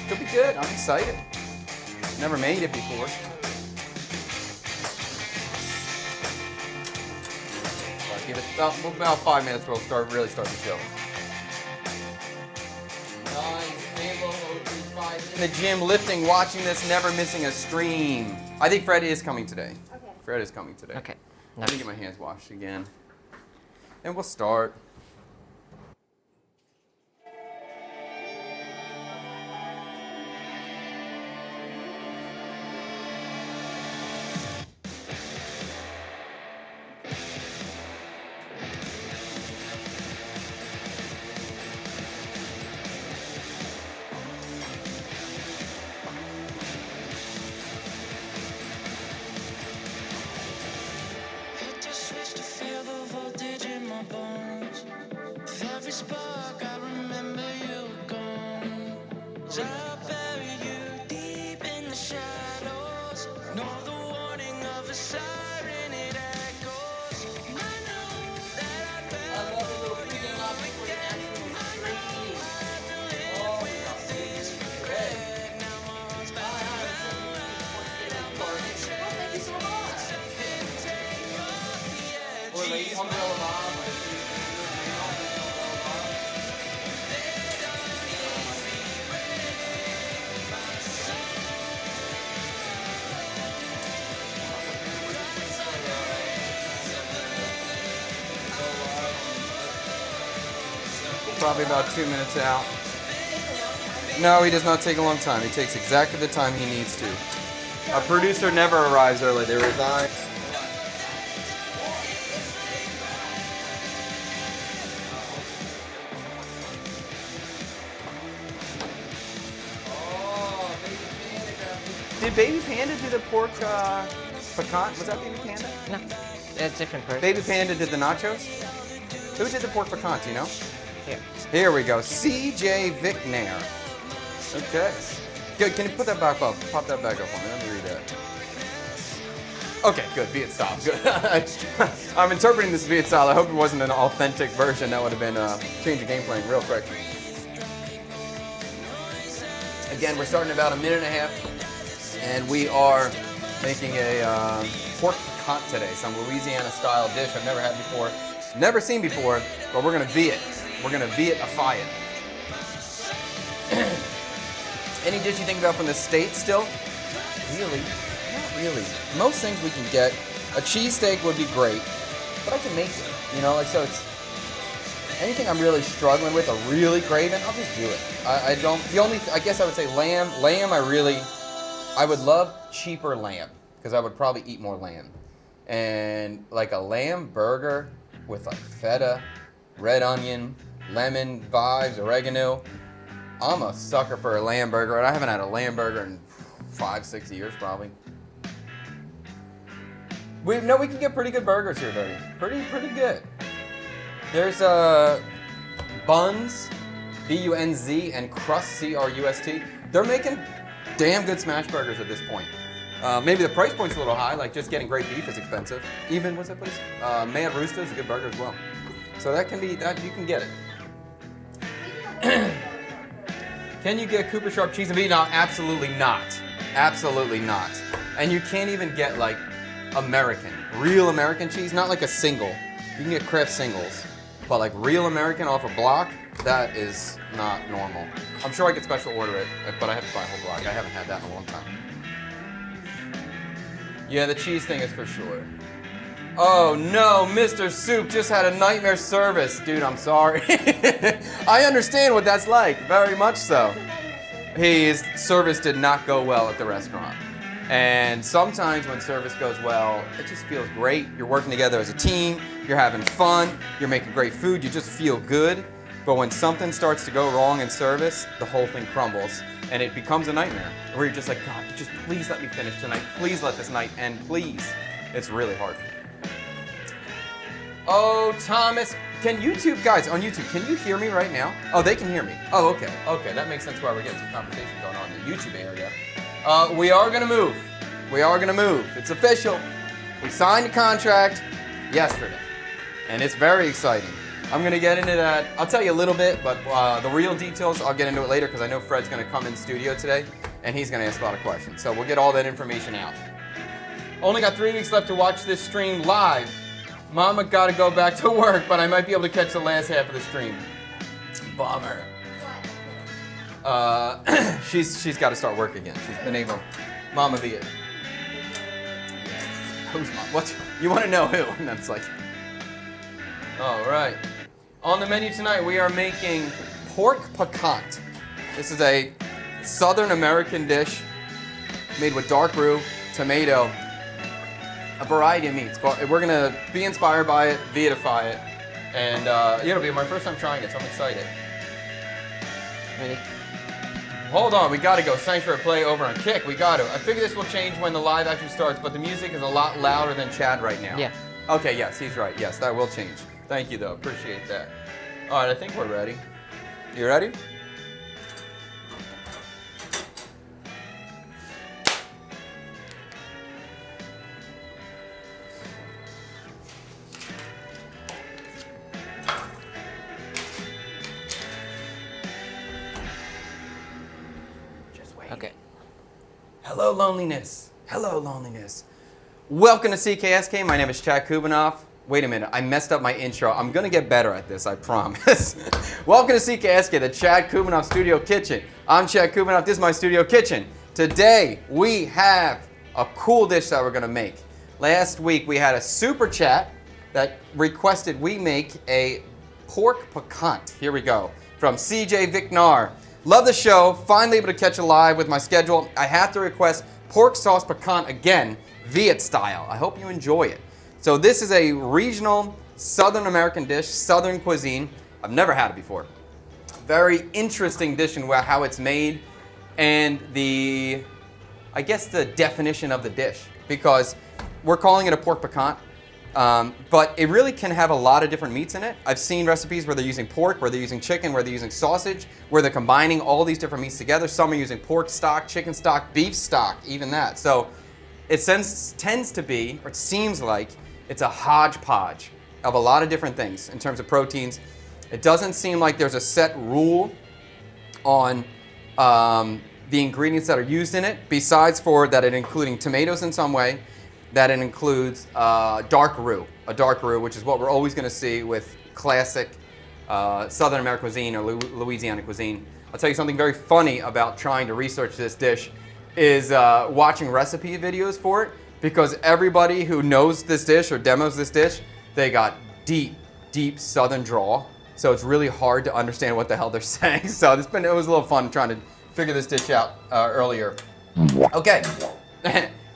Could be good. I'm excited. Never made it before. But give it about 5 minutes. We'll really start the show. In the gym, lifting, watching this, never missing a stream. I think Fred is coming today. Okay. Fred is coming today. Okay. Let me get my hands washed again. And we'll start. probably about 2 minutes out. No, he does not take a long time. He takes exactly the time he needs to. A producer never arrives early. They resign. Did Baby Panda do the pork pecan? Was that Baby Panda? No, that's different person. Baby Panda did the nachos? Who did the pork pecans, you know? Here. Here we go. C.J. Vicknair. Okay. Good. Can you put that back up? Pop that back up on me. Let me read that. Okay, good. Viet style. Good. I'm interpreting this Viet style. I hope it wasn't an authentic version. That would have been change of game plan real quick. Again, we're starting about a minute and a half, and we are making a pork pecan today. Some Louisiana-style dish I've never had before, never seen before, but we're gonna Viet. We're gonna Viet-ify it. Any dish you think about from the States still? Really? Not really. Most things we can get. A cheesesteak would be great, but I can make it. You know, like, so it's anything I'm really struggling with or really craving, I'll just do it. I don't, I guess I would say lamb. Lamb, I would love cheaper lamb, because I would probably eat more lamb. And like a lamb burger with like feta, red onion, lemon, chives, oregano. I'm a sucker for a lamb burger, and I haven't had a lamb burger in 5-6 years probably. We can get pretty good burgers here, buddy. Pretty good. There's Buns, B-U-N-Z, and Crust, C-R-U-S-T. They're making damn good smash burgers at this point. Maybe the price point's a little high, like just getting great beef is expensive. Even, what's that place? Mad Rooster is a good burger as well. So that can be, that you can get it. Can you get Cooper Sharp cheese and beef? No, absolutely not. Absolutely not. And you can't even get like American, real American cheese, not like a single. You can get Kraft singles, but like real American off a block, that is not normal. I'm sure I could special order it, but I have to buy a whole block. I haven't had that in a long time. Yeah, the cheese thing is for sure. Oh no, Mr. Soup just had a nightmare service. Dude, I'm sorry. I understand what that's like, very much so. His service did not go well at the restaurant. And sometimes when service goes well, it just feels great. You're working together as a team, you're having fun, you're making great food, you just feel good. But when something starts to go wrong in service, the whole thing crumbles. And it becomes a nightmare. Where you're just like, God, just please let me finish tonight. Please let this night end, please. It's really hard. Oh, Thomas, can YouTube, guys, on YouTube, can you hear me right now? Oh, they can hear me. Oh, okay, okay, that makes sense why we're getting some conversation going on in the YouTube area. We are gonna move. We are gonna move. It's official. We signed a contract yesterday, and it's very exciting. I'm gonna get into that. I'll tell you a little bit, but the real details, I'll get into it later because I know Fred's gonna come in studio today, and he's gonna ask a lot of questions. So we'll get all that information out. Only got 3 weeks left to watch this stream live. Mama gotta go back to work, but I might be able to catch the last half of the stream. Bummer. She's got to start work again. She's been able. Mama Viet. Who's mom? What? You want to know who? And that's like. All right. On the menu tonight, we are making pork pecan. This is a Southern American dish made with dark roux, tomato, a variety of meats. We're gonna be inspired by it, Viet-ify it, and it'll be my first time trying it, so I'm excited. Ready? Hold on, we gotta go. Sanctuary play over on Kick. We gotta. I figure this will change when the live actually starts, but the music is a lot louder than Chad right now. Yeah. Okay, yes, he's right. Yes, that will change. Thank you, though. Appreciate that. All right, I think we're ready. You ready? Okay. Hello, loneliness. Hello, loneliness. Welcome to CKSK. My name is Chad Kubanoff. Wait a minute, I messed up my intro. I'm gonna get better at this, I promise. Welcome to CKSK, the Chad Kubanoff Studio Kitchen. I'm Chad Kubanoff, this is my studio kitchen. Today, we have a cool dish that we're gonna make. Last week, we had a super chat that requested we make a pork piquant. Here we go. From CJ Vicnar. Love the show. Finally able to catch it live with my schedule. I have to request pork sauce piquant again, Viet style. I hope you enjoy it. So this is a regional Southern American dish, Southern cuisine. I've never had it before. Very interesting dish in how it's made and I guess the definition of the dish, because we're calling it a pork piquant, but it really can have a lot of different meats in it. I've seen recipes where they're using pork, where they're using chicken, where they're using sausage, where they're combining all these different meats together. Some are using pork stock, chicken stock, beef stock, even that. So it tends to be, or it seems like, it's a hodgepodge of a lot of different things in terms of proteins. It doesn't seem like there's a set rule on the ingredients that are used in it, besides for that it including tomatoes in some way, that it includes dark roux, a dark roux, which is what we're always going to see with classic Southern American cuisine or Louisiana cuisine. I'll tell you something very funny about trying to research this dish is watching recipe videos for it, because everybody who knows this dish or demos this dish, they got deep, deep Southern drawl. So it's really hard to understand what the hell they're saying. So it was a little fun trying to figure this dish out earlier. Okay,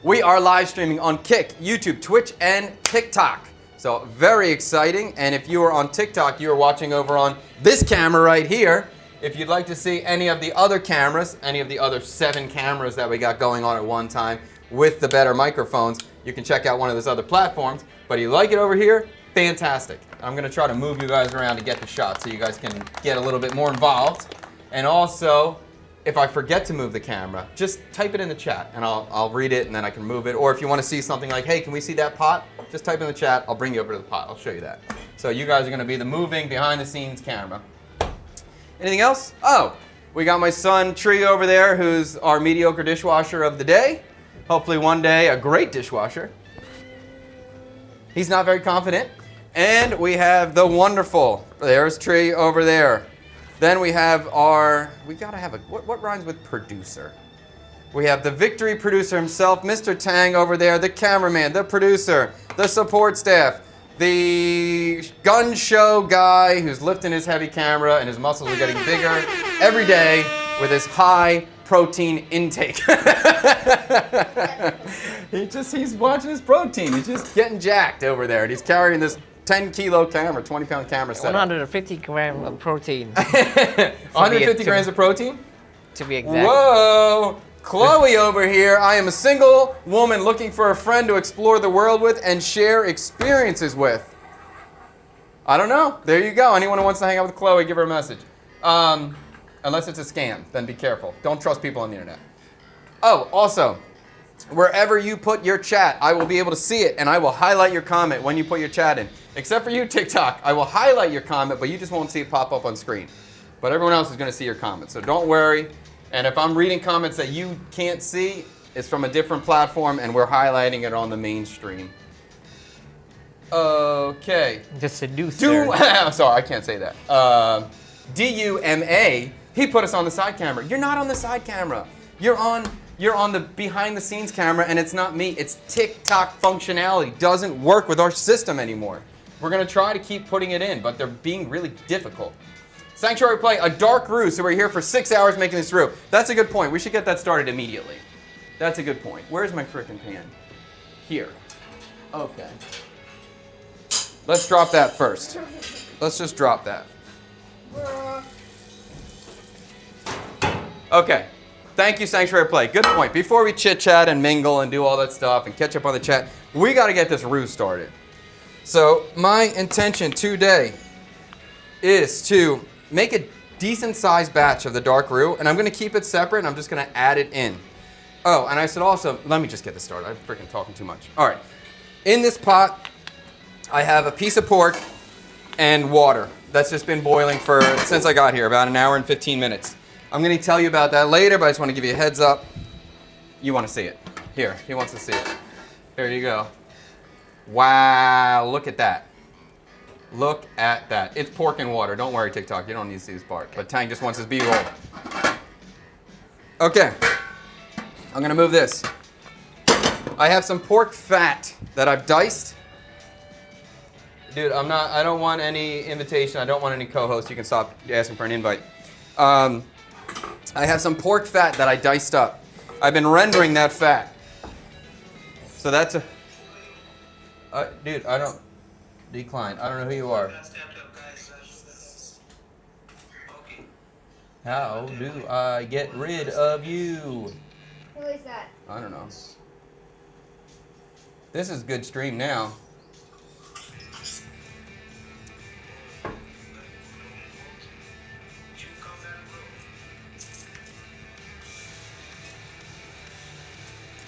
we are live streaming on Kick, YouTube, Twitch, and TikTok. So very exciting. And if you are on TikTok, you are watching over on this camera right here. If you'd like to see any of the other cameras, any of the other 7 cameras that we got going on at one time with the better microphones, you can check out one of those other platforms. But if you like it over here, fantastic. I'm gonna try to move you guys around to get the shot so you guys can get a little bit more involved. And also, if I forget to move the camera, just type it in the chat and I'll read it and then I can move it. Or if you want to see something like, hey, can we see that pot? Just type in the chat, I'll bring you over to the pot. I'll show you that. So you guys are gonna be the moving behind the scenes camera. Anything else? Oh, we got my son Tree over there, who's our mediocre dishwasher of the day. Hopefully one day a great dishwasher. He's not very confident. And we have the wonderful, there's Tree over there. Then we have we gotta have what rhymes with producer? We have the victory producer himself, Mr. Tang over there, the cameraman, the producer, the support staff, the gun show guy who's lifting his heavy camera and his muscles are getting bigger every day with his high protein intake. He's watching his protein. He's just getting jacked over there and he's carrying this 10-kilo camera, 20-pound camera set. 150 grams of protein. 150 grams of protein? To be exact. Whoa! Chloe over here. I am a single woman looking for a friend to explore the world with and share experiences with. I don't know. There you go. Anyone who wants to hang out with Chloe, give her a message. Unless it's a scam, then be careful. Don't trust people on the internet. Oh, also, wherever you put your chat, I will be able to see it and I will highlight your comment when you put your chat in. Except for you, TikTok. I will highlight your comment, but you just won't see it pop up on screen. But everyone else is going to see your comments, so don't worry. And if I'm reading comments that you can't see, it's from a different platform and we're highlighting it on the main stream. Okay. The seducer. I'm sorry, I can't say that. DUMA, he put us on the side camera. You're not on the side camera. You're on the behind the scenes camera and it's not me. It's TikTok functionality. Doesn't work with our system anymore. We're gonna try to keep putting it in, but they're being really difficult. Sanctuary Play, a dark roux, so we're here for 6 hours making this roux. That's a good point. We should get that started immediately. That's a good point. Where's my frickin' pan? Here. Okay. Let's drop that first. Let's just drop that. Okay. Thank you, Sanctuary Play. Good point. Before we chit-chat and mingle and do all that stuff and catch up on the chat, we got to get this roux started. So my intention today is to make a decent-sized batch of the dark roux, and I'm going to keep it separate, and I'm just going to add it in. Oh, and I said also, let me just get this started. I'm freaking talking too much. All right. In this pot, I have a piece of pork and water. That's just been boiling since I got here, about an hour and 15 minutes. I'm going to tell you about that later, but I just want to give you a heads up. You want to see it. Here, he wants to see it. There you go. Wow, look at that. Look at that. It's pork and water. Don't worry, TikTok. You don't need to see this part. But Tang just wants his B-roll. Okay. I'm going to move this. I have some pork fat that I've diced. Dude, I don't want any invitation. I don't want any co-host. You can stop asking for an invite. I have some pork fat that I diced up. I've been rendering that fat. So that's a... dude, I don't... Decline. I don't know who you are. How do I get rid of you? Who is that? I don't know. This is good stream now.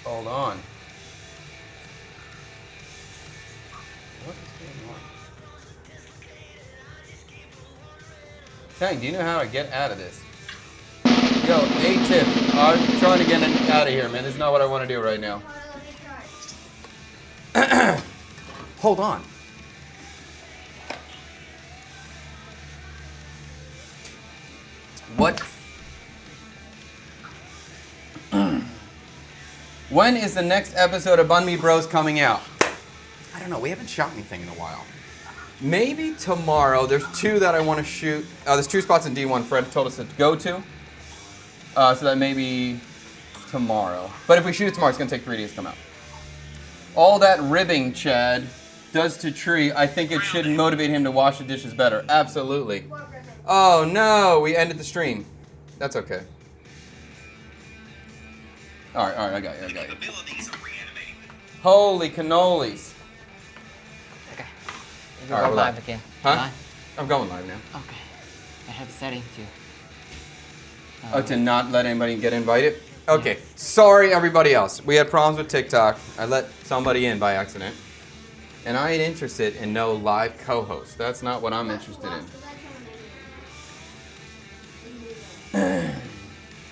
Hold on. What is going on? Dang, do you know how to get out of this? Yo, A-Tip, I'm trying to get out of here, man. This is not what I want to do right now. Hold on. What? When is the next episode of Bun Me Bros coming out? I don't know. We haven't shot anything in a while. Maybe tomorrow. There's 2 that I want to shoot. There's 2 spots in D1 Fred told us to go to. So that may be tomorrow. But if we shoot it tomorrow, it's going to take 3 days to come out. All that ribbing Chad does to Tree, I think it should motivate him to wash the dishes better. Absolutely. Oh no, we ended the stream. That's okay. All right, I got you. Holy cannolis. Okay. You All right, go we're live live. again. Huh? Live? I'm going live now. Okay. I have setting to. Oh, to not let anybody get invited? Okay, sorry everybody else. We had problems with TikTok. I let somebody in by accident. And I ain't interested in no live co-host. That's not what I'm interested in.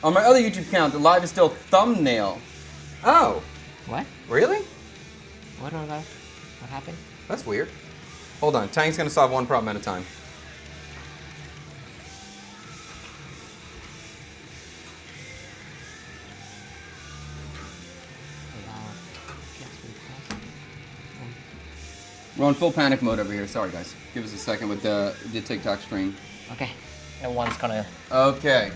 On my other YouTube account, the live is still thumbnail. Oh, What? really? What are those? What happened? That's weird. Hold on, Tang's gonna solve one problem at a time. We're on full panic mode over here. Sorry, guys. Give us a second with the TikTok stream. Okay. No one's gonna. Okay.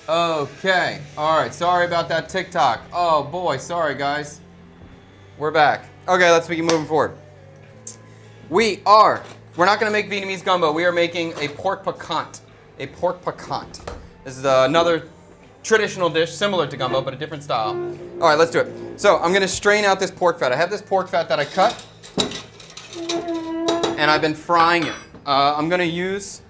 Okay. All right. Sorry about that TikTok. Oh boy. Sorry, guys. We're back. Okay. Let's begin moving forward. We're not gonna make Vietnamese gumbo. We are making a pork piquant. A pork piquant. This is another traditional dish similar to gumbo, but a different style. All right. Let's do it. So I'm gonna strain out this pork fat. I have this pork fat that I cut. And I've been frying it. I'm gonna use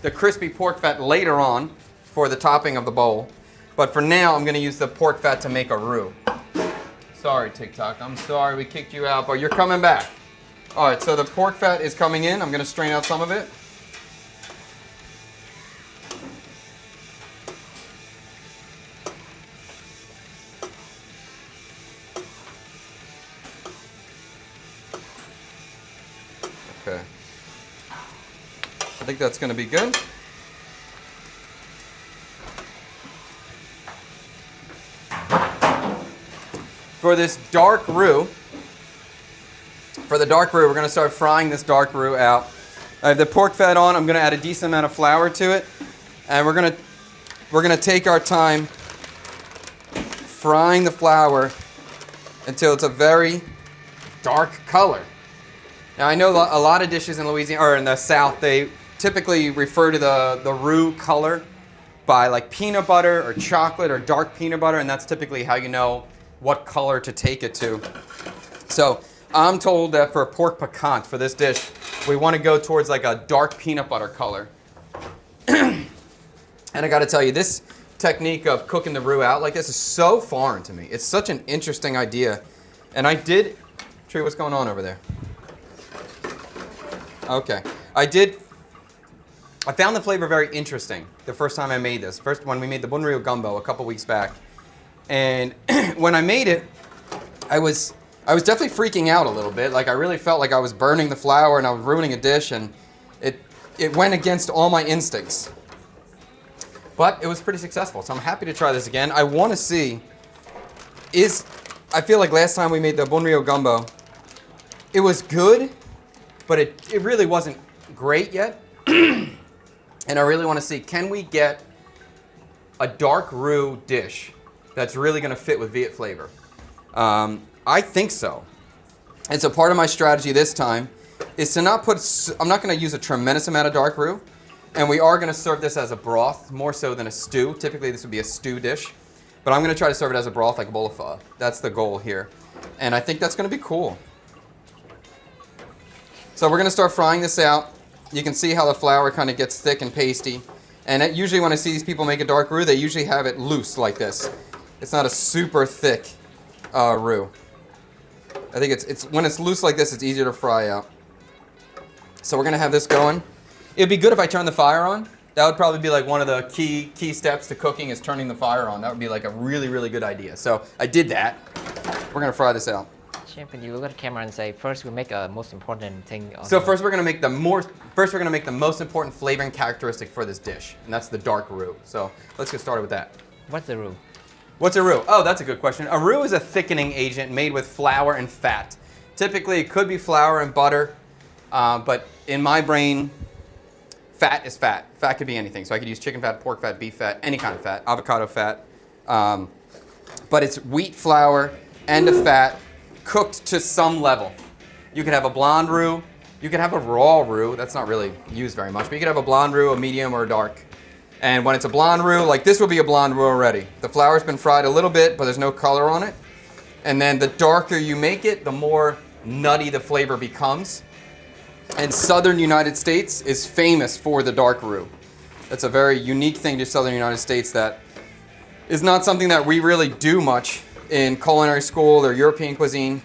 the crispy pork fat later on for the topping of the bowl. But for now, I'm gonna use the pork fat to make a roux. Sorry, TikTok, I'm sorry we kicked you out, but you're coming back. All right, so the pork fat is coming in. I'm gonna strain out some of it. Okay. I think that's going to be good. For this dark roux, we're going to start frying this dark roux out. I have the pork fat on. I'm going to add a decent amount of flour to it, and we're going to take our time frying the flour until it's a very dark color. Now I know a lot of dishes in Louisiana or in the South, they typically refer to the roux color by like peanut butter or chocolate or dark peanut butter, and that's typically how you know what color to take it to. So I'm told that for a pork piquant, for this dish, we want to go towards like a dark peanut butter color. And I got to tell you, this technique of cooking the roux out like this is so foreign to me. It's such an interesting idea. And I did, Tree, what's going on over there? Okay, I found the flavor very interesting the first time I made this. First, when we made the bun ryu gumbo a couple weeks back. And when I made it, I was definitely freaking out a little bit. Like I really felt like I was burning the flour and I was ruining a dish, and it went against all my instincts. But it was pretty successful, so I'm happy to try this again. I want to see, I feel like last time we made the bun ryu gumbo, it was good, but it really wasn't great yet. And I really want to see, can we get a dark roux dish that's really going to fit with Viet flavor? I think so. And so part of my strategy this time is to not put, I'm not going to use a tremendous amount of dark roux. And we are going to serve this as a broth, more so than a stew. Typically, this would be a stew dish. But I'm going to try to serve it as a broth, like a bowl of pho. That's the goal here. And I think that's going to be cool. So we're going to start frying this out. You can see how the flour kind of gets thick and pasty. And usually when I see these people make a dark roux, they usually have it loose like this. It's not a super thick roux. I think it's when it's loose like this, it's easier to fry out. So we're going to have this going. It'd be good if I turned the fire on. That would probably be like one of the key steps to cooking is turning the fire on. That would be like a really, really good idea. So I did that. We're gonna fry this out. Chef, can you look at the camera and say, first we make a most important thing? So first we're gonna make the most important flavoring characteristic for this dish, and that's the dark roux. So let's get started with that. What's the roux? What's a roux? Oh, that's a good question. A roux is a thickening agent made with flour and fat. Typically, it could be flour and butter, but in my brain, fat is fat. Fat could be anything. So I could use chicken fat, pork fat, beef fat, any kind of fat, avocado fat. But it's wheat flour and a fat cooked to some level. You could have a blonde roux. You could have a raw roux. That's not really used very much. But you could have a blonde roux, a medium, or a dark. And when it's a blonde roux, like this will be a blonde roux already. The flour's been fried a little bit, but there's no color on it. And then the darker you make it, the more nutty the flavor becomes. And southern United States is famous for the dark roux. That's a very unique thing to southern United States that is not something that we really do much in culinary school or European cuisine.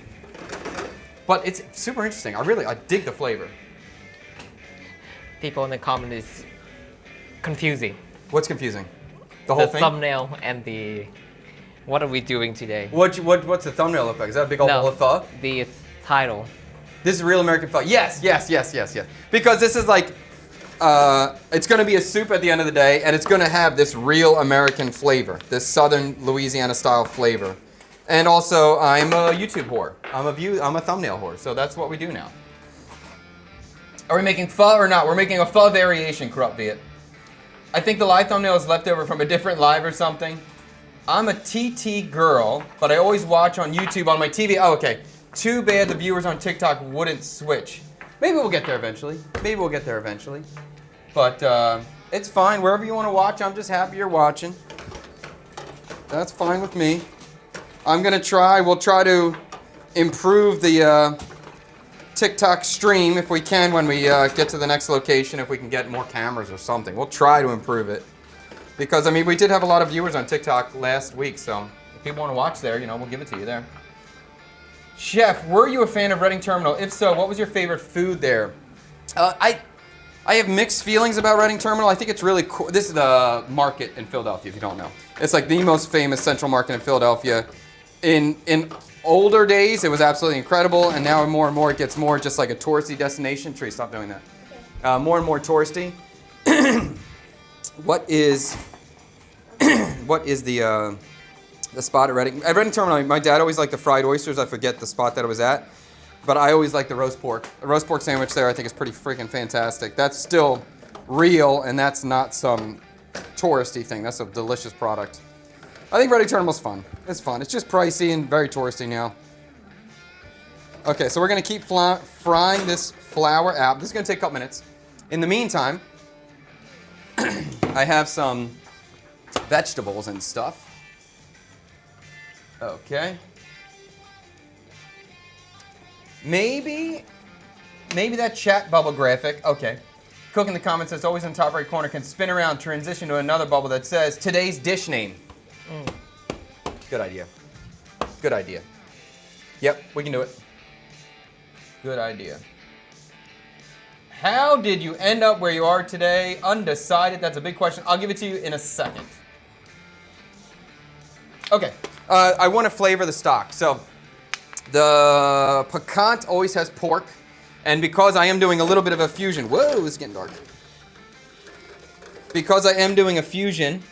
But it's super interesting. I dig the flavor. People in the comment is confusing. What's confusing? The whole thing? The thumbnail and the, what are we doing today? What's the thumbnail look like? Is that a big old bowl of pho? The title. This is real American pho. Yes. Because this is like, it's going to be a soup at the end of the day, and it's going to have this real American flavor, this southern Louisiana style flavor. And also, I'm a YouTube whore. I'm a thumbnail whore, so that's what we do now. Are we making pho or not? We're making a pho variation, Corrupt Viet. I think the live thumbnail is left over from a different live or something. I'm a TT girl, but I always watch on YouTube on my TV. Oh, okay. Too bad the viewers on TikTok wouldn't switch. Maybe we'll get there eventually. But it's fine. Wherever you want to watch, I'm just happy you're watching. That's fine with me. We'll try to improve the TikTok stream if we can when we get to the next location, if we can get more cameras or something. We'll try to improve it. Because, I mean, we did have a lot of viewers on TikTok last week, so if people want to watch there, we'll give it to you there. Chef, were you a fan of Reading Terminal? If so, what was your favorite food there? I have mixed feelings about Reading Terminal. I think it's really cool. This is the market in Philadelphia, if you don't know. It's like the most famous central market in Philadelphia. In older days, it was absolutely incredible, and now more and more it gets more just like a touristy destination. Tree, stop doing that. More and more touristy. What is the spot at Reading? At Reading Terminal, my dad always liked the fried oysters. I forget the spot that it was at. But I always like the roast pork. The roast pork sandwich there I think is pretty freaking fantastic. That's still real, and that's not some touristy thing. That's a delicious product. I think Reading Terminal's fun. It's fun. It's just pricey and very touristy now. Okay, so we're going to keep frying this flour out. This is going to take a couple minutes. In the meantime, I have some vegetables and stuff. Okay. Maybe that chat bubble graphic. Okay. Cook in the comments that's always in the top right corner can spin around, transition to another bubble that says today's dish name. Good idea. Good idea. Yep, we can do it. Good idea. How did you end up where you are today? Undecided. That's a big question. I'll give it to you in a second. Okay. I want to flavor the stock. So the piquant always has pork. And because I am doing a little bit of a fusion. Whoa, it's getting dark. Because I am doing a fusion,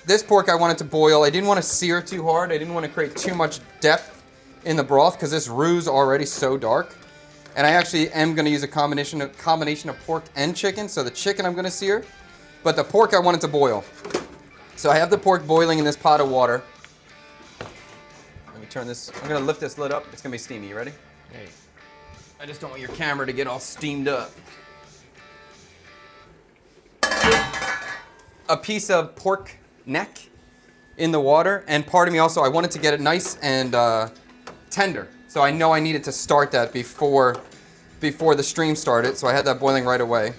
this pork I wanted to boil. I didn't want to sear too hard. I didn't want to create too much depth in the broth because this roux is already so dark. And I actually am going to use a combination of pork and chicken. So the chicken I'm going to sear, but the pork I want it to boil. So I have the pork boiling in this pot of water. Let me turn this. I'm going to lift this lid up. It's going to be steamy. You ready? Okay. I just don't want your camera to get all steamed up. A piece of pork neck in the water, and part of me also, I wanted to get it nice and tender. So I know I needed to start that before the stream started, so I had that boiling right away.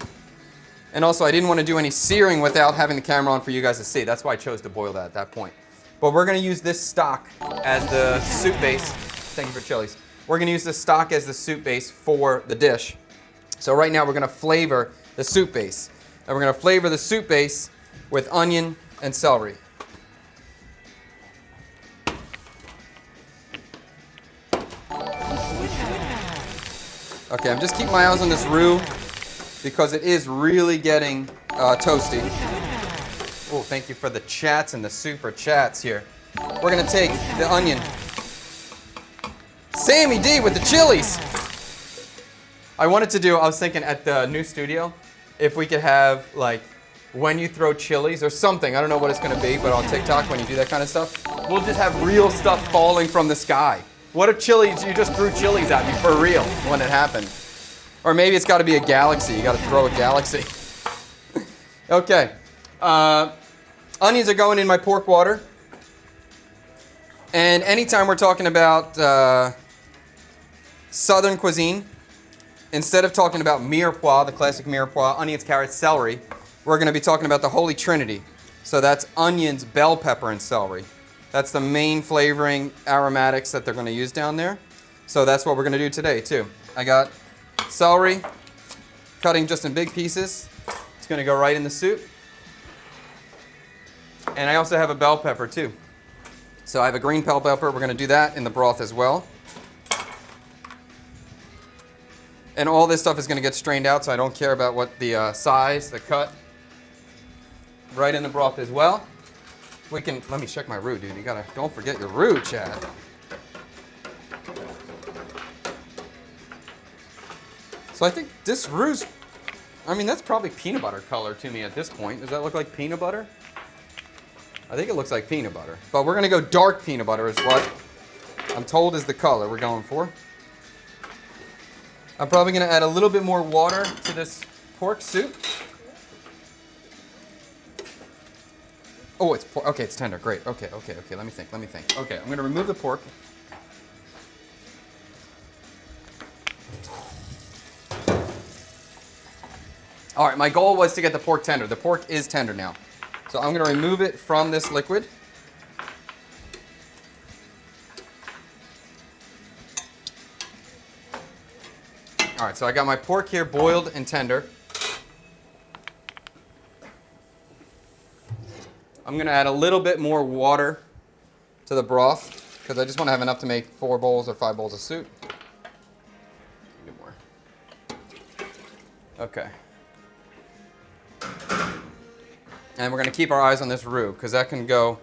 And also I didn't want to do any searing without having the camera on for you guys to see. That's why I chose to boil that at that point. But we're going to use this stock as the soup base. Thank you for chilies. We're going to use this stock as the soup base for the dish. So right now we're going to flavor the soup base. And we're going to flavor the soup base with onion and celery. Okay, I'm just keeping my eyes on this roux because it is really getting toasty. Oh, thank you for the chats and the super chats here. We're going to take the onion. Sammy D with the chilies. I was thinking at the new studio, if we could have like when you throw chilies or something, I don't know what it's gonna be, but on TikTok when you do that kind of stuff, we'll just have real stuff falling from the sky. What if you just threw chilies at me for real when it happened? Or maybe it's gotta be a galaxy, you gotta throw a galaxy. Okay, onions are going in my pork water. And anytime we're talking about Southern cuisine, instead of talking about mirepoix, the classic mirepoix, onions, carrots, celery, we're going to be talking about the Holy Trinity. So that's onions, bell pepper, and celery. That's the main flavoring aromatics that they're going to use down there. So that's what we're going to do today too. I got celery, cutting just in big pieces. It's going to go right in the soup. And I also have a bell pepper too. So I have a green bell pepper. We're going to do that in the broth as well. And all this stuff is going to get strained out, so I don't care about what the size, the cut. Right in the broth as well. Let me check my roux, dude. Don't forget your roux, Chad. So I think this roux, that's probably peanut butter color to me at this point. Does that look like peanut butter? I think it looks like peanut butter. But we're going to go dark peanut butter is what I'm told is the color we're going for. I'm probably going to add a little bit more water to this pork soup. Oh, it's pork. Okay, it's tender. Great. Okay. Let me think. Okay, I'm going to remove the pork. All right, my goal was to get the pork tender. The pork is tender now. So I'm going to remove it from this liquid. All right, so I got my pork here boiled and tender. I'm going to add a little bit more water to the broth because I just want to have enough to make 4 bowls or 5 bowls of soup. A bit more. Okay. And we're going to keep our eyes on this roux because that can go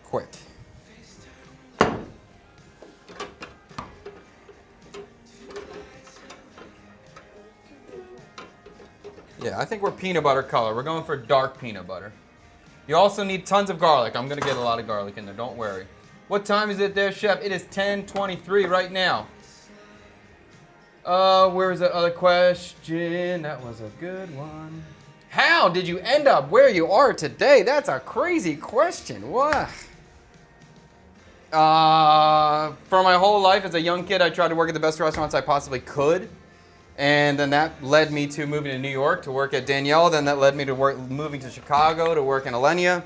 quick. Yeah, I think we're peanut butter color. We're going for dark peanut butter. You also need tons of garlic. I'm going to get a lot of garlic in there. Don't worry. What time is it there, Chef? It is 10:23 right now. Where was the other question? That was a good one. How did you end up where you are today? That's a crazy question. What? For my whole life as a young kid, I tried to work at the best restaurants I possibly could. And then that led me to moving to New York to work at Danielle. Then that led me to moving to Chicago to work in Alenia.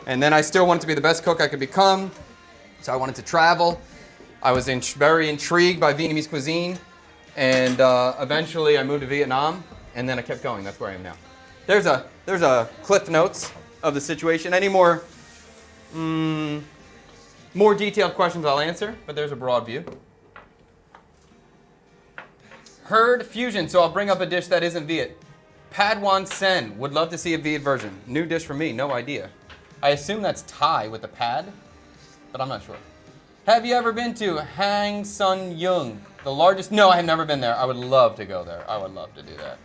And then I still wanted to be the best cook I could become. So I wanted to travel. I was very intrigued by Vietnamese cuisine. And eventually I moved to Vietnam. And then I kept going. That's where I am now. There's a cliff notes of the situation. Any more detailed questions I'll answer, but there's a broad view. Herd fusion, so I'll bring up a dish that isn't Viet. Pad Wan Sen, would love to see a Viet version. New dish for me, no idea. I assume that's Thai with the pad, but I'm not sure. Have you ever been to Hang Sun Yung? The largest? No, I have never been there. I would love to go there. I would love to do that.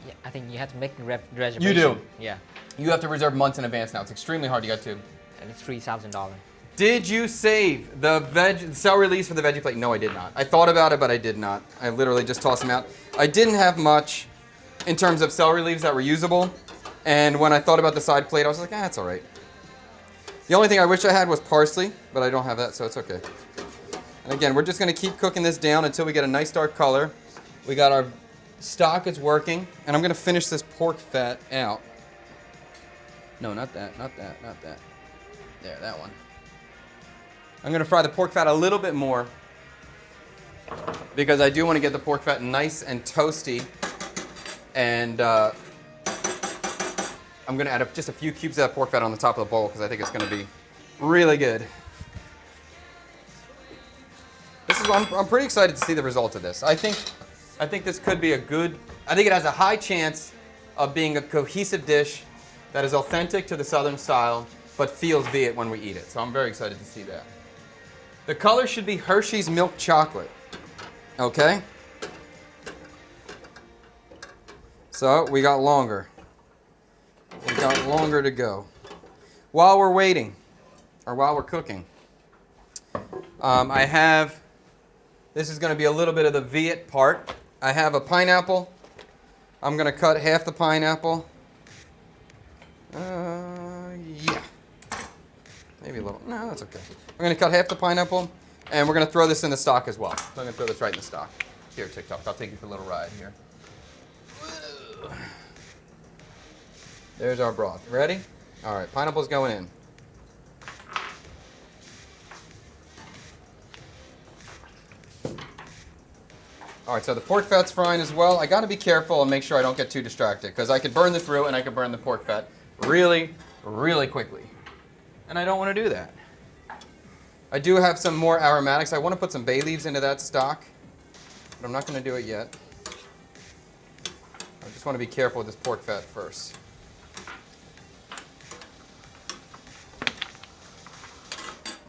Yeah, I think you have to make reservation. You do? Yeah. You have to reserve months in advance now. It's extremely hard to get to. And it's $3,000. Did you save the celery leaves for the veggie plate? No, I did not. I thought about it, but I did not. I literally just tossed them out. I didn't have much in terms of celery leaves that were usable. And when I thought about the side plate, I was like, that's all right. The only thing I wish I had was parsley, but I don't have that, so it's okay. And again, we're just going to keep cooking this down until we get a nice dark color. We got our stock is working, and I'm going to finish this pork fat out. No, not that, not that, not that. There, that one. I'm going to fry the pork fat a little bit more because I do want to get the pork fat nice and toasty. And I'm going to add just a few cubes of that pork fat on the top of the bowl because I think it's going to be really good. I'm pretty excited to see the result of this. I think this could be a good, I think it has a high chance of being a cohesive dish that is authentic to the Southern style, but feels Viet when we eat it. So I'm very excited to see that. The color should be Hershey's milk chocolate. Okay? So we got longer. We got longer to go. While we're waiting, or while we're cooking, this is going to be a little bit of the Viet part. I have a pineapple. I'm going to cut half the pineapple. Yeah. Maybe a little. No, that's okay. I'm going to cut half the pineapple, and we're going to throw this in the stock as well. So I'm going to throw this right in the stock. Here, TikTok. I'll take you for a little ride here. There's our broth. Ready? All right, pineapple's going in. All right, so the pork fat's frying as well. I got to be careful and make sure I don't get too distracted because I could burn this through and I could burn the pork fat really, really quickly. And I don't want to do that. I do have some more aromatics. I want to put some bay leaves into that stock, but I'm not going to do it yet. I just want to be careful with this pork fat first.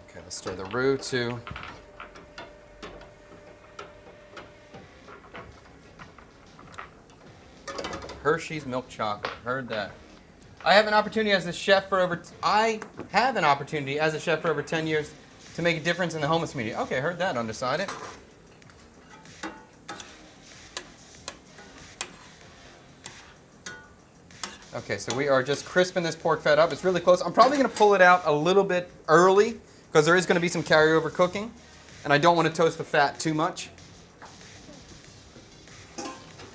Okay, let's stir the roux too. Hershey's milk chocolate. Heard that. I have an opportunity as a chef for over 10 years to make a difference in the homeless community. Okay, heard that. Undecided. Okay, so we are just crisping this pork fat up. It's really close. I'm probably going to pull it out a little bit early because there is going to be some carryover cooking, and I don't want to toast the fat too much.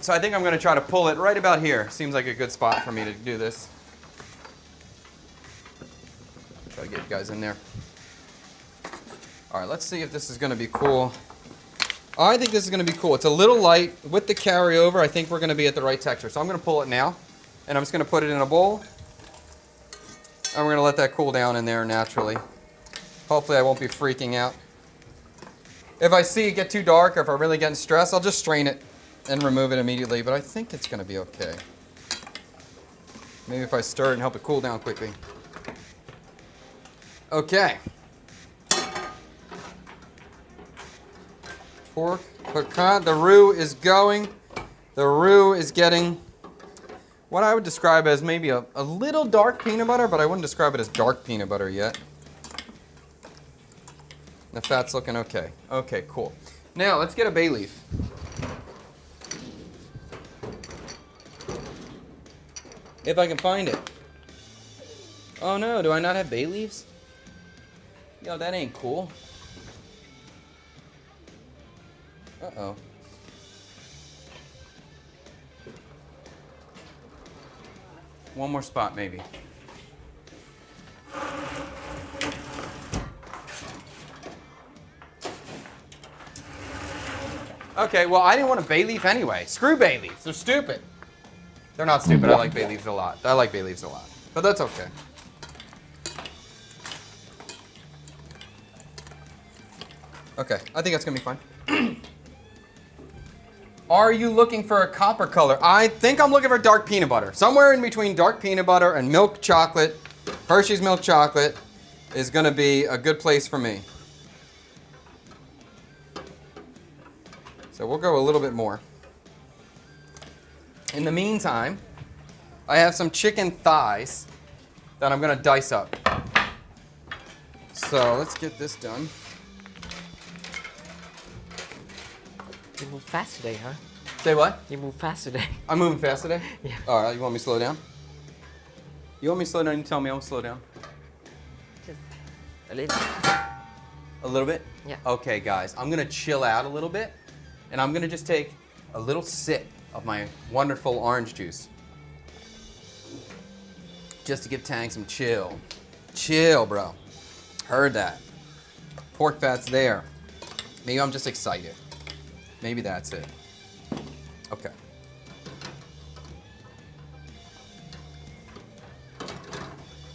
So I think I'm going to try to pull it right about here. Seems like a good spot for me to do this. Try to get you guys in there. All right, let's see if this is going to be cool. I think this is going to be cool. It's a little light. With the carryover, I think we're going to be at the right texture. So I'm going to pull it now, and I'm just going to put it in a bowl. And we're going to let that cool down in there naturally. Hopefully I won't be freaking out. If I see it get too dark or if I'm really getting stressed, I'll just strain it and remove it immediately, but I think it's going to be okay. Maybe if I stir it and help it cool down quickly. Okay. Pork, pecan, the roux is going. The roux is getting what I would describe as maybe a little dark peanut butter, but I wouldn't describe it as dark peanut butter yet. The fat's looking okay. Okay, cool. Now, let's get a bay leaf. If I can find it. Oh no, do I not have bay leaves? Yo, that ain't cool. Uh-oh. One more spot, maybe. Okay, well, I didn't want a bay leaf anyway. Screw bay leaves. They're stupid. They're not stupid. I like bay leaves a lot. I like bay leaves a lot. But that's okay. Okay, I think that's going to be fine. Are you looking for a copper color? I think I'm looking for dark peanut butter. Somewhere in between dark peanut butter and milk chocolate, Hershey's milk chocolate, is going to be a good place for me. So we'll go a little bit more. In the meantime, I have some chicken thighs that I'm going to dice up. So let's get this done. You move fast today, huh? Say what? You move fast today. I'm moving fast today? Yeah. All right, you want me to slow down? You want me to slow down? You tell me I won't slow down. Just a little. A little bit? Yeah. Okay, guys, I'm gonna chill out a little bit, and I'm gonna just take a little sip of my wonderful orange juice. Just to give Tang some chill. Chill, bro. Heard that. Pork fat's there. Maybe I'm just excited. Maybe that's it. Okay.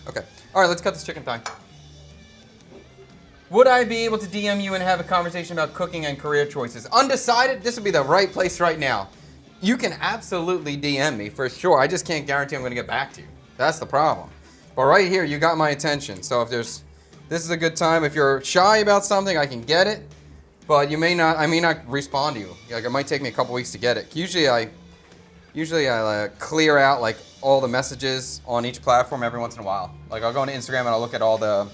Okay. All right, let's cut this chicken thigh. Would I be able to DM you and have a conversation about cooking and career choices? Undecided? This would be the right place right now. You can absolutely DM me for sure. I just can't guarantee I'm going to get back to you. That's the problem. But right here, you got my attention. So if this is a good time. If you're shy about something, I can get it. But you may not. I may not respond to you. Like it might take me a couple weeks to get it. Usually I clear out like all the messages on each platform every once in a while. Like I'll go on Instagram and I'll look at all the,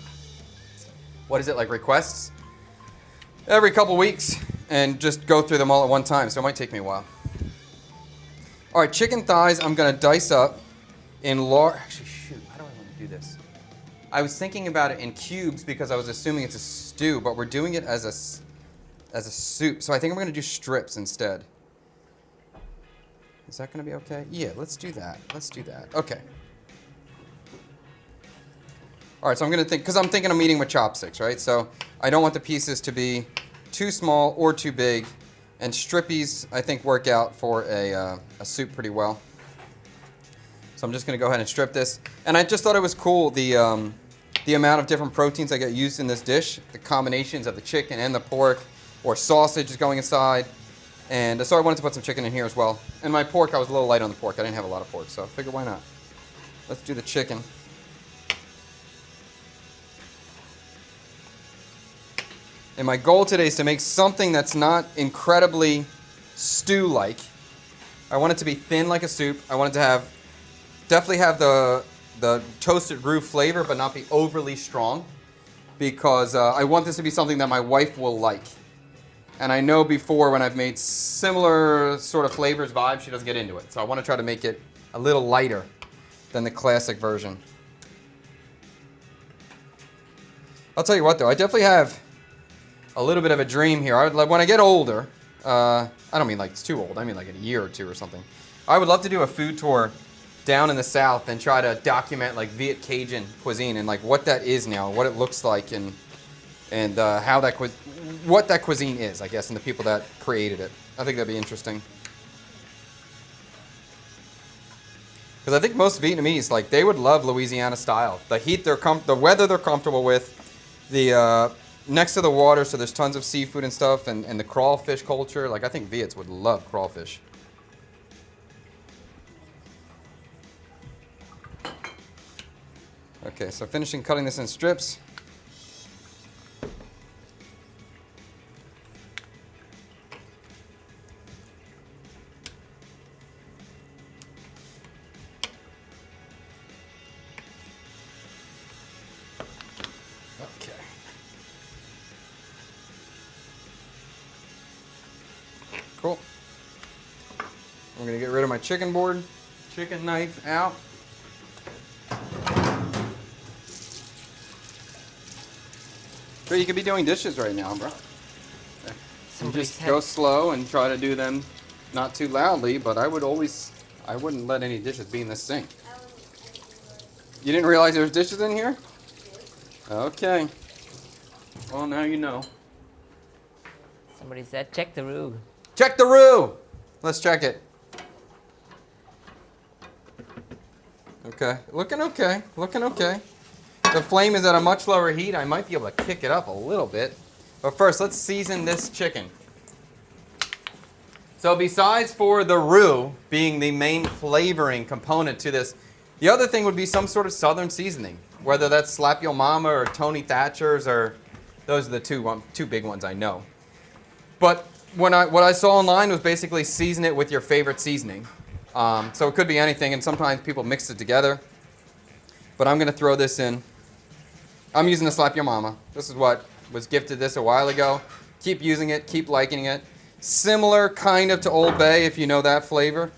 what is it, like requests every couple weeks and just go through them all at one time. So it might take me a while. All right, chicken thighs I'm gonna dice up in large. Actually, shoot, how do I want to do this? I was thinking about it in cubes because I was assuming it's a stew, but we're doing it as a soup. So I think I'm gonna do strips instead. Is that gonna be okay? Yeah, let's do that. Let's do that. Okay. All right, so I'm gonna think, because I'm thinking I'm eating with chopsticks, right? So I don't want the pieces to be too small or too big. And strippies, I think, work out for a soup pretty well. So I'm just gonna go ahead and strip this. And I just thought it was cool, the amount of different proteins that get used in this dish, the combinations of the chicken and the pork, or sausage is going inside. And so I wanted to put some chicken in here as well. And my pork, I was a little light on the pork. I didn't have a lot of pork, so I figured why not? Let's do the chicken. And my goal today is to make something that's not incredibly stew-like. I want it to be thin like a soup. I want it to definitely have the toasted roux flavor, but not be overly strong. Because I want this to be something that my wife will like. And I know before when I've made similar sort of flavors, vibes, she doesn't get into it. So I want to try to make it a little lighter than the classic version. I'll tell you what though, I definitely have a little bit of a dream here. I would like, when I get older, I don't mean like it's too old, I mean like in a year or two or something. I would love to do a food tour down in the South and try to document like Viet Cajun cuisine and like what that is now, what it looks like, and how that what that cuisine is, I guess, and the people that created it. I think that'd be interesting. Because I think most Vietnamese, like, they would love Louisiana style. The heat, the weather they're comfortable with, the next to the water, so there's tons of seafood and stuff, and the crawfish culture. Like, I think Viets would love crawfish. Okay, so finishing cutting this in strips. Cool. I'm gonna get rid of my chicken board, chicken knife out. So you could be doing dishes right now, bro. And just go slow and try to do them not too loudly, but I wouldn't let any dishes be in the sink. You didn't realize there was dishes in here? Okay. Well, now you know. Somebody said, check the roux. Check the roux. Let's check it. Okay, looking okay, looking okay. The flame is at a much lower heat. I might be able to kick it up a little bit. But first, let's season this chicken. So besides for the roux being the main flavoring component to this, the other thing would be some sort of southern seasoning. Whether that's Slap Your Mama or Tony Thatcher's, or those are the two big ones I know. But what I saw online was basically season it with your favorite seasoning. So it could be anything, and sometimes people mix it together. But I'm going to throw this in. I'm using the Slap Your Mama. This is what was gifted this a while ago. Keep using it, keep liking it. Similar kind of to Old Bay, if you know that flavor.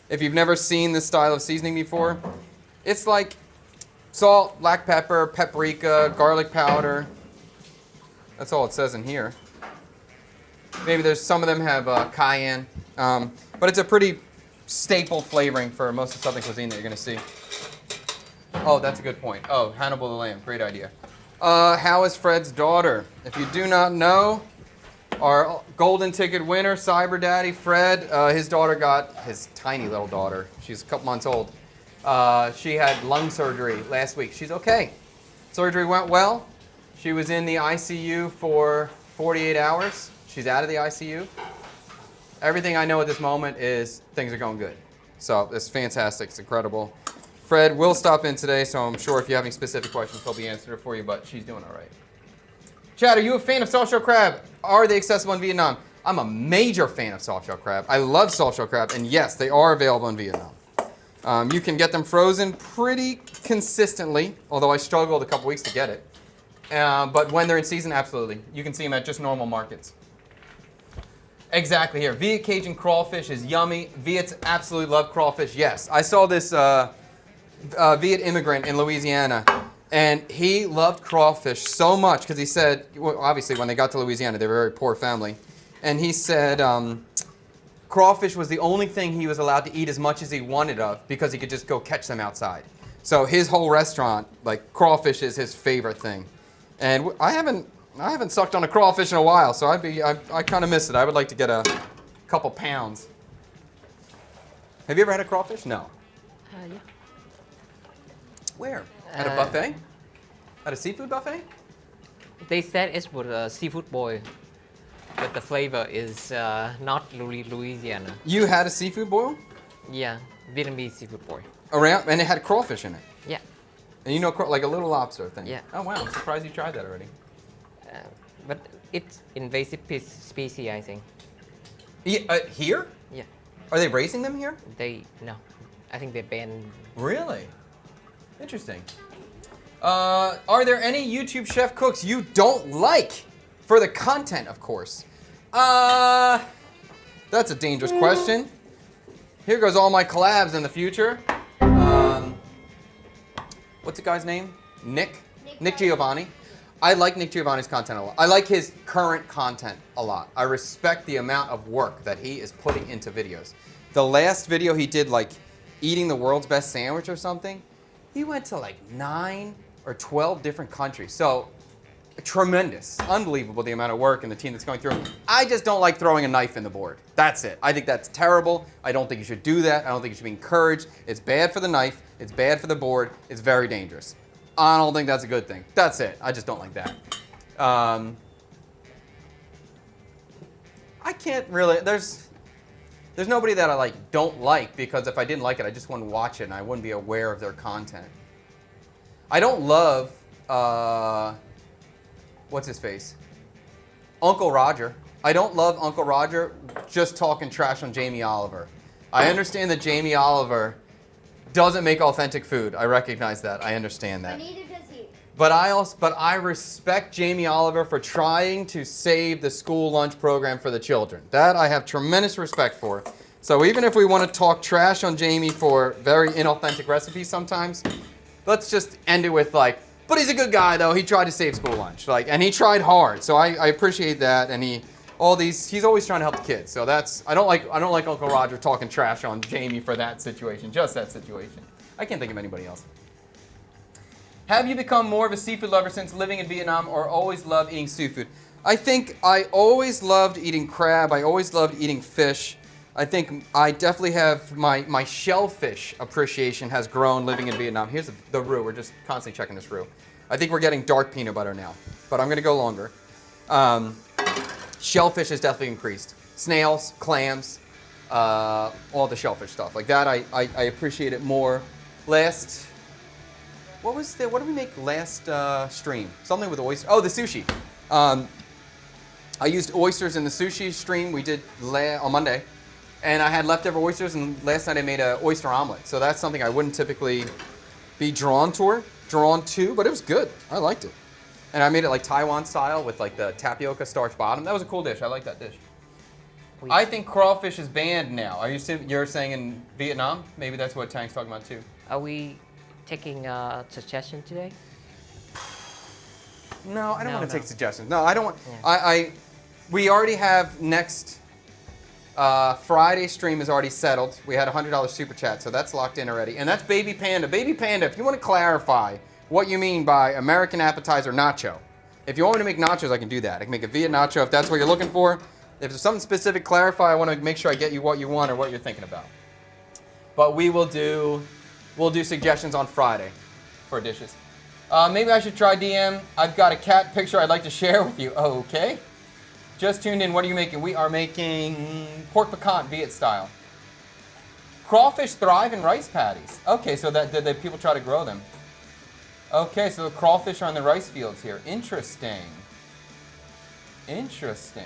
If you've never seen this style of seasoning before, it's like salt, black pepper, paprika, garlic powder. That's all it says in here. Maybe there's some of them have cayenne, but it's a pretty staple flavoring for most of Southern cuisine that you're going to see. Oh, that's a good point. Oh, Hannibal the Lamb, great idea. How is Fred's daughter? If you do not know, our golden ticket winner, Cyber Daddy Fred, his daughter got, his tiny little daughter, she's a couple months old. She had lung surgery last week. She's okay. Surgery went well. She was in the ICU for 48 hours. She's out of the ICU. Everything I know at this moment is things are going good. So it's fantastic. It's incredible. Fred will stop in today, so I'm sure if you have any specific questions, he'll be answered for you, but she's doing all right. Chad, are you a fan of soft shell crab? Are they accessible in Vietnam? I'm a major fan of soft shell crab. I love soft shell crab, and yes, they are available in Vietnam. You can get them frozen pretty consistently, although I struggled a couple weeks to get it. But when they're in season, absolutely. You can see them at just normal markets. Exactly here. Viet Cajun crawfish is yummy. Viets absolutely love crawfish, yes. I saw this Viet immigrant in Louisiana, and he loved crawfish so much because he said, well, obviously when they got to Louisiana, they were a very poor family, and he said crawfish was the only thing he was allowed to eat as much as he wanted of because he could just go catch them outside. So his whole restaurant, like crawfish is his favorite thing. And I haven't sucked on a crawfish in a while, so I kind of miss it. I would like to get a couple pounds. Have you ever had a crawfish? No. Yeah. Where? At a buffet? At a seafood buffet? They said it was a seafood boil, but the flavor is not Louisiana. You had a seafood boil? Yeah, Vietnamese seafood boil. Around, and it had crawfish in it? Yeah. And you know, like a little lobster thing? Yeah. Oh wow, I'm surprised you tried that already. But it's invasive species, I think. Yeah, here? Yeah. Are they raising them here? No. I think they banned. Really? Interesting. Are there any YouTube chef cooks you don't like? For the content, of course. That's a dangerous question. Here goes all my collabs in the future. What's the guy's name? Nick Giovanni. I like Nick Giovanni's content a lot. I like his current content a lot. I respect the amount of work that he is putting into videos. The last video he did, like eating the world's best sandwich or something, he went to like 9 or 12 different countries. So tremendous, unbelievable the amount of work and the team that's going through. I just don't like throwing a knife in the board. That's it. I think that's terrible. I don't think you should do that. I don't think you should be encouraged. It's bad for the knife. It's bad for the board. It's very dangerous. I don't think that's a good thing. That's it. I just don't like that. I can't really, there's nobody that I don't like, because if I didn't like it, I just wouldn't watch it and I wouldn't be aware of their content. I don't love, what's his face? Uncle Roger. I don't love Uncle Roger just talking trash on Jamie Oliver. I understand that Jamie Oliver doesn't make authentic food. I recognize that. I understand that. But neither does he. But I respect Jamie Oliver for trying to save the school lunch program for the children. That I have tremendous respect for. So even if we want to talk trash on Jamie for very inauthentic recipes sometimes, let's just end it with like, but he's a good guy though. He tried to save school lunch, and he tried hard. So I appreciate that, and he's always trying to help the kids. So I don't like Uncle Roger talking trash on Jamie for that situation, just that situation. I can't think of anybody else. Have you become more of a seafood lover since living in Vietnam, or always loved eating seafood? I think I always loved eating crab. I always loved eating fish. I think I definitely have my shellfish appreciation has grown living in Vietnam. Here's the roux. We're just constantly checking this roux. I think we're getting dark peanut butter now, but I'm going to go longer. Shellfish has definitely increased. Snails, clams, all the shellfish stuff. Like that, I appreciate it more. Last what did we make last stream? Something with oyster. Oh, the sushi. I used oysters in the sushi stream we did on Monday, and I had leftover oysters, and last night I made an oyster omelet. So that's something I wouldn't typically be drawn to, but it was good. I liked it. And I made it like Taiwan style with like the tapioca starch bottom. That was a cool dish. I like that dish. I think crawfish is banned now. You're saying in Vietnam? Maybe that's what Tang's talking about too. Are we taking a suggestion today? No, I don't No, want to no. take suggestions. No, I don't want. Yeah. We already have next Friday stream is already settled. We had a $100 super chat, so that's locked in already. And that's Baby Panda. Baby Panda, if you want to clarify what you mean by American appetizer nacho, if you want me to make nachos, I can do that. I can make a Viet nacho if that's what you're looking for. If there's something specific, clarify. I want to make sure I get you what you want or what you're thinking about. But we'll do suggestions on Friday for dishes. Maybe I should try DM. I've got a cat picture I'd like to share with you. Oh, okay. Just tuned in. What are you making? We are making pork pecan Viet style. Crawfish thrive in rice paddies. Okay, so that people try to grow them. Okay, so the crawfish are in the rice fields here. Interesting. Interesting.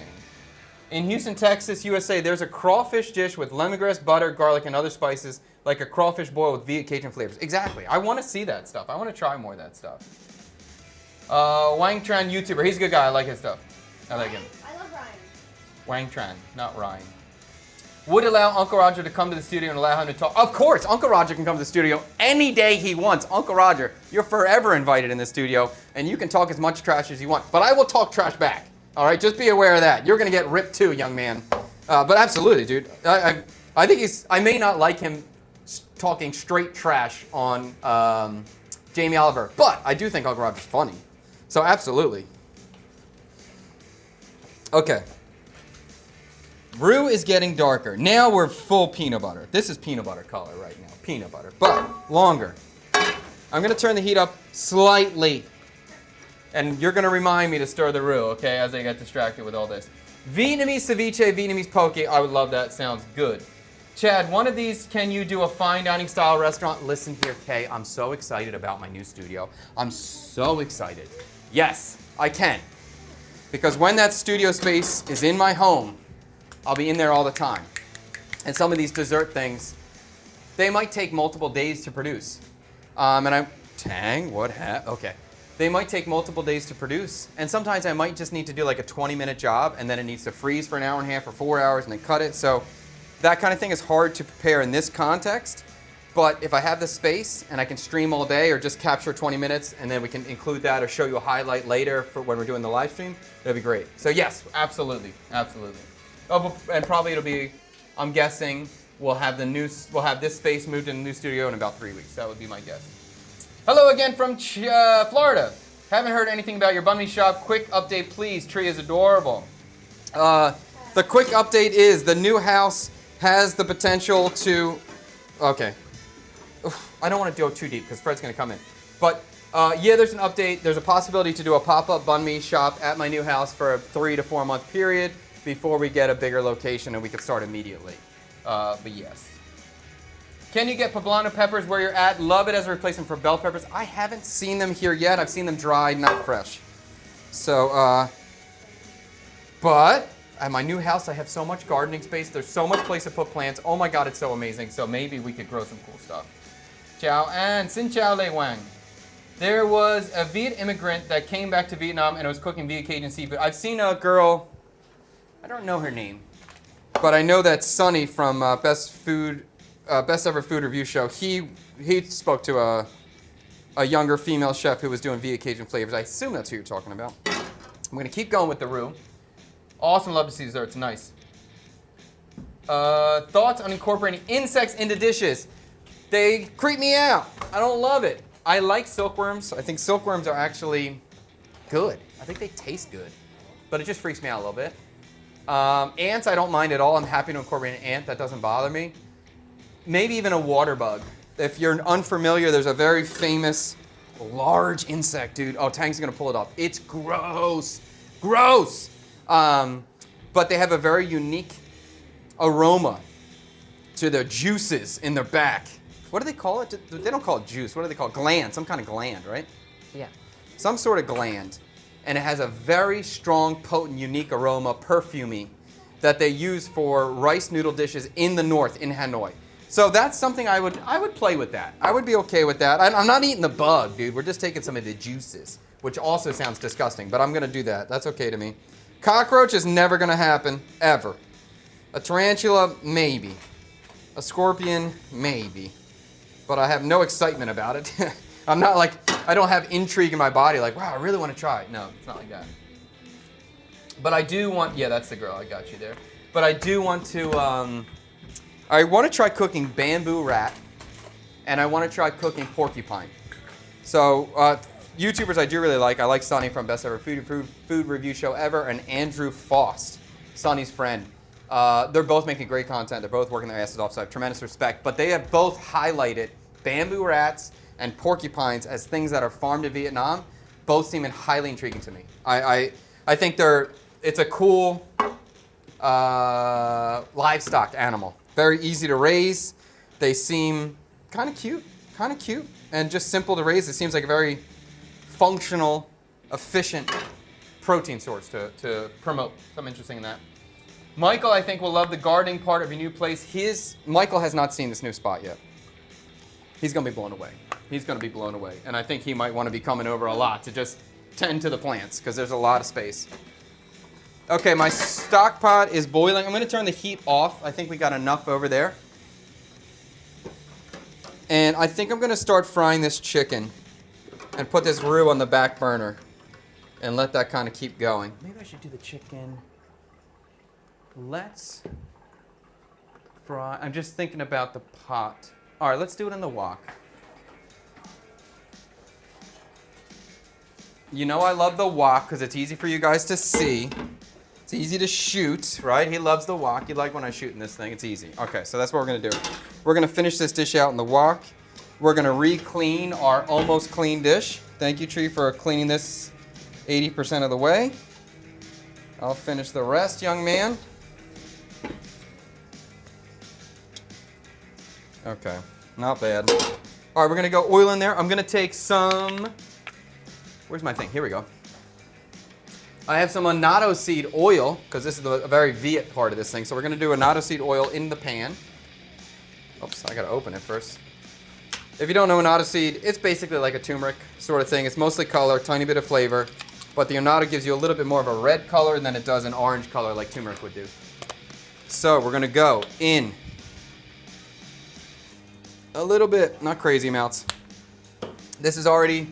In Houston, Texas, USA, there's a crawfish dish with lemongrass, butter, garlic, and other spices, like a crawfish boil with Viet Cajun flavors. Exactly. I want to see that stuff. I want to try more of that stuff. Wang Tran, YouTuber. He's a good guy. I like his stuff. I like him. I love Ryan. Wang Tran, not Ryan. Would allow Uncle Roger to come to the studio and allow him to talk. Of course, Uncle Roger can come to the studio any day he wants. Uncle Roger, you're forever invited in the studio, and you can talk as much trash as you want. But I will talk trash back. All right, just be aware of that. You're gonna get ripped too, young man. But absolutely, dude. I think I may not like him talking straight trash on Jamie Oliver, but I do think Uncle Roger's funny. So absolutely. Okay. Roux is getting darker. Now we're full peanut butter. This is peanut butter color right now. Peanut butter, but longer. I'm gonna turn the heat up slightly. And you're gonna remind me to stir the roux, okay, as I get distracted with all this. Vietnamese ceviche, Vietnamese poke. I would love that. Sounds good. Chad, one of these, can you do a fine dining style restaurant? Listen here, Kay. I'm so excited about my new studio. I'm so excited. Yes, I can. Because when that studio space is in my home, I'll be in there all the time. And some of these dessert things, they might take multiple days to produce. Okay. They might take multiple days to produce. And sometimes I might just need to do like a 20-minute job, and then it needs to freeze for an hour and a half or 4 hours and then cut it. So that kind of thing is hard to prepare in this context. But if I have the space and I can stream all day or just capture 20 minutes and then we can include that or show you a highlight later for when we're doing the live stream, that'd be great. So yes, absolutely, absolutely. Oh, and probably it'll be, I'm guessing we'll have this space moved in the new studio in about 3 weeks. That would be my guess. Hello again from Florida. Haven't heard anything about your banh mi shop. Quick update, please. Tree is adorable. The quick update is the new house has the potential to. Okay. I don't want to go too deep because Fred's going to come in. But yeah, there's an update. There's a possibility to do a pop-up banh mi shop at my new house for a 3 to 4 month period before we get a bigger location and we could start immediately. But yes. Can you get poblano peppers where you're at? Love it as a replacement for bell peppers. I haven't seen them here yet. I've seen them dried, not fresh. So, but at my new house, I have so much gardening space. There's so much place to put plants. Oh my God, it's so amazing. So maybe we could grow some cool stuff. Ciao and Xin Chao Lei Wang. There was a Viet immigrant that came back to Vietnam and was cooking Viet Cajun seafood. I've seen a girl, I don't know her name, but I know that Sunny from Best Ever Food Review Show, he spoke to a younger female chef who was doing Viet Cajun flavors. I assume that's who you're talking about. I'm gonna keep going with the roux. Awesome, love to see desserts, nice. Thoughts on incorporating insects into dishes? They creep me out. I don't love it. I like silkworms. I think silkworms are actually good. I think they taste good, but it just freaks me out a little bit. Ants, I don't mind at all. I'm happy to incorporate an ant. That doesn't bother me. Maybe even a water bug. If you're unfamiliar, there's a very famous large insect, dude. Oh, Tang's gonna pull it up. It's gross, gross. But they have a very unique aroma to the juices in their back. what do they call it? They don't call it juice. What do they call it? Gland, some kind of gland, right? Yeah. Some sort of gland. And it has a very strong, potent, unique aroma, perfumey, that they use for rice noodle dishes in the north, in Hanoi. So that's something I would play with that. I would be okay with that. I'm not eating the bug, dude. We're just taking some of the juices, which also sounds disgusting, but I'm gonna do that. That's okay to me. Cockroach is never gonna happen, ever. A tarantula, maybe. A scorpion, maybe. But I have no excitement about it. I'm not like, I don't have intrigue in my body like, wow, I really want to try it. No, it's not like that. But I do want, yeah, that's the girl, I got you there. But I do want to, I want to try cooking bamboo rat, and I want to try cooking porcupine. So, YouTubers I do really like. I like Sonny from Best Ever Food Review Show Ever, and Andrew Faust, Sonny's friend. They're both making great content. They're both working their asses off, so I have tremendous respect. But they have both highlighted bamboo rats and porcupines as things that are farmed in Vietnam. Both seem highly intriguing to me. I think it's a cool livestock animal. Very easy to raise. They seem kind of cute, and just simple to raise. It seems like a very functional, efficient protein source to promote. Something interesting in that. Michael, I think, will love the gardening part of your new place. Michael has not seen this new spot yet. He's going to be blown away. He's going to be blown away. And I think he might want to be coming over a lot to just tend to the plants because there's a lot of space. Okay, my stock pot is boiling. I'm going to turn the heat off. I think we got enough over there. And I think I'm going to start frying this chicken and put this roux on the back burner and let that kind of keep going. Maybe I should do the chicken. Let's fry. I'm just thinking about the pot. All right, let's do it in the wok. You know I love the wok because it's easy for you guys to see. It's easy to shoot, right? He loves the wok. You like when I shoot in this thing. It's easy. Okay, so that's what we're going to do. We're going to finish this dish out in the wok. We're going to re-clean our almost clean dish. Thank you, Tree, for cleaning this 80% of the way. I'll finish the rest, young man. Okay, not bad. All right, we're gonna go oil in there. I'm gonna take some, where's my thing? Here we go. I have some annatto seed oil, because this is a very Viet part of this thing. So we're gonna do annatto seed oil in the pan. Oops, I gotta open it first. If you don't know annatto seed, it's basically like a turmeric sort of thing. It's mostly color, tiny bit of flavor, but the annatto gives you a little bit more of a red color than it does an orange color like turmeric would do. So we're gonna go in a little bit, not crazy amounts. This is already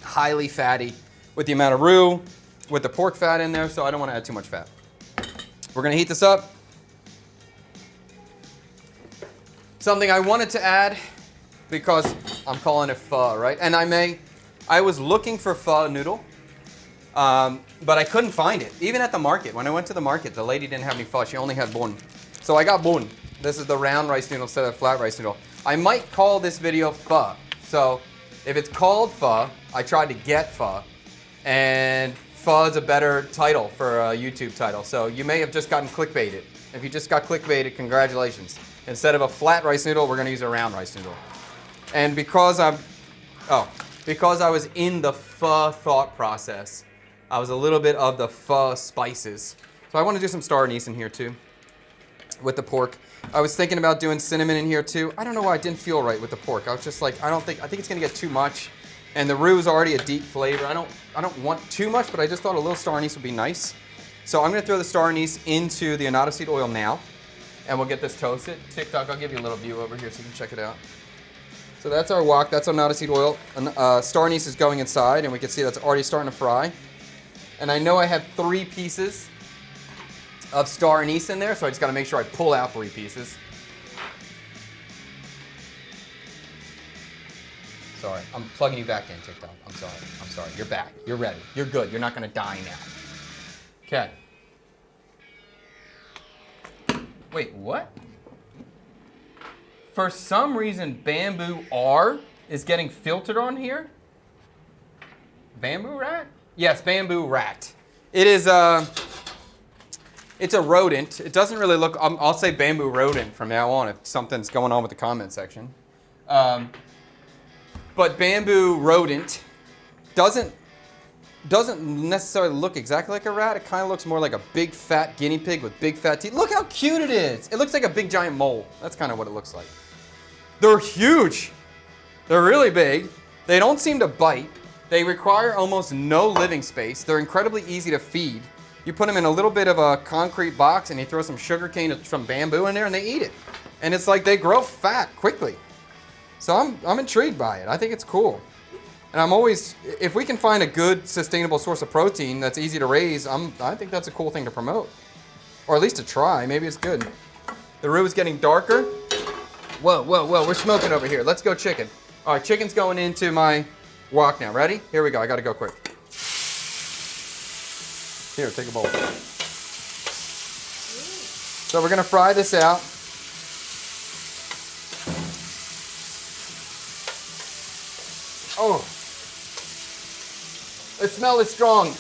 highly fatty with the amount of roux, with the pork fat in there, so I don't want to add too much fat. We're going to heat this up. Something I wanted to add, because I'm calling it pho, right? And I was looking for pho noodle, but I couldn't find it. Even at the market, when I went to the market, the lady didn't have any pho, she only had bun. So I got bun. This is the round rice noodle instead of flat rice noodle. I might call this video pho. So if it's called pho, I tried to get pho, and pho is a better title for a YouTube title. So you may have just gotten clickbaited. If you just got clickbaited, congratulations. Instead of a flat rice noodle, we're gonna use a round rice noodle. And because I was in the pho thought process, I was a little bit of the pho spices. So I want to do some star anise in here too, with the pork. I was thinking about doing cinnamon in here too. I don't know why it didn't feel right with the pork. I was just like, I think it's gonna get too much. And the roux is already a deep flavor. I don't want too much, but I just thought a little star anise would be nice. So I'm gonna throw the star anise into the annatto seed oil now, and we'll get this toasted. TikTok, I'll give you a little view over here so you can check it out. So that's our wok, that's annatto seed oil. Star anise is going inside, and we can see that's already starting to fry. And I know I have 3 pieces of star anise in there, so I just gotta make sure I pull out 3 pieces. Sorry, I'm plugging you back in, TikTok. I'm sorry. You're back. You're ready. You're good. You're not gonna die now. Okay. Wait, what? For some reason, bamboo R is getting filtered on here. Bamboo rat? Yes, bamboo rat. It is it's a rodent. It doesn't really look, I'll say bamboo rodent from now on if something's going on with the comment section. But bamboo rodent doesn't necessarily look exactly like a rat. It kind of looks more like a big fat guinea pig with big fat teeth. Look how cute it is. It looks like a big giant mole. That's kind of what it looks like. They're huge. They're really big. They don't seem to bite. They require almost no living space. They're incredibly easy to feed. You put them in a little bit of a concrete box and you throw some sugar cane or some bamboo in there and they eat it. And it's like they grow fat quickly. So I'm intrigued by it. I think it's cool. And I'm always, if we can find a good, sustainable source of protein that's easy to raise, I think that's a cool thing to promote. Or at least to try. Maybe it's good. The roux is getting darker. Whoa, whoa, whoa. We're smoking over here. Let's go chicken. All right, chicken's going into my wok now. Ready? Here we go. I got to go quick. Here, take a bowl. So we're going to fry this out. Oh. The smell is strong.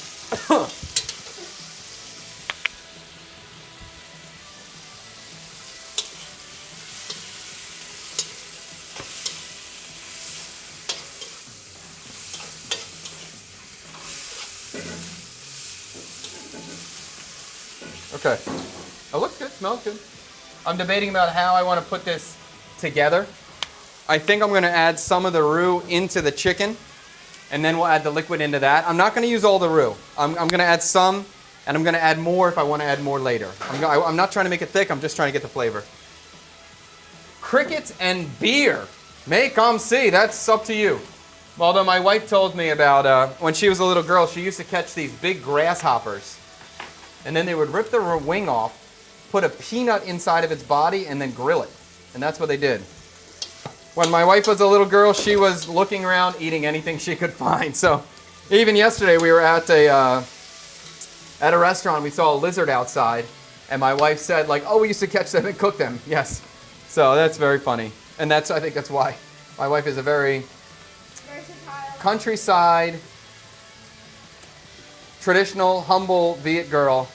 Okay. It looks good, smells good. I'm debating about how I want to put this together. I think I'm going to add some of the roux into the chicken. And then we'll add the liquid into that. I'm not going to use all the roux. I'm going to add some, and I'm going to add more if I want to add more later. I'm not trying to make it thick. I'm just trying to get the flavor. Crickets and beer. Mais comme si. That's up to you. Although my wife told me about when she was a little girl, she used to catch these big grasshoppers. And then they would rip the wing off, put a peanut inside of its body, and then grill it. And that's what they did. When my wife was a little girl, she was looking around, eating anything she could find. So even yesterday, we were at a restaurant. We saw a lizard outside. And my wife said, like, oh, we used to catch them and cook them. Yes. So that's very funny. And I think that's why. My wife is a very versatile, countryside, traditional, humble Viet girl.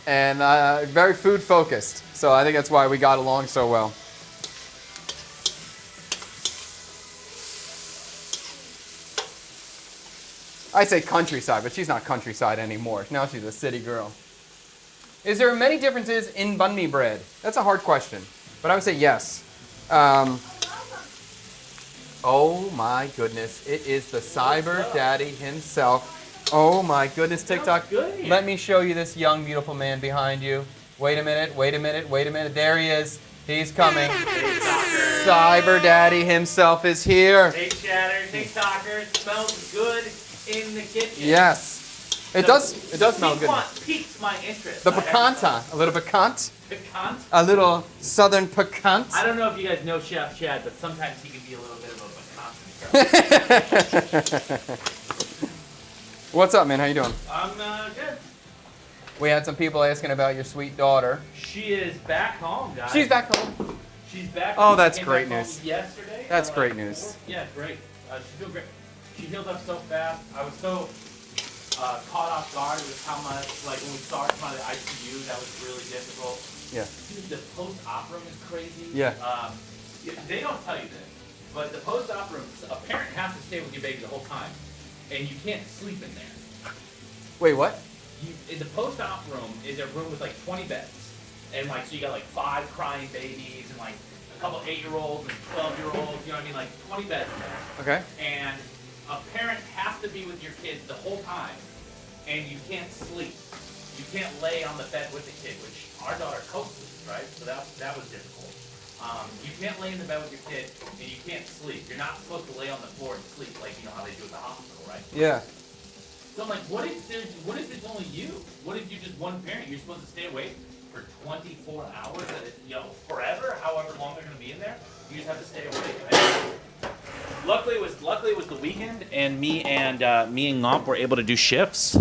And very food focused. So I think that's why we got along so well. I say countryside, but she's not countryside anymore. Now she's a city girl. Is there many differences in banh mi bread? That's a hard question, but I would say yes. Oh my goodness, it is the Cyber Daddy himself. Oh my goodness, TikTok. Let me show you this young, beautiful man behind you. Wait a minute, wait a minute, wait a minute. There he is. He's coming. Cyber Daddy himself is here. Hey, Chatter. Hey, Talker. It smells good in the kitchen. Yes. It does smell good. Piques my interest. The picanta. A little piquant. Piquant? A little southern piquant. I don't know if you guys know Chef Chad, but sometimes he can be a little bit of a piquant. What's up, man? How you doing? I'm good. We had some people asking about your sweet daughter. She is back home, guys. She's back home. She's back home. Oh, that's Came great back news. Home yesterday. That's great news. Yeah, great. She's doing great. She healed up so fast. I was so caught off guard with how much, like when we saw her come out of the ICU, that was really difficult. Yeah. Dude, the post-op room is crazy. Yeah. They don't tell you this, but the post-op room, a parent has to stay with your baby the whole time, and you can't sleep in there. Wait, what? In the post-op room is a room with like 20 beds, and like so you got like 5 crying babies and like a couple 8-year-olds and 12-year-olds. You know what I mean? Like 20 beds in there. Okay. And a parent has to be with your kids the whole time, and you can't sleep. You can't lay on the bed with the kid, which our daughter co-sleeps, right? So that was difficult. You can't lay in the bed with your kid, and you can't sleep. You're not supposed to lay on the floor and sleep like you know how they do at the hospital, right? Yeah. So I'm like, what if it's only you? What if you're just one parent? You're supposed to stay awake for 24 hours, forever, however long they're gonna be in there. You just have to stay awake. Right? Luckily, it was the weekend, and me and Ngomp were able to do shifts.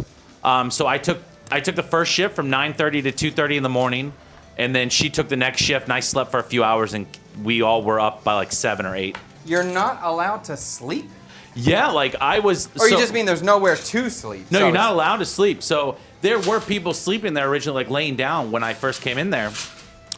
So I took the first shift from 9:30 to 2:30 in the morning, and then she took the next shift, and I slept for a few hours, and we all were up by like 7 or 8. You're not allowed to sleep? Yeah, like I was. Or you just mean there's nowhere to sleep? No, you're not allowed to sleep. So there were people sleeping there originally, like laying down when I first came in there.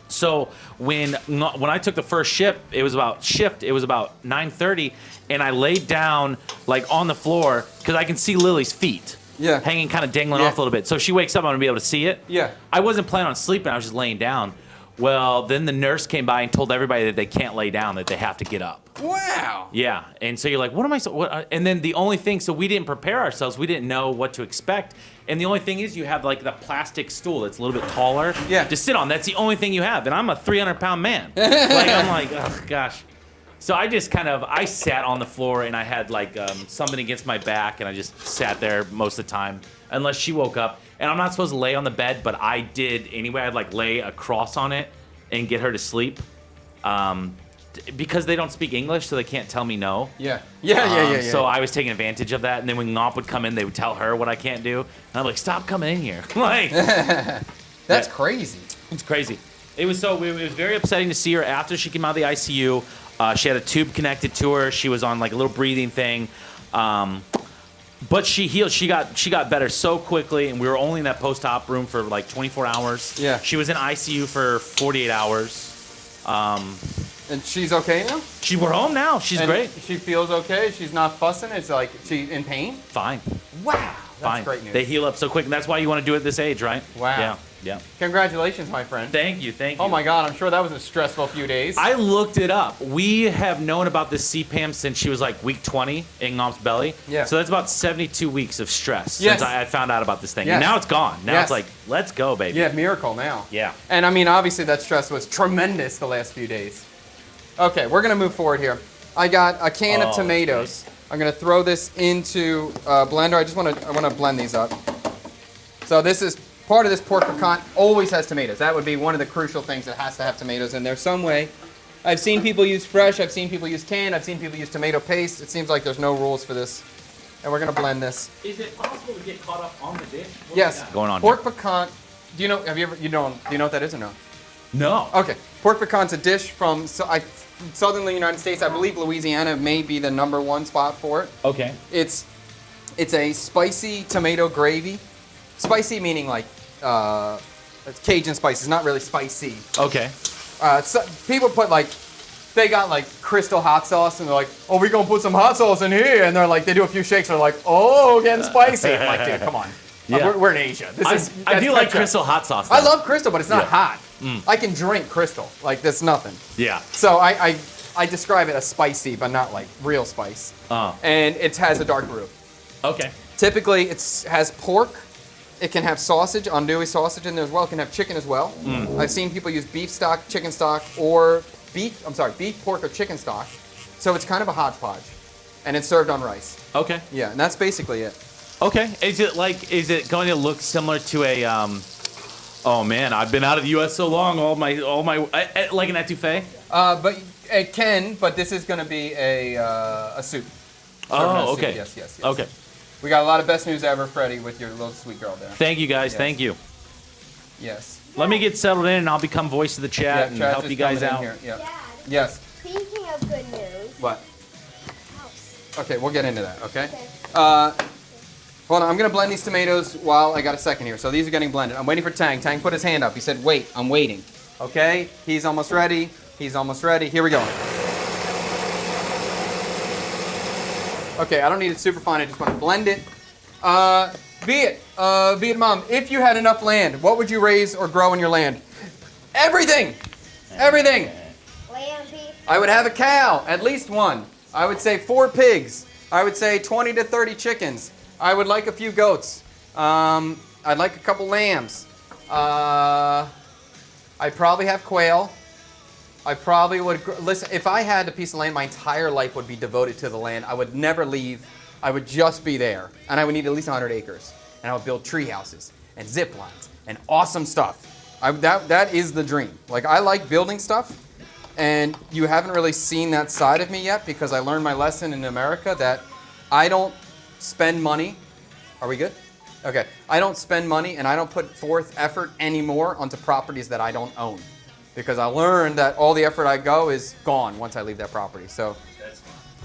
So when I took the first shift, it was about 9:30, and I laid down like on the floor because I can see Lily's feet. Yeah. Hanging, kind of dangling Yeah. off a little bit. So if she wakes up, I'm gonna be able to see it. Yeah. I wasn't planning on sleeping. I was just laying down. Well, then the nurse came by and told everybody that they can't lay down, that they have to get up. Wow. Yeah, and so you're like, what am I? And then the only thing, so we didn't prepare ourselves. We didn't know what to expect. And the only thing is, you have like the plastic stool that's a little bit taller. Yeah. To sit on. That's the only thing you have. And I'm a 300-pound man. Like I'm like, oh gosh. So I sat on the floor and I had like something against my back and I just sat there most of the time unless she woke up. And I'm not supposed to lay on the bed, but I did anyway. I'd like lay across on it and get her to sleep. Because they don't speak English, so they can't tell me no. Yeah. Yeah. So I was taking advantage of that, and then when Ngomp would come in, they would tell her what I can't do, and I'm like, "Stop coming in here!" Like, That's crazy. it's crazy. It was very upsetting to see her after she came out of the ICU. She had a tube connected to her. She was on like a little breathing thing, but she healed. She got better so quickly, and we were only in that post-op room for like 24 hours. Yeah. She was in ICU for 48 hours. And she's okay now? We're home now. She's And great. She feels okay. She's not fussing. It's like she in pain. Fine. Wow. That's Fine. great news. They heal up so quick, and that's why you want to do it at this age, right? Wow. Yeah. Congratulations, my friend. Thank you. Oh my God, I'm sure that was a stressful few days. I looked it up. We have known about this CPAM since she was like week 20 in Ngomp's belly. Yeah. So that's about 72 weeks of stress Yes. since I found out about this thing. Yes. And now it's gone. Now Yes. it's like, let's go, baby. Yeah, miracle now. Yeah. And I mean, obviously that stress was tremendous the last few days. Okay, we're gonna move forward here. I got a can of tomatoes. I'm gonna throw this into a blender. I wanna blend these up. So this is part of this pork pecan always has tomatoes. That would be one of the crucial things that has to have tomatoes in there some way. I've seen people use fresh. I've seen people use canned. I've seen people use tomato paste. It seems like there's no rules for this. And we're gonna blend this. Is it possible to get caught up on the dish? Yes. Going on Pork pecan. Do you know? Do you know what that is or no? No. Okay, pork pecan's a dish from southern United States. I believe Louisiana may be the #1 spot for it. Okay. It's a spicy tomato gravy. Spicy meaning like it's Cajun spices, not really spicy. Okay. So people put like they got like crystal hot sauce and they're like, oh, we're gonna put some hot sauce in here, and they're like, they do a few shakes, they're like, oh, getting spicy. I'm like, dude, come on. Yeah. We're in Asia. I do like ketchup. Crystal hot sauce. I though. love Crystal, but it's not Yeah. hot. I can drink Crystal. Like, that's nothing. Yeah. So I describe it as spicy, but not like real spice. And it has a dark roux. Okay. Typically, it has pork. It can have sausage, andouille sausage in there as well. It can have chicken as well. I've seen people use beef stock, chicken stock, or beef, pork, or chicken stock. So it's kind of a hodgepodge. And it's served on rice. Okay. Yeah, and that's basically it. Okay. Is it going to look similar to a oh man, I've been out of the US so long, all my like an etouffee? But it can, but this is going to be a soup. Oh, okay. Yes. Okay. We got a lot of best news ever, Freddie, with your little sweet girl there. Thank you guys. Yes. Thank you. Yes. Let me get settled in and I'll become voice of the chat and Chad's help just you guys coming in out. here. Yeah. Dad, Yes. speaking of good news, What? house. Okay, we'll get into that, okay? Okay. Hold on, I'm going to blend these tomatoes while I got a second here. So these are getting blended. I'm waiting for Tang. Tang put his hand up. He said, wait, I'm waiting. Okay? He's almost ready. He's almost ready. Here we go. Okay, I don't need it super fine. I just want to blend it. Vietnam, if you had enough land, what would you raise or grow in your land? Everything! Everything! Lamb, beef. I would have a cow, at least one. I would say 4 pigs. I would say 20 to 30 chickens. I would like a few goats. I'd like a couple lambs. I'd probably have quail. I probably would, listen, if I had a piece of land, my entire life would be devoted to the land. I would never leave. I would just be there. And I would need at least 100 acres. And I would build tree houses and zip lines and awesome stuff. That is the dream. Like, I like building stuff. And you haven't really seen that side of me yet because I learned my lesson in America that I don't spend money. Are we good? Okay. I don't spend money and I don't put forth effort anymore onto properties that I don't own. Because I learned that all the effort I go is gone once I leave that property. So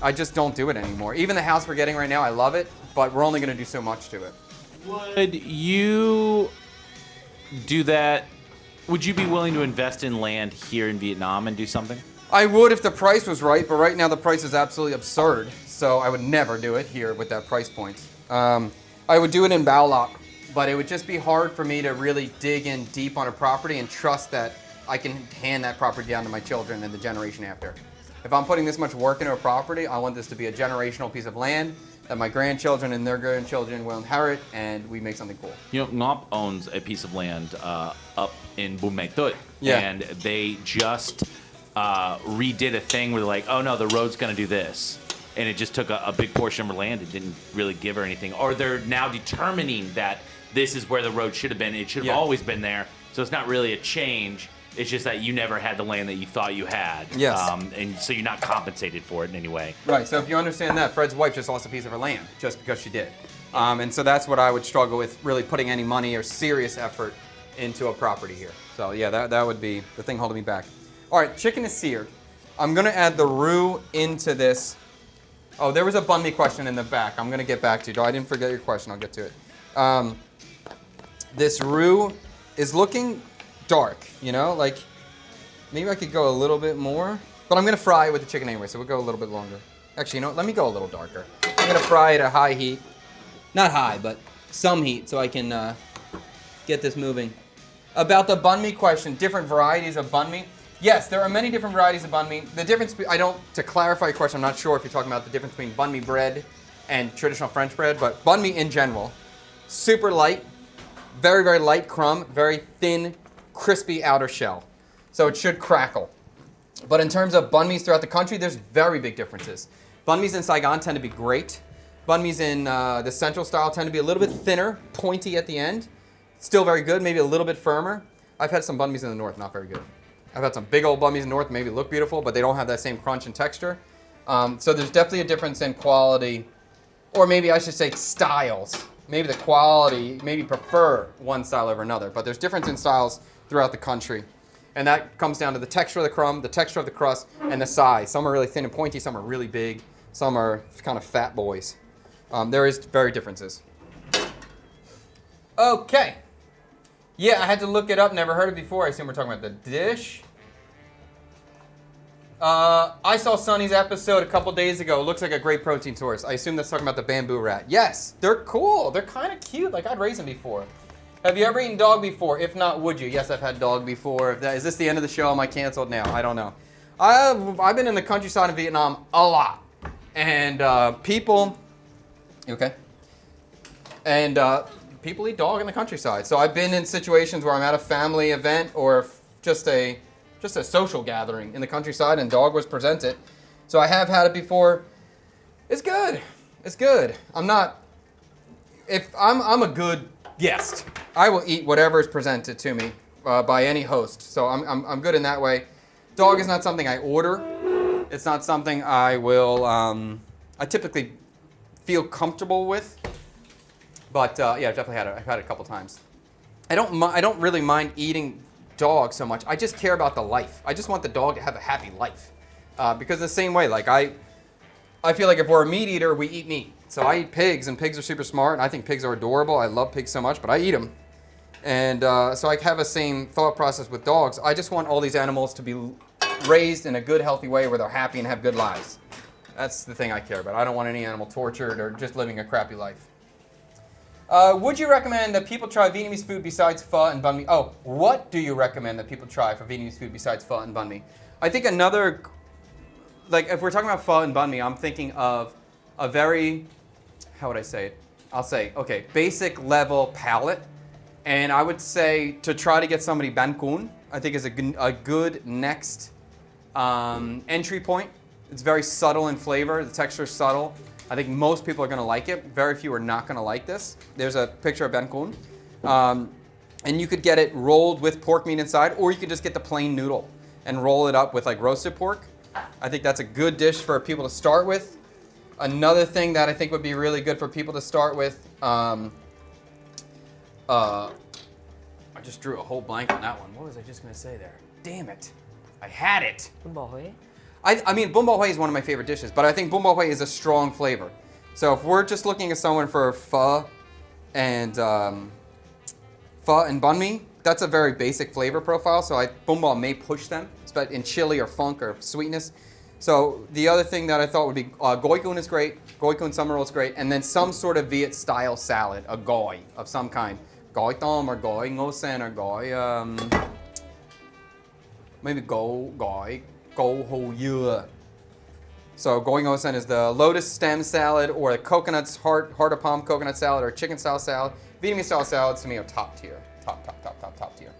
I just don't do it anymore. Even the house we're getting right now, I love it, but we're only going to do so much to it. Would you do that Would you be willing to invest in land here in Vietnam and do something? I would if the price was right, but right now the price is absolutely absurd. So I would never do it here with that price point. I would do it in Bao Lap, but it would just be hard for me to really dig in deep on a property and trust that I can hand that property down to my children and the generation after. If I'm putting this much work into a property, I want this to be a generational piece of land that my grandchildren and their grandchildren will inherit, and we make something cool. You know, Ngop owns a piece of land up in Bum Mae Thuột, Yeah. and they just redid a thing where they're like, oh no, the road's going to do this. And it just took a big portion of her land and didn't really give her anything. Or they're now determining that this is where the road should have been. It should have always been there. So it's not really a change. It's just that you never had the land that you thought you had. Yes. And so you're not compensated for it in any way. Right, so if you understand that, Fred's wife just lost a piece of her land just because she did. And so that's what I would struggle with, really putting any money or serious effort into a property here. So yeah, that would be the thing holding me back. All right, chicken is seared. I'm gonna add the roux into this. Oh, there was a banh mi question in the back. I'm gonna get back to you. I didn't forget your question, I'll get to it. This roux is looking dark, you know? Like, maybe I could go a little bit more, but I'm gonna fry it with the chicken anyway, so we'll go a little bit longer. Actually, you know what? Let me go a little darker. I'm gonna fry it at high heat. Not high, but some heat, so I can get this moving. About the banh mi question, different varieties of banh mi. Yes, there are many different varieties of banh mi. The difference, to clarify your question, I'm not sure if you're talking about the difference between banh mi bread and traditional French bread, but banh mi in general, super light, very, very light crumb, very thin, crispy outer shell. So it should crackle. But in terms of banh mi's throughout the country, there's very big differences. Banh mi's in Saigon tend to be great. Banh mi's in the central style tend to be a little bit thinner, pointy at the end. Still very good, maybe a little bit firmer. I've had some banh mi's in the north, not very good. I've had some big old banh mi's in the north, maybe look beautiful, but they don't have that same crunch and texture. So there's definitely a difference in quality, or maybe I should say styles. Maybe the quality, maybe prefer one style over another, but there's difference in styles throughout the country. And that comes down to the texture of the crumb, the texture of the crust, and the size. Some are really thin and pointy, some are really big, some are kind of fat boys. There is very differences. Okay. Yeah, I had to look it up, never heard it before. I assume we're talking about the dish. I saw Sunny's episode a couple days ago. It looks like a great protein source. I assume that's talking about the bamboo rat. Yes, they're cool. They're kind of cute. Like, I'd raise them before. Have you ever eaten dog before? If not, would you? Yes, I've had dog before. Is this the end of the show? Am I canceled now? I don't know. I've been in the countryside of Vietnam a lot. And people... You okay? And people eat dog in the countryside. So I've been in situations where I'm at a family event or just a social gathering in the countryside and dog was presented. So I have had it before. It's good. It's good. I'm a good guest. I will eat whatever is presented to me by any host. So I'm good in that way. Dog is not something I order. It's not something I will, I typically feel comfortable with. But yeah, I've definitely had it. I've had it a couple times. I don't really mind eating dog so much. I just care about the life. I just want the dog to have a happy life. Because the same way, like I feel like if we're a meat eater, we eat meat. So I eat pigs, and pigs are super smart, and I think pigs are adorable. I love pigs so much, but I eat them. And so I have the same thought process with dogs. I just want all these animals to be raised in a good, healthy way where they're happy and have good lives. That's the thing I care about. I don't want any animal tortured or just living a crappy life. Would you recommend that people try Vietnamese food besides pho and banh mi? Oh, what do you recommend that people try for Vietnamese food besides pho and banh mi? I think another, like if we're talking about pho and banh mi, I'm thinking of a very, how would I say it? I'll say, okay, basic level palate. And I would say to try to get somebody Ban Kun, I think is a good next entry point. It's very subtle in flavor. The texture is subtle. I think most people are going to like it. Very few are not going to like this. There's a picture of Ban Kun. And you could get it rolled with pork meat inside, or you could just get the plain noodle and roll it up with like roasted pork. I think that's a good dish for people to start with. Another thing that I think would be really good for people to start with, I just drew a whole blank on that one. What was I just going to say there? Damn it. I had it. Bún bò Huế. I mean, bún bò Huế is one of my favorite dishes, but I think bún bò Huế is a strong flavor. So if we're just looking at someone for pho and banh mi, that's a very basic flavor profile, so Bombal may push them, but in chili or funk or sweetness. So the other thing that I thought would be goikun is great, goikun summer roll is great, and then some sort of Viet style salad, a goi of some kind. Goi tom or goi ngosen or goi, maybe goi ho yue. So goi ngosen is the lotus stem salad or the coconuts, heart of palm coconut salad or chicken style salad. Vietnamese style salads to me are top tier. Top tier.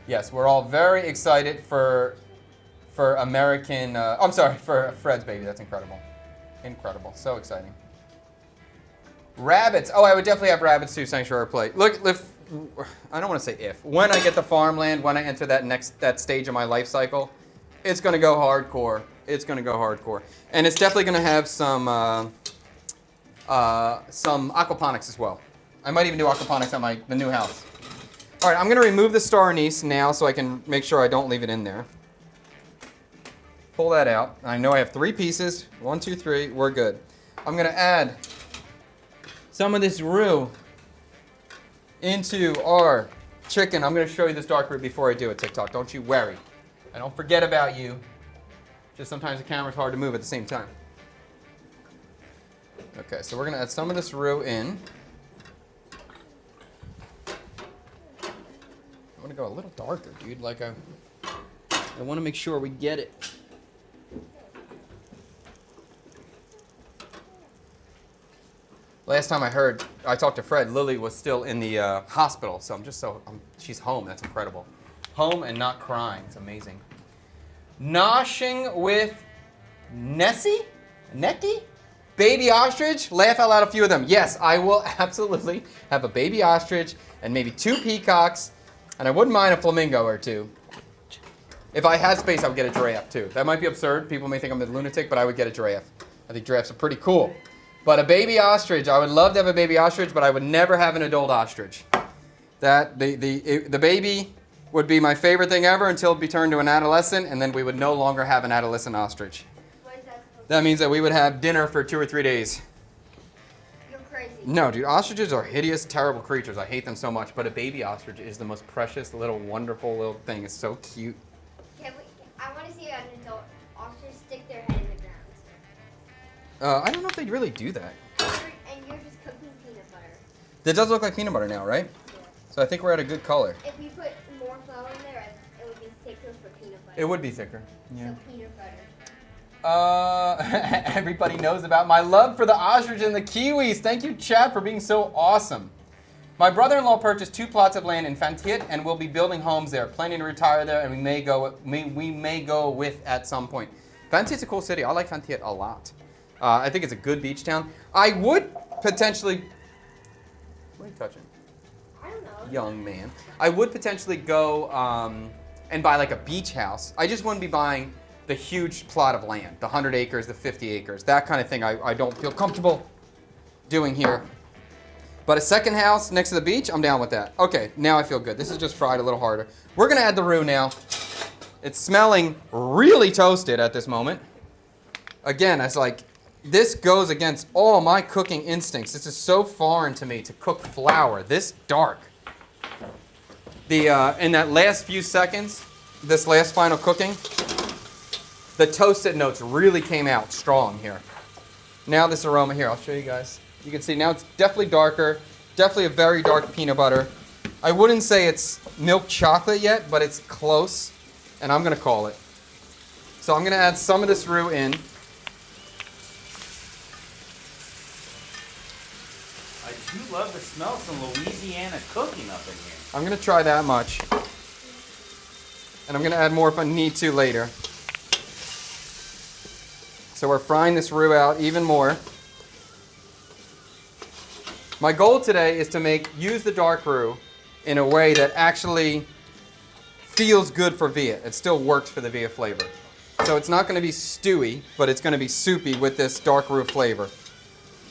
Yes, we're all very excited for American, I'm sorry, for Fred's baby. That's incredible. Incredible. So exciting. Rabbits. Oh, I would definitely have rabbits too, Sanctuary Plate. Look, I don't want to say if. When I get the farmland, when I enter that stage of my life cycle, it's going to go hardcore. It's going to go hardcore. And it's definitely going to have some aquaponics as well. I might even do aquaponics on the new house. All right, I'm going to remove the star anise now so I can make sure I don't leave it in there. Pull that out. I know I have 3 pieces. 1, 2, 3. We're good. I'm going to add some of this roux into our chicken. I'm going to show you this dark roux before I do it, TikTok. Don't you worry. I don't forget about you. Just sometimes the camera's hard to move at the same time. Okay, so we're going to add some of this roux in. I want to go a little darker, dude. Like I want to make sure we get it. Last time I talked to Fred, Lily was still in the hospital, so she's home. That's incredible. Home and not crying. It's amazing. Noshing with Nessie? Neki? Baby ostrich? Laugh out loud a few of them. Yes, I will absolutely have a baby ostrich and maybe 2 peacocks. And I wouldn't mind a flamingo or 2. If I had space, I would get a giraffe too. That might be absurd. People may think I'm a lunatic, but I would get a giraffe. I think giraffes are pretty cool. But a baby ostrich, I would love to have a baby ostrich, but I would never have an adult ostrich. The baby would be my favorite thing ever until it be turned to an adolescent, and then we would no longer have an adolescent ostrich. What is that? That means that we would have dinner for 2 or 3 days. You're crazy. No, dude, ostriches are hideous, terrible creatures. I hate them so much, but a baby ostrich is the most precious, little, wonderful little thing. It's so cute. I want to see an adult ostrich stick their head in the ground. I don't know if they'd really do that. And you're just cooking peanut butter. It does look like peanut butter now, right? Yeah. So I think we're at a good color. If you put more flour in there, it would be thicker for peanut butter. It would be thicker. Yeah. So peanut butter. Everybody knows about my love for the ostrich and the kiwis. Thank you, Chad, for being so awesome. My brother-in-law purchased 2 plots of land in Phan Thiet and will be building homes there, planning to retire there, and we may go with at some point. Phan Thiet's a cool city. I like Phan Thiet a lot. I think it's a good beach town. I would potentially. What are you touching? I don't know. Young man. I would potentially go and buy like a beach house. I just wouldn't be buying the huge plot of land, the 100 acres, the 50 acres, that kind of thing. I don't feel comfortable doing here. But a second house next to the beach, I'm down with that. Okay, now I feel good. This is just fried a little harder. We're gonna add the roux now. It's smelling really toasted at this moment. Again, it's like, this goes against all my cooking instincts. This is so foreign to me to cook flour this dark. In that last few seconds, this last final cooking, the toasted notes really came out strong here. Now this aroma here, I'll show you guys. You can see now it's definitely darker, definitely a very dark peanut butter. I wouldn't say it's milk chocolate yet, but it's close, and I'm gonna call it. So I'm gonna add some of this roux in. I do love the smell of some Louisiana cooking up in here. I'm gonna try that much. And I'm gonna add more if I need to later. So we're frying this roux out even more. My goal today is to use the dark roux in a way that actually feels good for Viet. It still works for the Viet flavor. So it's not going to be stewy, but it's going to be soupy with this dark roux flavor.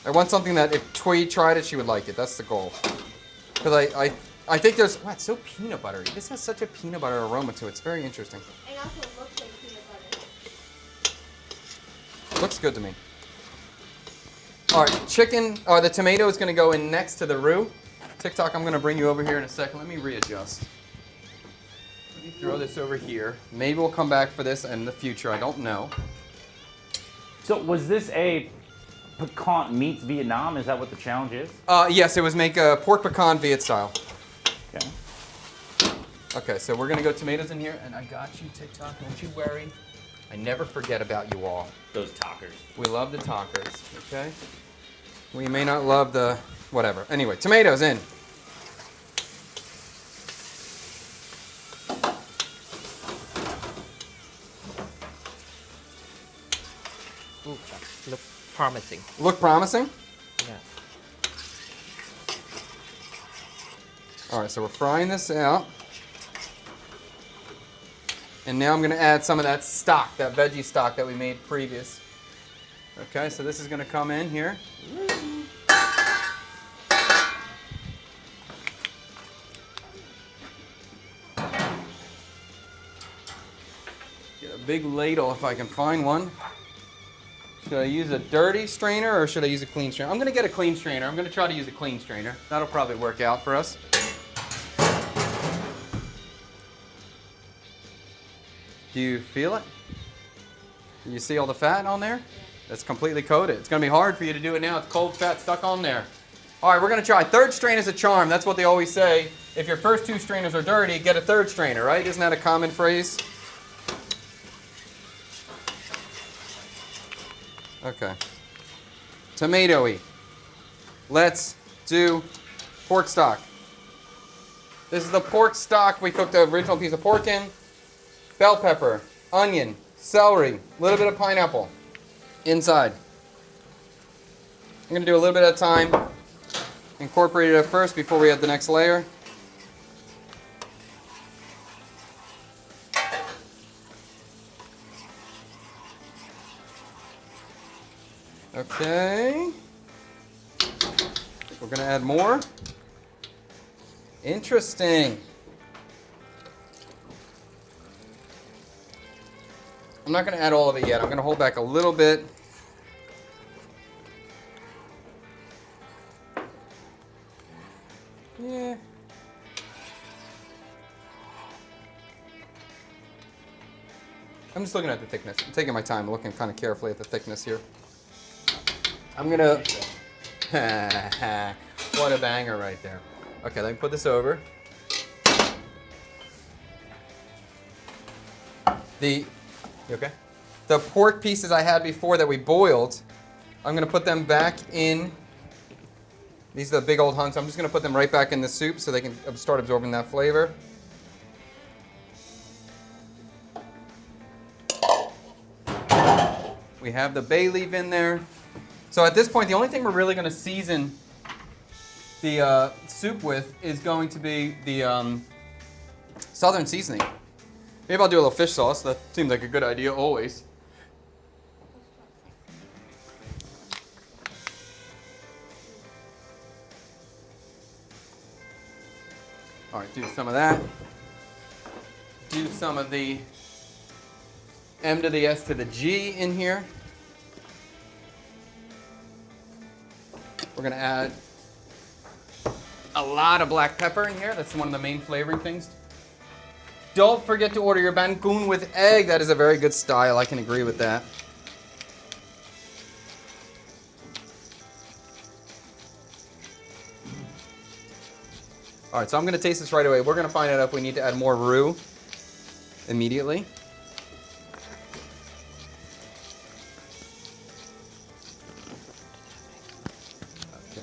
I want something that if Twee tried it, she would like it. That's the goal. Because I think there's, wow, it's so peanut buttery. This has such a peanut butter aroma to it. It's very interesting. And also looks like peanut butter. Looks good to me. All right, the tomato is going to go in next to the roux. TikTok, I'm gonna bring you over here in a second. Let me readjust. Let me throw this over here. Maybe we'll come back for this in the future. I don't know. So was this a pecan meets Vietnam? Is that what the challenge is? Yes, it was make a pork pecan Viet style. Okay. Okay, so we're gonna go tomatoes in here, and I got you, TikTok. Don't you worry. I never forget about you all. Those talkers. We love the talkers, okay? We may not love the whatever. Anyway, tomatoes in. Ooh, look promising. Look promising? Yeah. All right, so we're frying this out. And now I'm gonna add some of that stock, that veggie stock that we made previous. Okay, so this is gonna come in here. Get a big ladle if I can find one. Should I use a dirty strainer or should I use a clean strainer? I'm gonna get a clean strainer. I'm gonna try to use a clean strainer. That'll probably work out for us. Do you feel it? Do you see all the fat on there? That's completely coated. It's gonna be hard for you to do it now. It's cold fat stuck on there. All right, we're gonna try. Third strain is a charm. That's what they always say. If your first two strainers are dirty, get a third strainer, right? Isn't that a common phrase? Okay. Tomatoey. Let's do pork stock. This is the pork stock we cooked the original piece of pork in. Bell pepper, onion, celery, a little bit of pineapple inside. I'm going to do a little bit at a time. Incorporate it at first before we add the next layer. Okay. We're going to add more. Interesting. I'm not going to add all of it yet. I'm going to hold back a little bit. Yeah. I'm just looking at the thickness. I'm taking my time, looking kind of carefully at the thickness here. I'm going to... What a banger right there. Okay, let me put this over. You okay? The pork pieces I had before that we boiled, I'm going to put them back in. These are the big old hunks. I'm just going to put them right back in the soup so they can start absorbing that flavor. We have the bay leaf in there. So at this point, the only thing we're really going to season the soup with is going to be the southern seasoning. Maybe I'll do a little fish sauce. That seems like a good idea always. All right, do some of that. Do some of the M to the S to the G in here. We're gonna add a lot of black pepper in here. That's one of the main flavoring things. Don't forget to order your bangoon with egg. That is a very good style. I can agree with that. All right, so I'm going to taste this right away. We're going to find out if we need to add more roux immediately. Okay.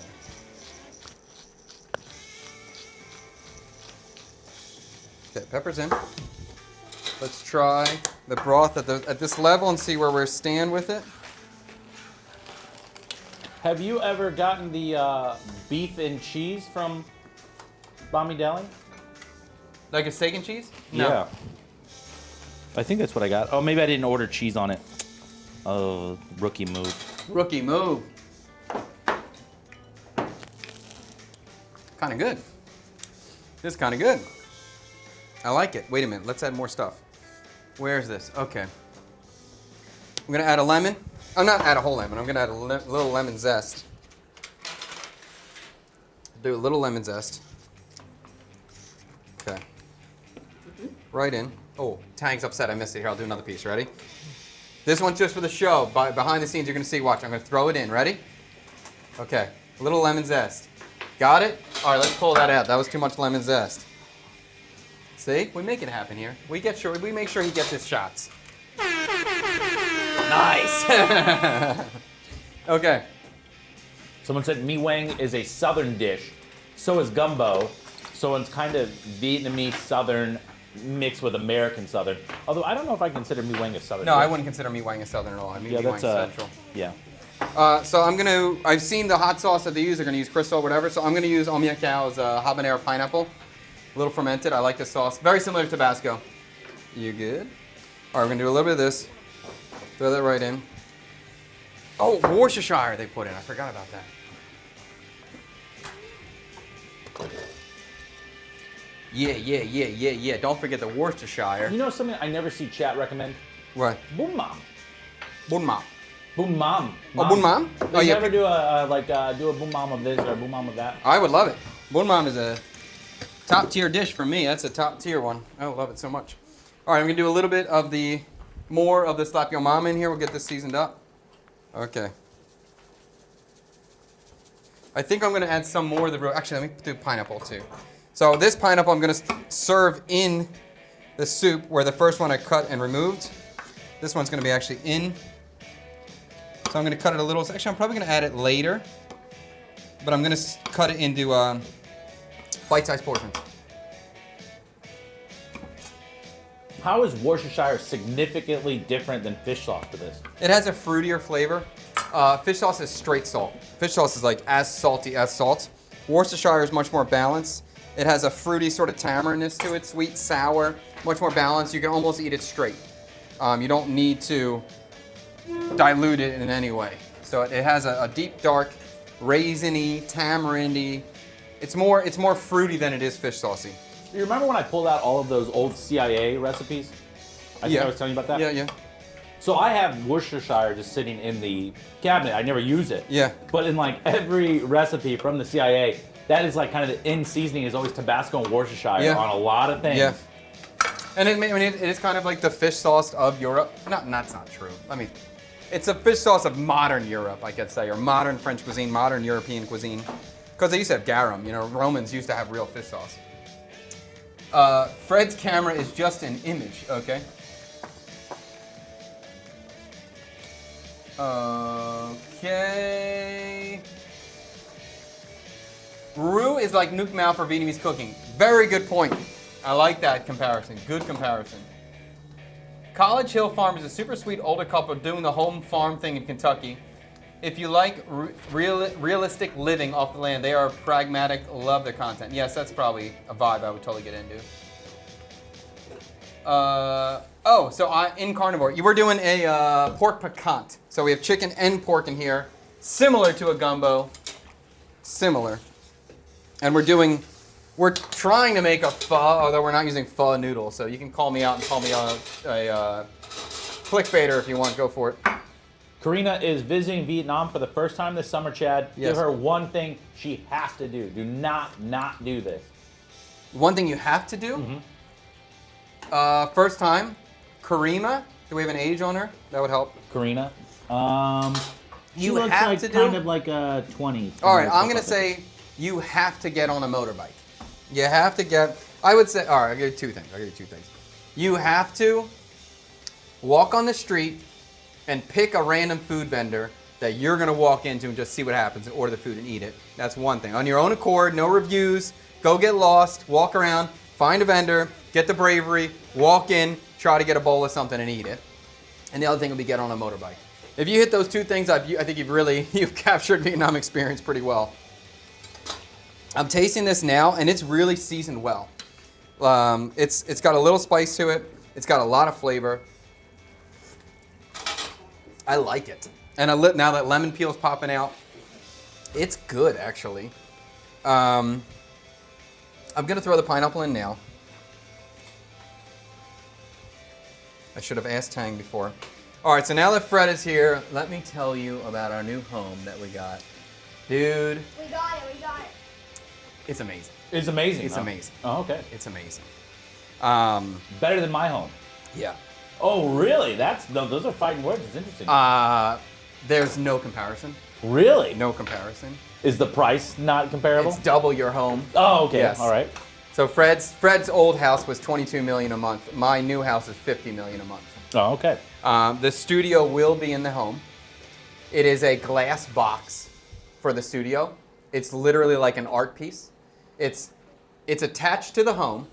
Okay, pepper's in. Let's try the broth at this level and see where we stand with it. Have you ever gotten the beef and cheese from Bami Deli? Like a steak and cheese? Yeah. I think that's what I got. Oh, maybe I didn't order cheese on it. Oh, rookie move. Rookie move. Kind of good. This is kind of good. I like it. Wait a minute. Let's add more stuff. Where's this? Okay. I'm going to add a lemon. I'm not add a whole lemon. I'm going to add a little lemon zest. Do a little lemon zest. Okay. Right in. Oh, Tang's upset. I missed it. Here, I'll do another piece. Ready? This one's just for the show. Behind the scenes, you're going to see. Watch. I'm going to throw it in. Ready? Okay. A little lemon zest. Got it? All right, let's pull that out. That was too much lemon zest. See? We make it happen here. We make sure he gets his shots. Nice. Okay. Someone said mi wang is a southern dish. So is gumbo. So it's kind of Vietnamese southern mixed with American southern. Although I don't know if I consider mi wang a southern No, dish. I wouldn't consider mi wang a southern at all. I mean, Yeah, mi wang's that's central. yeah. So I've seen the hot sauce that they use. They're gonna use Crystal or whatever. So I'm gonna use Omiacao's habanero pineapple. A little fermented. I like this sauce. Very similar to Tabasco. You good? All right, we're gonna do a little bit of this. Throw that right in. Oh, Worcestershire they put in. I forgot about that. Yeah. Don't forget the Worcestershire. You know something I never see chat recommend? What? Boom mom. Bun Mam. Boom mom. Oh, Bun Mam? They Oh, yeah. never do do a boom mom of this or a boom mom of that. I would love it. Bun Mam is a top tier dish for me. That's a top tier one. I love it so much. All right, I'm gonna do a little bit of more of the Slap Yo Mama in here. We'll get this seasoned up. Okay. I think I'm gonna add some more of the roux. Actually, let me do pineapple too. So this pineapple I'm gonna serve in the soup where the first one I cut and removed. This one's gonna be actually in. So I'm gonna cut it a little. Actually, I'm probably gonna add it later, but I'm gonna cut it into bite-sized portions. How is Worcestershire significantly different than fish sauce for this? It has a fruitier flavor. Fish sauce is straight salt. Fish sauce is like as salty as salt. Worcestershire is much more balanced. It has a fruity sort of tamarindness to it, sweet, sour, much more balanced. You can almost eat it straight. You don't need to dilute it in any way. So it has a deep, dark, raisiny, tamarindy. It's more fruity than it is fish saucy. You remember when I pulled out all of those old CIA recipes? I think I was telling you about that? Yeah. So I have Worcestershire just sitting in the cabinet. I never use it. Yeah. But in like every recipe from the CIA, that is like kind of the in seasoning is always Tabasco and Worcestershire on a lot of things. Yeah. And it is kind of like the fish sauce of Europe. That's not true. It's a fish sauce of modern Europe, I could say, or modern French cuisine, modern European cuisine. Because they used to have garum, Romans used to have real fish sauce. Fred's camera is just an image, okay? Okay. Roux is like Nuke Mao for Vietnamese cooking. Very good point. I like that comparison. Good comparison. College Hill Farm is a super sweet older couple doing the home farm thing in Kentucky. If you like realistic living off the land, they are pragmatic, love their content. Yes, that's probably a vibe I would totally get into. In carnivore, you were doing a pork piquant. So we have chicken and pork in here, similar to a gumbo, similar. And we're trying to make a pho, although we're not using pho noodles. So you can call me out and call me a clickbaiter if you want, go for it. Karina is visiting Vietnam for the first time this summer, Chad. Yes. Give her one thing she has to do. Do not do this. One thing you have to do? First time, Karima. Do we have an age on her? That would help. Karina. You looks have like to kind do? of like a 20. All right, I'm going to say you have to get on a motorbike. You have to get, I would say, all right, I'll give you two things. You have to walk on the street and pick a random food vendor that you're going to walk into and just see what happens and order the food and eat it. That's one thing. On your own accord, no reviews, go get lost, walk around, find a vendor, get the bravery, walk in, try to get a bowl of something and eat it. And the other thing would be get on a motorbike. If you hit those two things, I think you've captured Vietnam experience pretty well. I'm tasting this now, and it's really seasoned well. It's got a little spice to it. It's got a lot of flavor. I like it. And now that lemon peel is popping out, it's good, actually. I'm going to throw the pineapple in now. I should have asked Tang before. All right, so now that Fred is here, let me tell you about our new home that we got. Dude. We got it. It's amazing. It's amazing. It's huh? amazing. Oh, okay. It's amazing. Better than my home. Yeah. Oh, really? Those are fighting words. It's interesting. There's no comparison. Really? No comparison. Is the price not comparable? It's double your home. Oh, okay. Yes. All right. So Fred's old house was $22 million a month. My new house is $50 million a month. Oh, okay. The studio will be in the home. It is a glass box for the studio. It's literally like an art piece. It's attached to the home,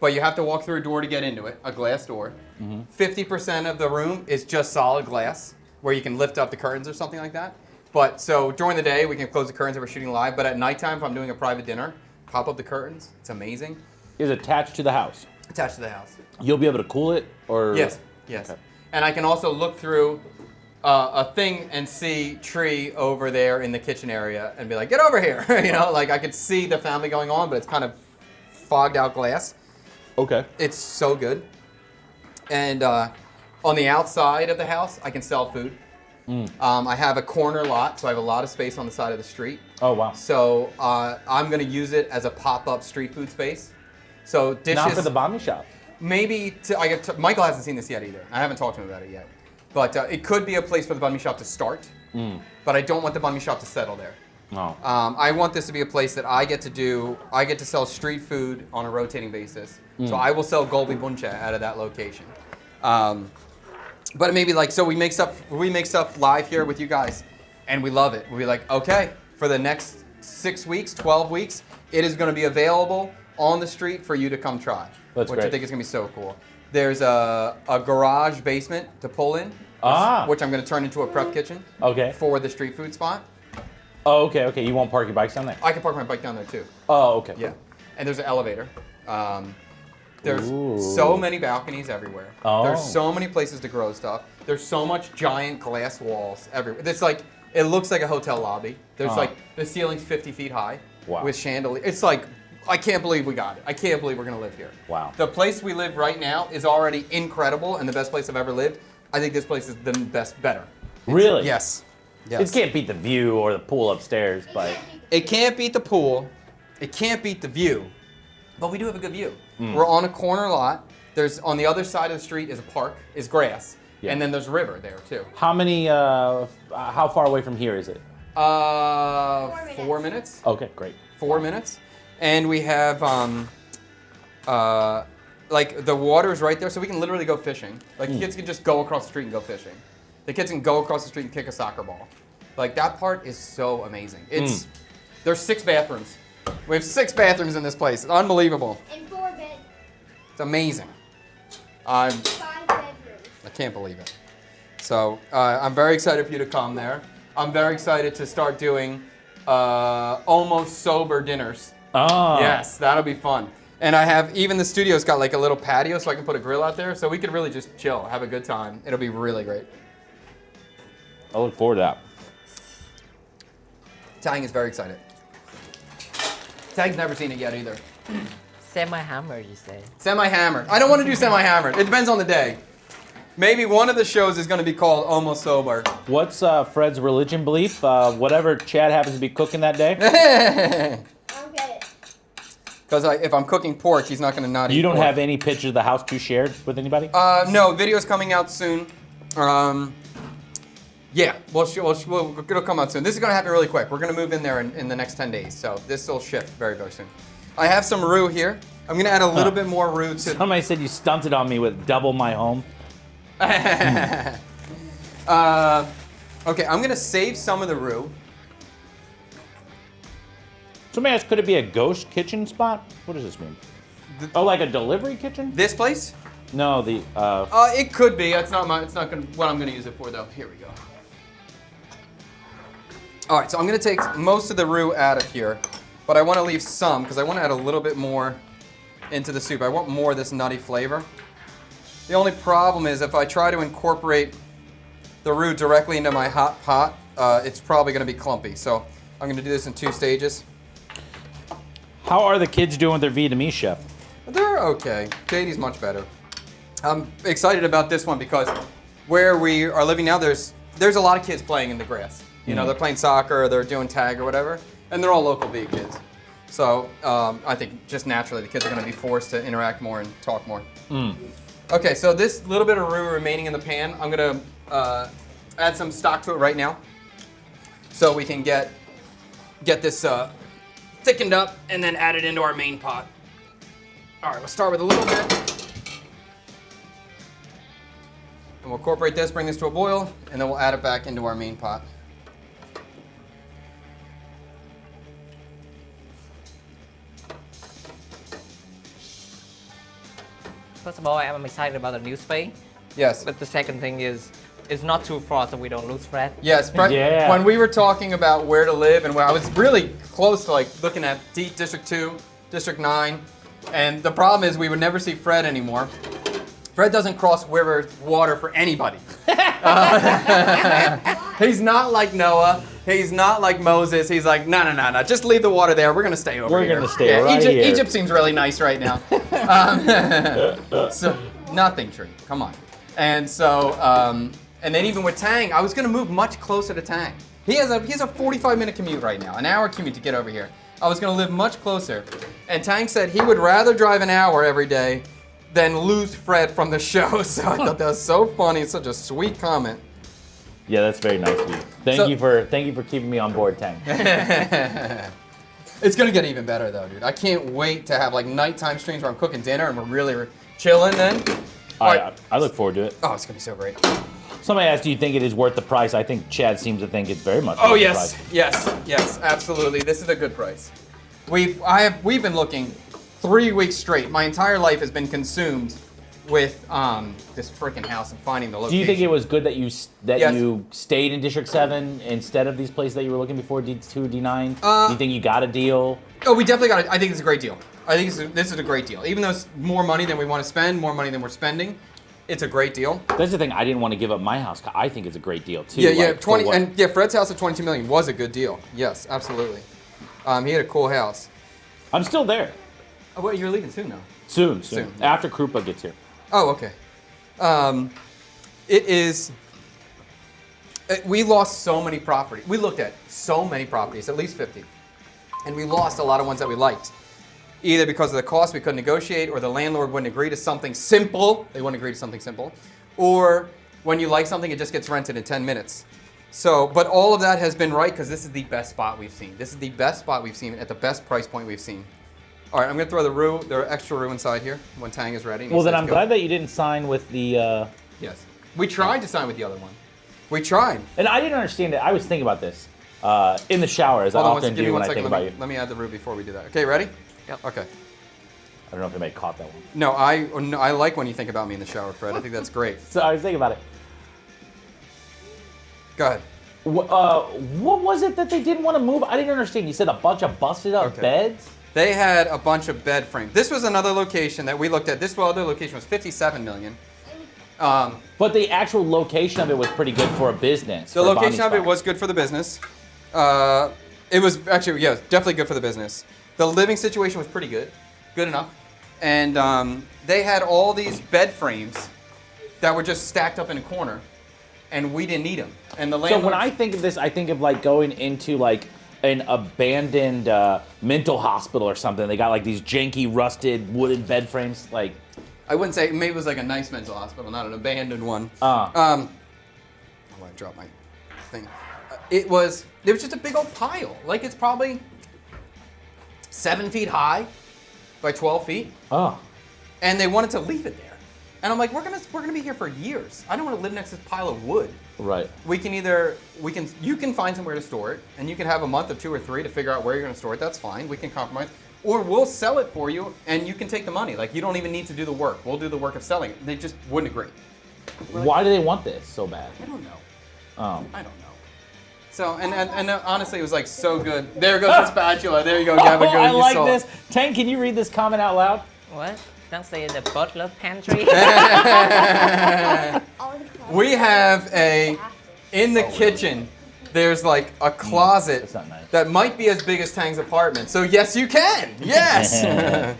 but you have to walk through a door to get into it, a glass door. 50% of the room is just solid glass, where you can lift up the curtains or something like that. But so during the day, we can close the curtains if we're shooting live, but at nighttime, if I'm doing a private dinner, pop up the curtains. It's amazing. Is attached to the house. Attached to the house. You'll be able to cool it, or Yes. Okay. And I can also look through a thing and see Tree over there in the kitchen area and be like, get over here. Like I could see the family going on, but it's kind of fogged out glass. Okay. It's so good. And on the outside of the house, I can sell food. I have a corner lot, so I have a lot of space on the side of the street. Oh, wow. So I'm going to use it as a pop-up street food space. So dishes. Not for the Bami shop. Maybe Michael hasn't seen this yet either. I haven't talked to him about it yet. But it could be a place for the banh mi shop to start. But I don't want the banh mi shop to settle there. No. I want this to be a place that I get to sell street food on a rotating basis. So I will sell Golbi Buncha out of that location. But it may be like, so we make stuff live here with you guys, and we love it. We'll be like, okay, for the next 6 weeks, 12 weeks, it is going to be available on the street for you to come try. That's which I great. think is going to be so cool. There's a garage basement to pull in, which I'm going to turn into a prep kitchen for the street food spot. Oh, okay. You won't park your bikes down there? I can park my bike down there too. Oh, okay. Yeah. And there's an elevator. There's Ooh. so many balconies everywhere. Oh. There's so many places to grow stuff. There's so much giant glass walls everywhere. It's like, it looks like a hotel lobby. There's like, the ceiling's 50 feet high with chandelier. It's like, I can't believe we got it. I can't believe we're gonna live here. Wow. The place we live right now is already incredible and the best place I've ever lived. I think this place is the better. Really? Yes. It can't beat the view or the pool upstairs, but It can't beat the pool. It can't beat the view. But we do have a good view. We're on a corner lot. There's on the other side of the street is a park, is grass, and then there's a river there too. how many? How far away from here is it? 4 minutes. Okay, great. 4 minutes, and we have like the water is right there, so we can literally go fishing. Like kids can just go across the street and go fishing. The kids can go across the street and kick a soccer ball. Like that part is so amazing. It's there's 6 bathrooms. We have 6 bathrooms in this place. It's unbelievable. And 4 beds. It's amazing. 5 bedrooms. I can't believe it. So I'm very excited for you to come there. I'm very excited to start doing almost sober dinners. Oh. Yes, that'll be fun. And I have, even the studio's got like a little patio so I can put a grill out there so we could really just chill, have a good time. It'll be really great. I look forward to that. Tang is very excited. Tang's never seen it yet either. Semi-hammered, you say? Semi-hammered. I don't want to do semi-hammered. It depends on the day. Maybe one of the shows is going to be called Almost Sober. What's Fred's religion belief? Whatever Chad happens to be cooking that day? I don't get it. Because if I'm cooking pork, he's not going to not eat You don't pork. have any pictures of the house to share with anybody? No, video's coming out soon. Yeah, it'll come out soon. This is going to happen really quick. We're going to move in there in the next 10 days, so this will shift very, very soon. I have some roux here. I'm going to add a little bit more roux to... Somebody said you stunted on me with double my home. Okay, I'm going to save some of the roux. Somebody asked, could it be a ghost kitchen spot? What does this mean? Oh, like a delivery kitchen? This place? No, the... It could be. It's not what I'm going to use it for, though. Here we go. All right, so I'm going to take most of the roux out of here, but I want to leave some because I want to add a little bit more into the soup. I want more of this nutty flavor. The only problem is if I try to incorporate the roux directly into my hot pot, it's probably going to be clumpy. So I'm going to do this in 2 stages. How are the kids doing with their Vietnamese chef? They're okay. JD's much better. I'm excited about this one because where we are living now, there's a lot of kids playing in the grass. You know, they're playing soccer, they're doing tag or whatever, and they're all local V kids. So I think just naturally the kids are going to be forced to interact more and talk more. Okay, so this little bit of roux remaining in the pan, I'm going to add some stock to it right now, so we can get this thickened up and then add it into our main pot. All right, we'll start with a little bit. And we'll incorporate this, bring this to a boil, and then we'll add it back into our main pot. First of all, I'm excited about the new space. Yes. But the second thing is, it's not too far so we don't lose Fred. Yes, Yeah. when we were talking about where to live and where I was really close to like looking at District 2, District 9, and the problem is we would never see Fred anymore. Fred doesn't cross river water for anybody. He's not like Noah. He's not like Moses. He's like, no. Just leave the water there. We're gonna stay over here. We're gonna stay right Egypt, here. Egypt seems really nice right now. So nothing, Tree. Come on. And so, and then even with Tang, I was gonna move much closer to Tang. He has a 45-minute commute right now, an hour commute to get over here. I was gonna live much closer, and Tang said he would rather drive an hour every day than lose Fred from the show. So I thought that was so funny. It's such a sweet comment. Yeah, that's very nice of you. Thank you for keeping me on board, Tang. It's gonna get even better though, dude. I can't wait to have like nighttime streams where I'm cooking dinner and we're really chilling then. I look forward to it. Oh, it's gonna be so great. Somebody asked, do you think it is worth the price? I think Chad seems to think it's very much Oh worth yes, the price. yes, absolutely. This is a good price. We've been looking 3 weeks straight. My entire life has been consumed with this freaking house and finding the location. Do you think it was good that you Yes. you stayed in District 7 instead of these places that you were looking before, D2, D9? Do you think you got a deal? Oh, we definitely got it. I think it's a great deal. I think this is a great deal. Even though it's more money than we want to spend, more money than we're spending, it's a great deal. That's the thing. I didn't want to give up my house. I think it's a great deal too. Yeah, like, for what- Fred's house at 22 million was a good deal. Yes, absolutely. He had a cool house. I'm still there. Oh, well, you're leaving soon, though. Soon. Soon, yeah. After Krupa gets here. Oh, okay. It is. We lost so many properties. We looked at so many properties, at least 50, and we lost a lot of ones that we liked. Either because of the cost we couldn't negotiate, or the landlord wouldn't agree to something simple. They wouldn't agree to something simple, or when you like something, it just gets rented in 10 minutes. So, but all of that has been right because this is the best spot we've seen. This is the best spot we've seen at the best price point we've seen. All right, I'm gonna throw the extra roux inside here when Tang is ready. Well, then I'm glad that you didn't sign with the. Yes. We tried to sign with the other one. We tried. And I didn't understand it. I was thinking about this in the shower, as I Hold on, often give me do one when I second. think about you. Let me add the roux before we do that. Okay, ready? Yep. Okay. I don't know if anybody caught that one. No, I like when you think about me in the shower, Fred. I think that's great. So I was thinking about it. Go ahead. What was it that they didn't want to move? I didn't understand. You said a bunch of busted up Okay. beds? They had a bunch of bed frames. This was another location that we looked at. This other location was 57 million. But the actual location of it was pretty good for a business. The for a location bonding of it spot. was good for the business. It was actually, yeah, definitely good for the business. The living situation was pretty good, good enough. And they had all these bed frames that were just stacked up in a corner, and we didn't need them. And the So landlord. when I think of this, I think of like going into like an abandoned mental hospital or something. They got like these janky, rusted wooden bed frames. Like, I wouldn't say, maybe it was like a nice mental hospital, not an abandoned one. uh, I want to drop my thing. There was just a big old pile. Like it's probably 7 feet high by 12 feet. oh, And they wanted to leave it there. And I'm like, we're gonna be here for years. I don't want to live next to this pile of wood. right. You can find somewhere to store it, and you can have a month or 2 or 3 to figure out where you're gonna store it. That's fine. We can compromise. Or we'll sell it for you, and you can take the money. Like you don't even need to do the work. We'll do the work of selling it. They just wouldn't agree. Why do they want this so bad? I don't know. Oh. I don't know. So and honestly, it was like so good. There goes the spatula. There you go, Gavin. I You like saw it. this. Tank, can you read this comment out loud? What? Don't say the butler pantry. We have in the kitchen. There's like a closet That's not nice. that might be as big as Tang's apartment. So yes, you can. Yes.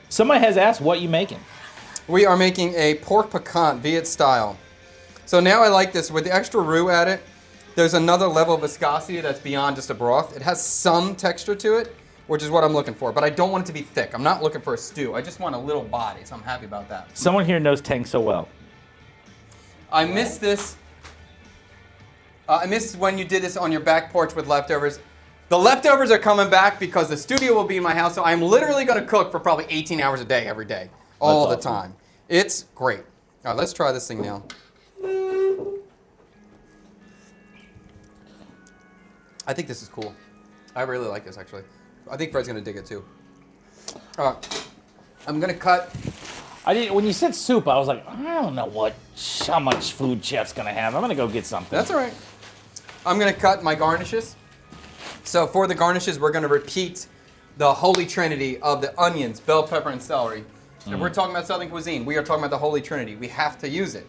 Somebody has asked, what you making? We are making a pork pecan Viet style. So now I like this with the extra roux at it. There's another level of viscosity that's beyond just a broth. It has some texture to it which is what I'm looking for. But I don't want it to be thick. I'm not looking for a stew. I just want a little body, so I'm happy about that. Someone here knows Tang so well. I miss this. I miss when you did this on your back porch with leftovers. The leftovers are coming back because the studio will be in my house, so I'm literally going to cook for probably 18 hours a day, every day, all the time. It's great. All right, let's try this thing now. I think this is cool. I really like this, actually. I think Fred's going to dig it, too. I'm going to cut. When you said soup, I was like, I don't know how much food Chef's going to have. I'm going to go get something. That's all right. I'm going to cut my garnishes. So for the garnishes, we're going to repeat the holy trinity of the onions, bell pepper, and celery. If we're talking about Southern cuisine, we are talking about the holy trinity. We have to use it.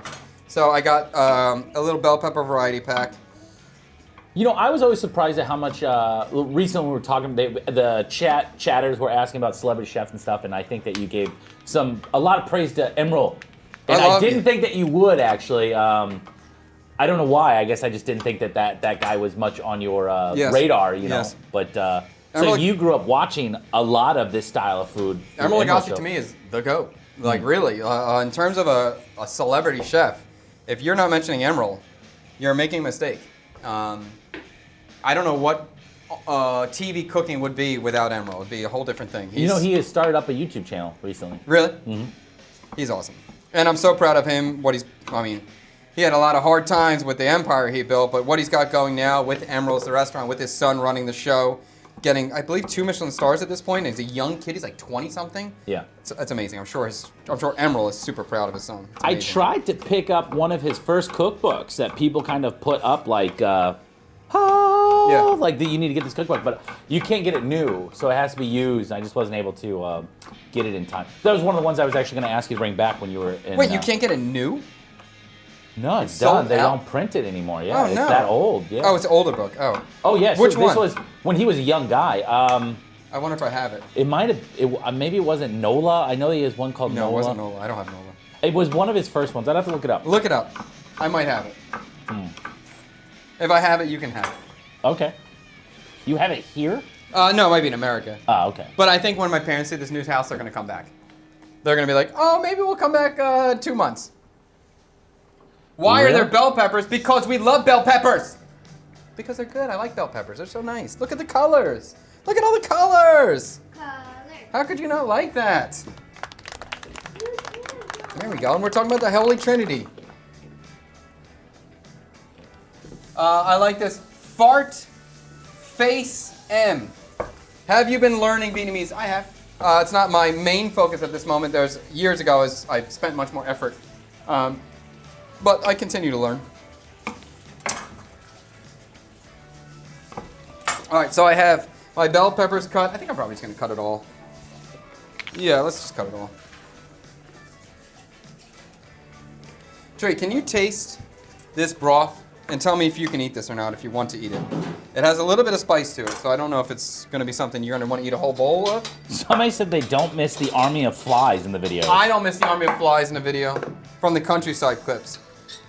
So I got a little bell pepper variety pack. You know, I was always surprised at how much, recently we were talking, the chatters were asking about celebrity chefs and stuff, and I think that you gave a lot of praise to Emerald. And I didn't think that you would, actually. I don't know why. I guess I just didn't think that guy was much on your radar, you know. Yes. But so you grew up watching a lot of this style of food. Emerald Lagasse to me is the GOAT. Like really, in terms of a celebrity chef, if you're not mentioning Emerald, you're making a mistake. I don't know what TV cooking would be without Emerald. It'd be a whole different thing. You know, he has started up a YouTube channel recently. Really? Mm-hmm. He's awesome. And I'm so proud of him, he had a lot of hard times with the empire he built, but what he's got going now with Emerald's, the restaurant, with his son running the show, getting, I believe, 2 Michelin stars at this point. And he's a young kid. He's like 20-something. Yeah. It's amazing. I'm sure Emerald is super proud of his son. I tried to pick up one of his first cookbooks that people kind of put up like, like you need to get this cookbook, but you can't get it new, so it has to be used. I just wasn't able to get it in time. That was one of the ones I was actually going to ask you to bring back when you were in. Wait, you can't get it new? No, it's done. They don't print it anymore. Yeah, it's that old. Yeah. Oh, it's an older book. Oh. Oh, yes. Which one? This was when he was a young guy. I wonder if I have it. It might have. Maybe it wasn't Nola. I know he has one called Nola. No, it wasn't Nola. I don't have Nola. It was one of his first ones. I'd have to look it up. Look it up. I might have it. If I have it, you can have it. Okay. You have it here? No, it might be in America. Oh, okay. But I think when my parents see this new house, they're going to come back. They're going to be like, oh, maybe we'll come back 2 months. Why are there bell peppers? Because we love bell peppers. Because they're good. I like bell peppers. They're so nice. Look at the colors. Look at all the colors. How could you not like that? There we go. And we're talking about the Holy Trinity. I like this. Fart Face M. Have you been learning Vietnamese? I have. It's not my main focus at this moment. There's years ago I spent much more effort. But I continue to learn. All right, so I have my bell peppers cut. I think I'm probably just going to cut it all. Yeah, let's just cut it all. Trey, can you taste this broth and tell me if you can eat this or not, if you want to eat it? It has a little bit of spice to it, so I don't know if it's going to be something you're going to want to eat a whole bowl of. Somebody said they don't miss the army of flies in the video. I don't miss the army of flies in the video from the countryside clips.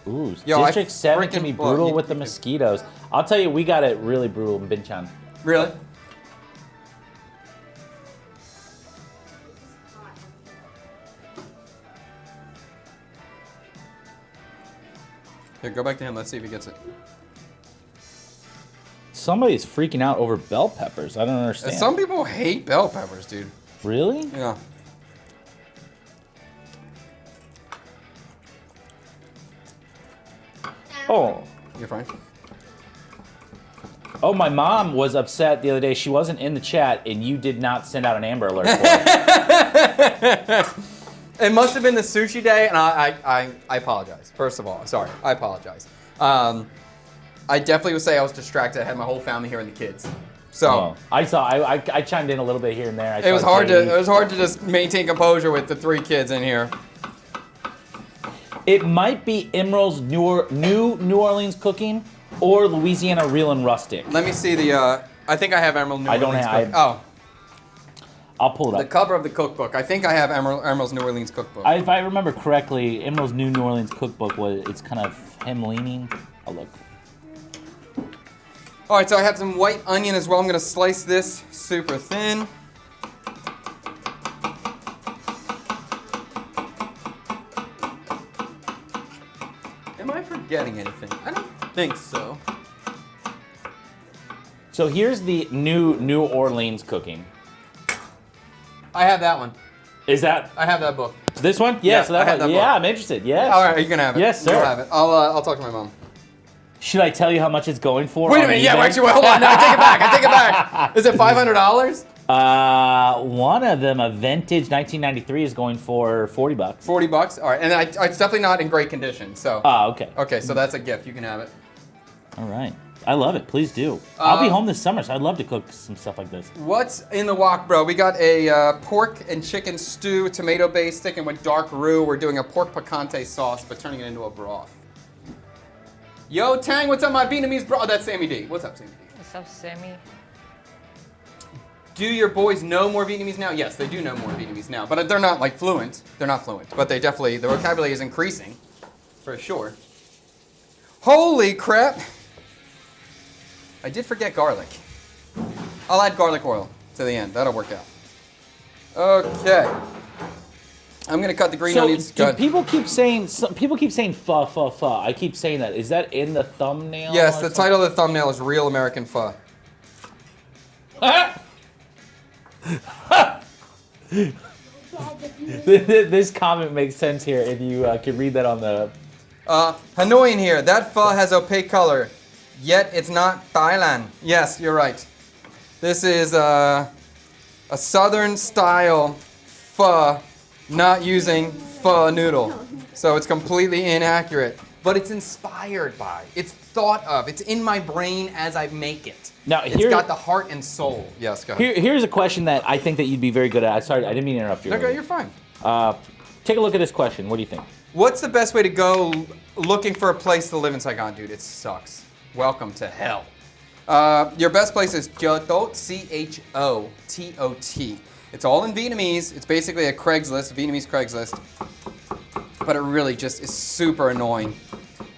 Ooh, District 7 can be brutal with the mosquitoes. I'll tell you, we got it really brutal in Binchang. Really? Here, go back to him. Let's see if he gets it. Somebody's freaking out over bell peppers. I don't understand. Some people hate bell peppers, dude. Really? Yeah. Oh. You're fine. Oh, my mom was upset the other day. She wasn't in the chat, and you did not send out an Amber Alert for her. It must have been the sushi day, and I apologize. First of all, I'm sorry. I apologize. I definitely would say I was distracted. I had my whole family here and the kids. So I chimed in a little bit here and there. It was hard to just maintain composure with the 3 kids in here. It might be Emerald's new New Orleans cooking or Louisiana Real and Rustic. Let me see the. I think I have Emerald New Orleans. I'll pull it up. The cover of the cookbook. I think I have Emerald's New Orleans cookbook. If I remember correctly, Emerald's New Orleans cookbook it's kind of him leaning. I'll look. All right, so I have some white onion as well. I'm gonna slice this super thin. Am I forgetting anything? I don't think so. So here's the New Orleans cooking. I have that one. Is that I have that book. this one? Yeah, so I that have one. that Yeah, book. I'm interested. Yes. All right, you can have it. Yes, sir. You'll have it. I'll talk to my mom. Should I tell you how much it's going for? Wait a on minute. Yeah, eBay? actually, hold on. No, I take it back. I take it back. Is it $500? One of them, a vintage 1993, is going for $40. $40. All right, and it's definitely not in great condition. So. Okay. Okay, so that's a gift. You can have it. All right. I love it. Please do. I'll be home this summer, so I'd love to cook some stuff like this. What's in the wok, bro? We got a pork and chicken stew, tomato-based, sticking with dark roux. We're doing a pork picante sauce, but turning it into a broth. Yo, Tang, what's up, my Vietnamese bro? Oh, that's Sammy D. What's up, Sammy D? What's up, Sammy? Do your boys know more Vietnamese now? Yes, they do know more Vietnamese now, but they're not like fluent. They're not fluent, but they definitely, the vocabulary is increasing, for sure. Holy crap. I did forget garlic. I'll add garlic oil to the end. That'll work out. Okay. I'm gonna cut the green onions. do Good. people keep saying pho, pho, pho? I keep saying that. Is that in the thumbnail? Yes, or the something? title of the thumbnail is Real American Pho. This comment makes sense here if you can read that on the. Hanoi in here. That pho has opaque color, yet it's not Thailand. Yes, you're right. This is a southern style pho, not using pho noodle. So it's completely inaccurate. But it's inspired by, it's thought of, it's in my brain as I make it. Now, It's here- got the heart and soul. Yes, go ahead. Here's a question that I think that you'd be very good at. Sorry, I didn't mean to interrupt you. Okay, you're fine. Take a look at this question. What do you think? What's the best way to go looking for a place to live in Saigon, dude? It sucks. Welcome to hell. Your best place is Chotot, C-H-O-T-O-T. It's all in Vietnamese. It's basically a Craigslist, a Vietnamese Craigslist. But it really just is super annoying.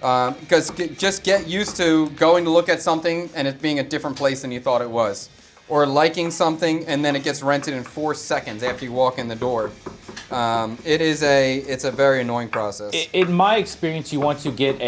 Because just get used to going to look at something and it being a different place than you thought it was. Or liking something and then it gets rented in 4 seconds after you walk in the door. It's a very annoying process. In my experience, you want to get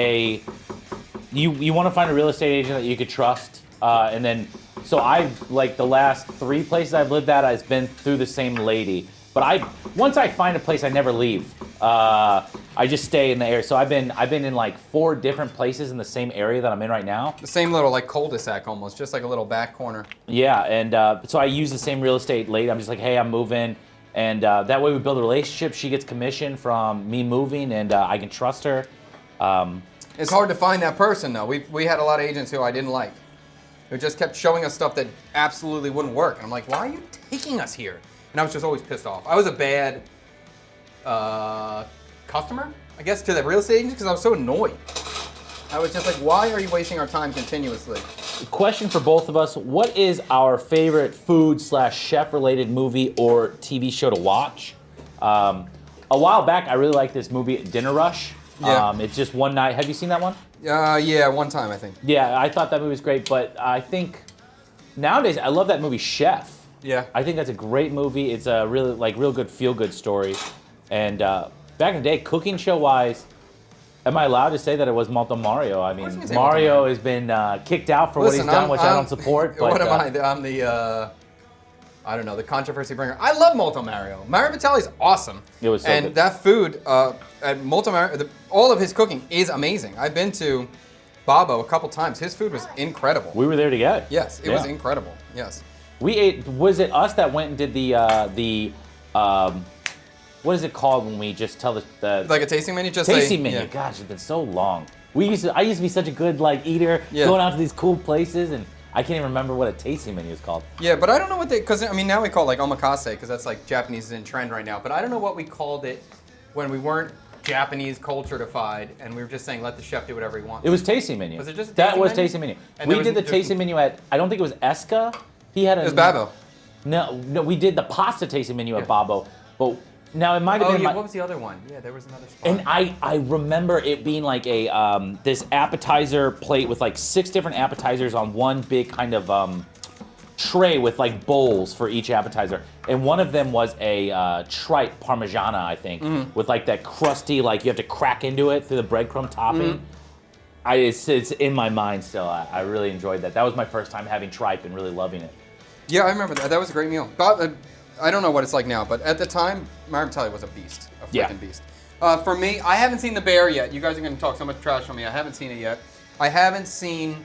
you want to find a real estate agent that you could trust, and then so I've like the last 3 places I've lived at, I've been through the same lady. But once I find a place, I never leave. I just stay in the area. So I've been in like 4 different places in the same area that I'm in right now. The same little like cul-de-sac almost, just like a little back corner. Yeah, and so I use the same real estate lady. I'm just like, hey, I'm moving. And that way we build a relationship. She gets commission from me moving, and I can trust her. It's hard to find that person, though. We had a lot of agents who I didn't like, who just kept showing us stuff that absolutely wouldn't work. And I'm like, why are you taking us here? And I was just always pissed off. I was a bad customer, I guess, to the real estate agents because I was so annoyed. I was just like, why are you wasting our time continuously? Question for both of us: what is our favorite food/chef-related movie or TV show to watch? A while back, I really liked this movie, Dinner Rush. Yeah. It's just one night. Have you seen that one? Yeah, one time I think. Yeah, I thought that movie was great, but I think nowadays I love that movie Chef. Yeah. I think that's a great movie. It's a really real good feel-good story. And back in the day, cooking show-wise, am I allowed to say that it was Malto Mario? I course you mean, can say Mario Malto has been kicked out for what he's Listen, done, which I don't support. But, what am I? I'm the I don't know, the controversy bringer. I love Molto Mario. Mario Batali's awesome. It was so and good. that food at Molto Mario, all of his cooking is amazing. I've been to Babbo a couple times. His food was incredible. We were there together. Yes, it was Yeah. incredible. Yes. We ate. Was it us that went and did the what is it called when we just tell the Like a tasting menu, just tasting say, menu? yeah. Gosh, it's been so long. I used to be such a good eater, Yeah. going out to these cool places, and I can't even remember what a tasting menu is called. Yeah, but I don't know what because I mean now we call it like omakase because that's like Japanese is in trend right now. But I don't know what we called it when we weren't Japanese culture-ified and we were just saying let the chef do whatever he wants. It was tasting menu. Was it just a that tasting was menu? tasting menu? And We there did the was- tasting menu at. I don't think it was Eska. He had a. It was Babbo. No, we did the pasta tasting menu Yeah. at Babbo, but Now it might have Oh been yeah, my, what was the other one? Yeah, there was another spot. and I remember it being like a this appetizer plate with like 6 different appetizers on one big kind of tray with like bowls for each appetizer, and one of them was a tripe parmigiana, I think, with like that crusty, like you have to crack into it through the breadcrumb topping. It's in my mind still. I really enjoyed that. That was my first time having tripe and really loving it. Yeah, I remember that. That was a great meal. But, I don't know what it's like now, but at the time, Marmatelli was a beast, a freaking Yeah. beast. For me, I haven't seen The Bear yet. You guys are going to talk so much trash on me. I haven't seen it yet. I haven't seen.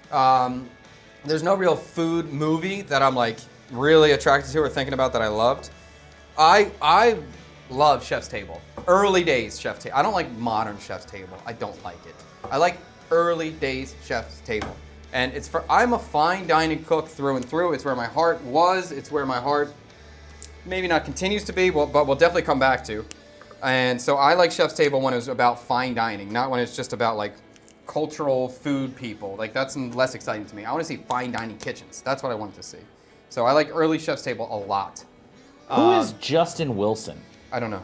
There's no real food movie that I'm like really attracted to or thinking about that I loved. I love Chef's Table. Early days Chef's Table. I don't like modern Chef's Table. I don't like it. I like early days Chef's Table. And I'm a fine dining cook through and through. It's where my heart was. It's where my heart maybe not continues to be, but we'll definitely come back to. And so I like Chef's Table when it was about fine dining, not when it's just about like cultural food people. Like that's less exciting to me. I want to see fine dining kitchens. That's what I want to see. So I like early Chef's Table a lot. Who is Justin Wilson? I don't know.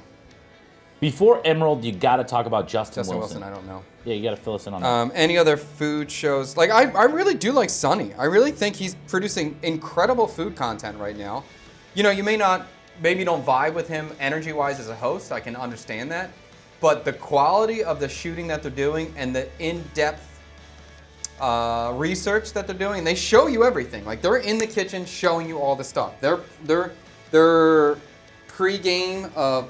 Before Emerald, you got to talk about Justin Justin Wilson. Wilson, I don't know. Yeah, you got to fill us in on that. Any other food shows? Like I really do like Sonny. I really think he's producing incredible food content right now. You know, you maybe don't vibe with him energy-wise as a host. I can understand that. But the quality of the shooting that they're doing and the in-depth research that they're doing, they show you everything. Like they're in the kitchen showing you all the stuff. Their pre-game of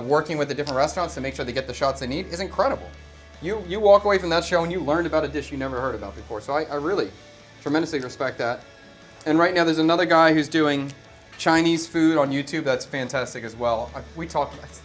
working with the different restaurants to make sure they get the shots they need is incredible. You walk away from that show and you learned about a dish you never heard about before. So I really tremendously respect that. And right now there's another guy who's doing Chinese food on YouTube that's fantastic as well. We talked about it.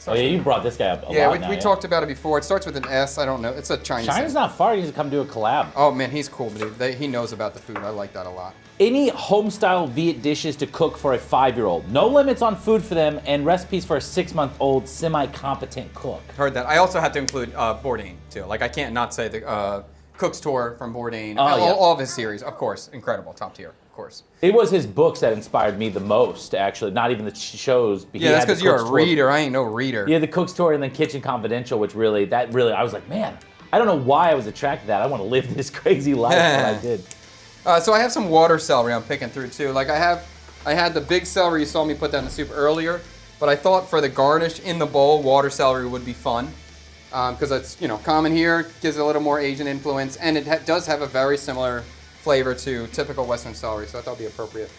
Oh yeah, you brought this guy up a lot now. We talked about it before. It starts with an S. I don't know. It's a Chinese China's thing. not far. You just come do a collab. Oh man, he's cool, dude. He knows about the food. I like that a lot. Any home-style Viet dishes to cook for a 5-year-old. No limits on food for them, and recipes for a 6-month-old semi-competent cook. Heard that. I also have to include Bourdain too. Like I can't not say the Cook's Tour from Bourdain. Oh, yeah. All of his series, of course, incredible, top tier, of course. It was his books that inspired me the most, actually. Not even the shows. Yeah, that's because you're a reader. I ain't no reader. Yeah, the Cook's Tour and then Kitchen Confidential, which really, I was like, man, I don't know why I was attracted to that. I want to live this crazy life, but I did. So I have some water celery I'm picking through too. Like I had the big celery you saw me put that in the soup earlier, but I thought for the garnish in the bowl, water celery would be fun because it's common here, gives a little more Asian influence, and it does have a very similar flavor to typical Western celery, so I thought it'd be appropriate.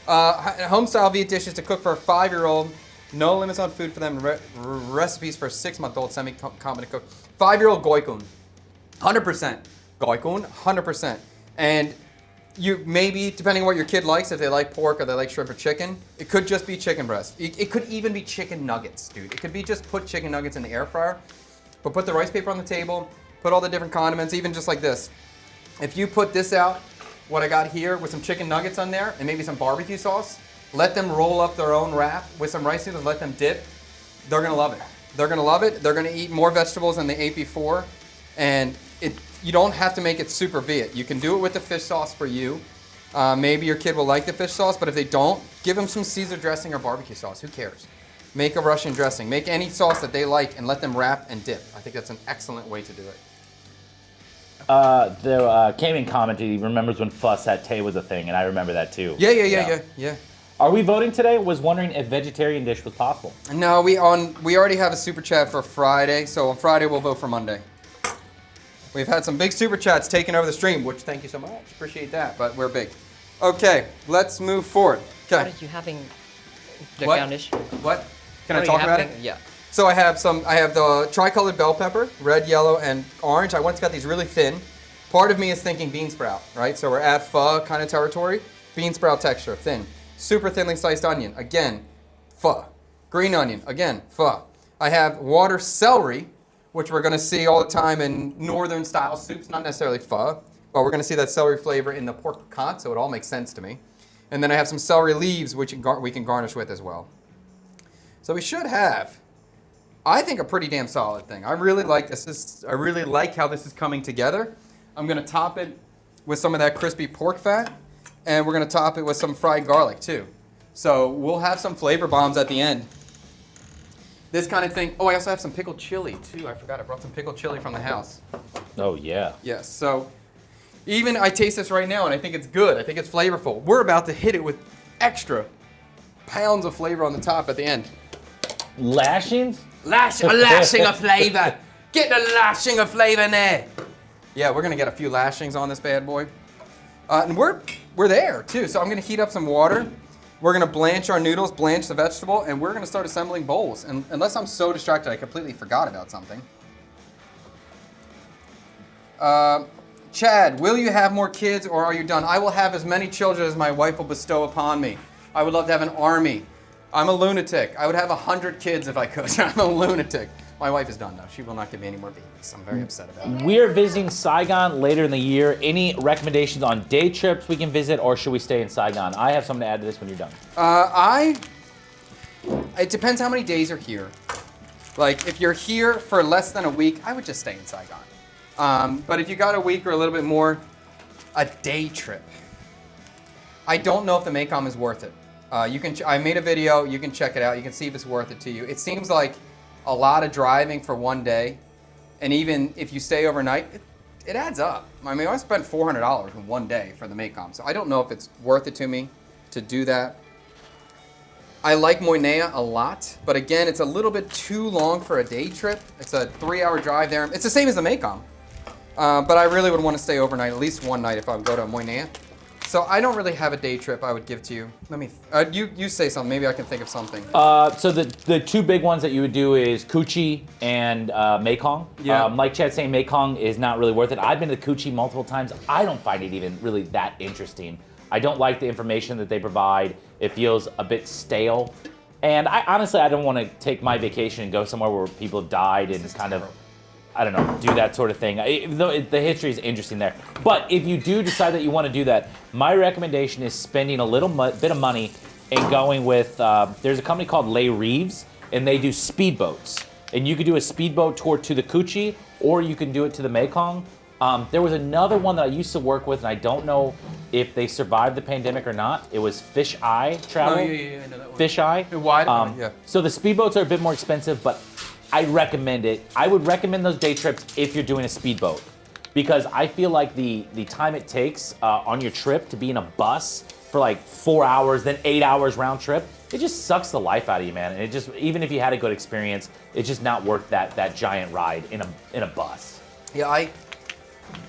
Home style Viet dishes to cook for a 5-year-old. No limits on food for them. Recipes for a 6-month-old semi-competent cook. 5-year-old goikun, 100%. Goikun, 100%. And you maybe, depending on what your kid likes, if they like pork or they like shrimp or chicken, it could just be chicken breast. It could even be chicken nuggets, dude. It could be just put chicken nuggets in the air fryer, but put the rice paper on the table, put all the different condiments, even just like this. If you put this out, what I got here, with some chicken nuggets on there and maybe some barbecue sauce, let them roll up their own wrap with some rice noodles, let them dip, they're gonna love it. They're gonna love it. They're gonna eat more vegetables than they ate before, and you don't have to make it super Viet. You can do it with the fish sauce for you. Maybe your kid will like the fish sauce, but if they don't, give them some Caesar dressing or barbecue sauce. Who cares? Make a Russian dressing. Make any sauce that they like and let them wrap and dip. I think that's an excellent way to do it. There came in commented, he remembers when pho satay was a thing, and I remember that too. Yeah. Are we voting today? Was wondering if vegetarian dish was possible. No, we already have a super chat for Friday, so on Friday we'll vote for Monday. We've had some big super chats taking over the stream, which thank you so much. Appreciate that, but we're big. Okay, let's move forward. What Okay. are you having? The What? garnish. What? Can I What are talk you about having? it? Yeah. So I have the tricolored bell pepper, red, yellow, and orange. I once got these really thin. Part of me is thinking bean sprout, right? So we're at pho kind of territory. Bean sprout texture, thin. Super thinly sliced onion, again, pho. Green onion, again, pho. I have water celery, which we're gonna see all the time in northern style soups, not necessarily pho, but we're gonna see that celery flavor in the pork piquant, so it all makes sense to me. And then I have some celery leaves, which we can garnish with as well. So we should have, I think, a pretty damn solid thing. I really like this. I really like how this is coming together. I'm gonna top it with some of that crispy pork fat, and we're gonna top it with some fried garlic too. So we'll have some flavor bombs at the end. This kind of thing. Oh, I also have some pickled chili too. I forgot I brought some pickled chili from the house. Oh yeah. Yes, so even I taste this right now and I think it's good. I think it's flavorful. We're about to hit it with extra pounds of flavor on the top at the end. Lashings? A lashing of flavor. Get the lashing of flavor in there. Yeah, we're gonna get a few lashings on this bad boy. And we're there too. So I'm gonna heat up some water. We're gonna blanch our noodles, blanch the vegetable, and we're gonna start assembling bowls. And unless I'm so distracted I completely forgot about something. Chad, will you have more kids or are you done? I will have as many children as my wife will bestow upon me. I would love to have an army. I'm a lunatic. I would have 100 kids if I could. I'm a lunatic. My wife is done though. She will not give me any more babies. I'm very upset about it. We're visiting Saigon later in the year. Any recommendations on day trips we can visit, or should we stay in Saigon? I have something to add to this when you're done. It depends how many days are here. Like if you're here for less than a week, I would just stay in Saigon. But if you got a week or a little bit more, a day trip. I don't know if the Mekong is worth it. I made a video. You can check it out. You can see if it's worth it to you. It seems like a lot of driving for one day, and even if you stay overnight, it adds up. I mean, I spent $400 in one day for the Mekong, so I don't know if it's worth it to me to do that. I like Moinea a lot, but again, it's a little bit too long for a day trip. It's a 3-hour drive there. It's the same as the Mekong, but I really would want to stay overnight, at least one night if I would go to Moinea. So I don't really have a day trip I would give to you. Let me, you say something, maybe I can think of something. So the two big ones that you would do is Kuchi and Mekong. Yeah. Like Chad's saying, Mekong is not really worth it. I've been to Kuchi multiple times. I don't find it even really that interesting. I don't like the information that they provide. It feels a bit stale. And I honestly, I don't want to take my vacation and go somewhere where people have died and kind of, I don't know, do that sort of thing. Even though the history is interesting there. But if you do decide that you want to do that, my recommendation is spending a little bit of money and going with, there's a company called Les Reeves, and they do speedboats. And you could do a speedboat tour to the Kuchi, or you can do it to the Mekong. There was another one that I used to work with, and I don't know if they survived the pandemic or not. It was Fish Eye Travel. Oh, yeah, I know that one. Fish Eye. Wide, yeah. So the speedboats are a bit more expensive, but I recommend it. I would recommend those day trips if you're doing a speedboat, because I feel like the time it takes on your trip to be in a bus for like 4 hours, then 8 hours round trip, it just sucks the life out of you, man. And it just, even if you had a good experience, it's just not worth that giant ride in a bus. Yeah,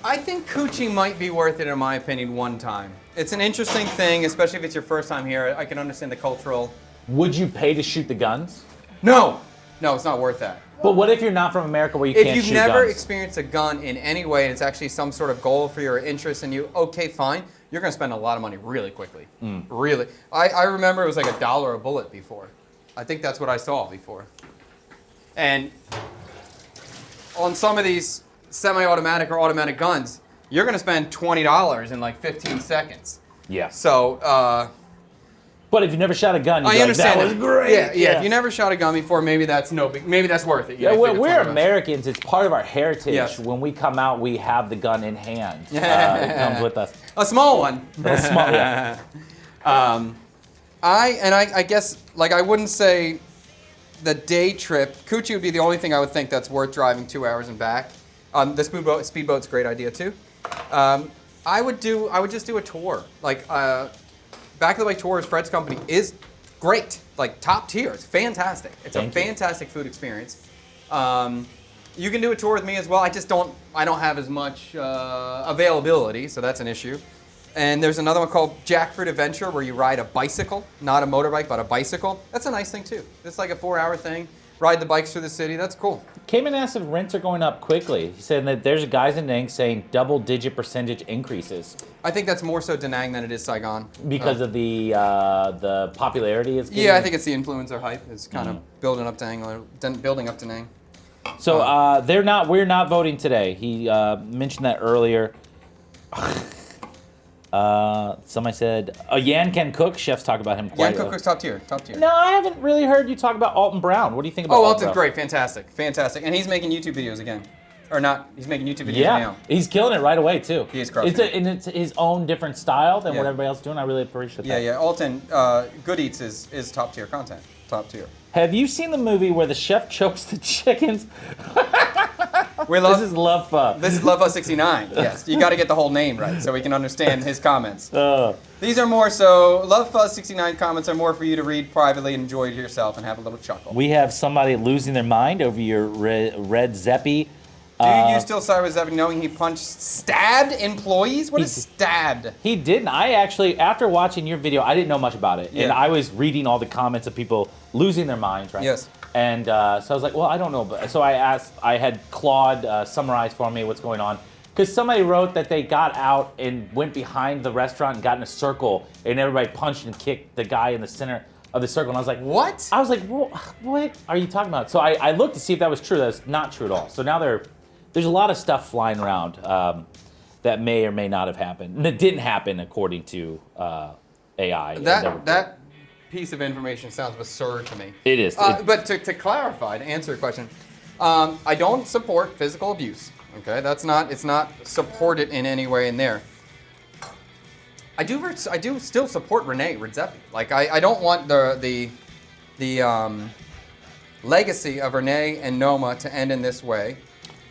I think Kuchi might be worth it in my opinion one time. It's an interesting thing, especially if it's your first time here. I can understand the cultural. Would you pay to shoot the guns? No, it's not worth that. But what if you're not from America where you can't shoot guns? If you've never experienced a gun in any way and it's actually some sort of goal for your interest and you, okay, fine, you're gonna spend a lot of money really quickly. Really. I remember it was like $1 a bullet before. I think that's what I saw before. And on some of these semi-automatic or automatic guns, you're gonna spend $20 in like 15 seconds. Yeah. So, but if you never shot a gun, I understand that was great. Yeah. If you never shot a gun before, maybe that's maybe that's worth it. Yeah, we're Americans. It's part of our heritage. Yes. When we come out, we have the gun in hand. It comes with us. A small one. A small, yeah. I guess like I wouldn't say the day trip. Kuchi would be the only thing I would think that's worth driving 2 hours and back. The speedboat's a great idea too. I would just do a tour. Like Back of the Way Tours, Fred's company, is great. Like top tier. It's fantastic. It's a fantastic food experience. You can do a tour with me as well. I don't have as much availability, so that's an issue. And there's another one called Jackfruit Adventure where you ride a bicycle, not a motorbike, but a bicycle. That's a nice thing too. It's like a 4-hour thing. Ride the bikes through the city. That's cool. Cayman asked if rents are going up quickly. He said that there's guys in Nang saying double-digit percentage increases. I think that's more so Da Nang than it is Saigon. Because of the popularity it's getting? Yeah, I think it's the influencer hype. It's kind of building up to Nang. So we're not voting today. He mentioned that earlier. Somebody said, Yan can cook. Chefs talk about him quite Yan Cook was top tier. No, I haven't really heard you talk about Alton Brown. What do you think about Alton Alton's Brown? great. Fantastic. And he's making YouTube videos again. Or not, he's making YouTube videos Yeah, now. he's killing it right away, too. He is crushing and it's his own different style than Yeah. what everybody else is doing. I really appreciate that. Yeah. Alton, Good Eats is top tier content. top tier. Have you seen the movie where the chef chokes the chickens? This is Love Pho. This is Love Pho 69. Yes, you got to get the whole name right so we can understand his comments. These are more so, Love Pho 69 comments are more for you to read privately and enjoy to yourself and have a little chuckle. We have somebody losing their mind over your red Zeppy. Do you still side with Zevin knowing he stabbed employees? What is stabbed? He didn't. I actually, after watching your video, I didn't know much about it. Yeah. And I was reading all the comments of people losing their minds, right? Yes. And so I was like, well, I don't know. So I had Claude summarize for me what's going on. Because somebody wrote that they got out and went behind the restaurant and got in a circle, and everybody punched and kicked the guy in the center of the circle. And I was like, what? I was like, what are you talking about? So I looked to see if that was true. That's not true at all. So now there's a lot of stuff flying around that may or may not have happened. And it didn't happen according to AI. That piece of information sounds absurd to me. It is. But to clarify, to answer your question, I don't support physical abuse. Okay, it's not supported in any way in there. I do still support Rene Redzepi. Like I don't want the legacy of Rene and Noma to end in this way.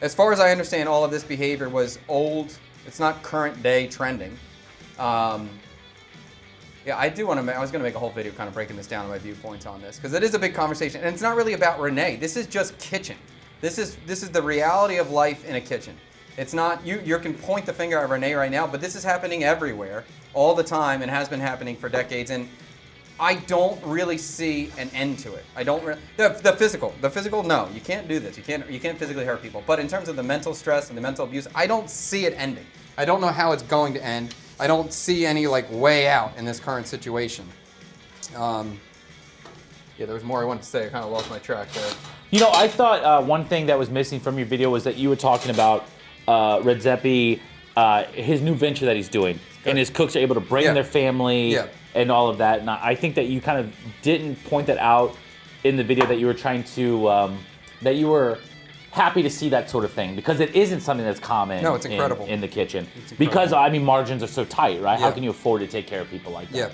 As far as I understand, all of this behavior was old. It's not current day trending. Yeah, I do want to. I was going to make a whole video kind of breaking this down, my viewpoints on this, because it is a big conversation, and it's not really about Rene. This is just kitchen. This is the reality of life in a kitchen. It's not you can point the finger at Rene right now, but this is happening everywhere, all the time, and has been happening for decades. And I don't really see an end to it. I don't. The physical. No, you can't do this. You can't physically hurt people. But in terms of the mental stress and the mental abuse, I don't see it ending. I don't know how it's going to end. I don't see any way out in this current situation. Yeah, there was more I wanted to say. I kind of lost my track there. You know, I thought one thing that was missing from your video was that you were talking about Redzepi, his new venture that he's doing, and his cooks are able to bring their family and all of that. And I think that you kind of didn't point that out in the video, that you were trying to, that you were happy to see that sort of thing, because it isn't something that's common. No, it's incredible. In the kitchen. Because, I mean, margins are so tight, right? How can you afford to take care of people like that?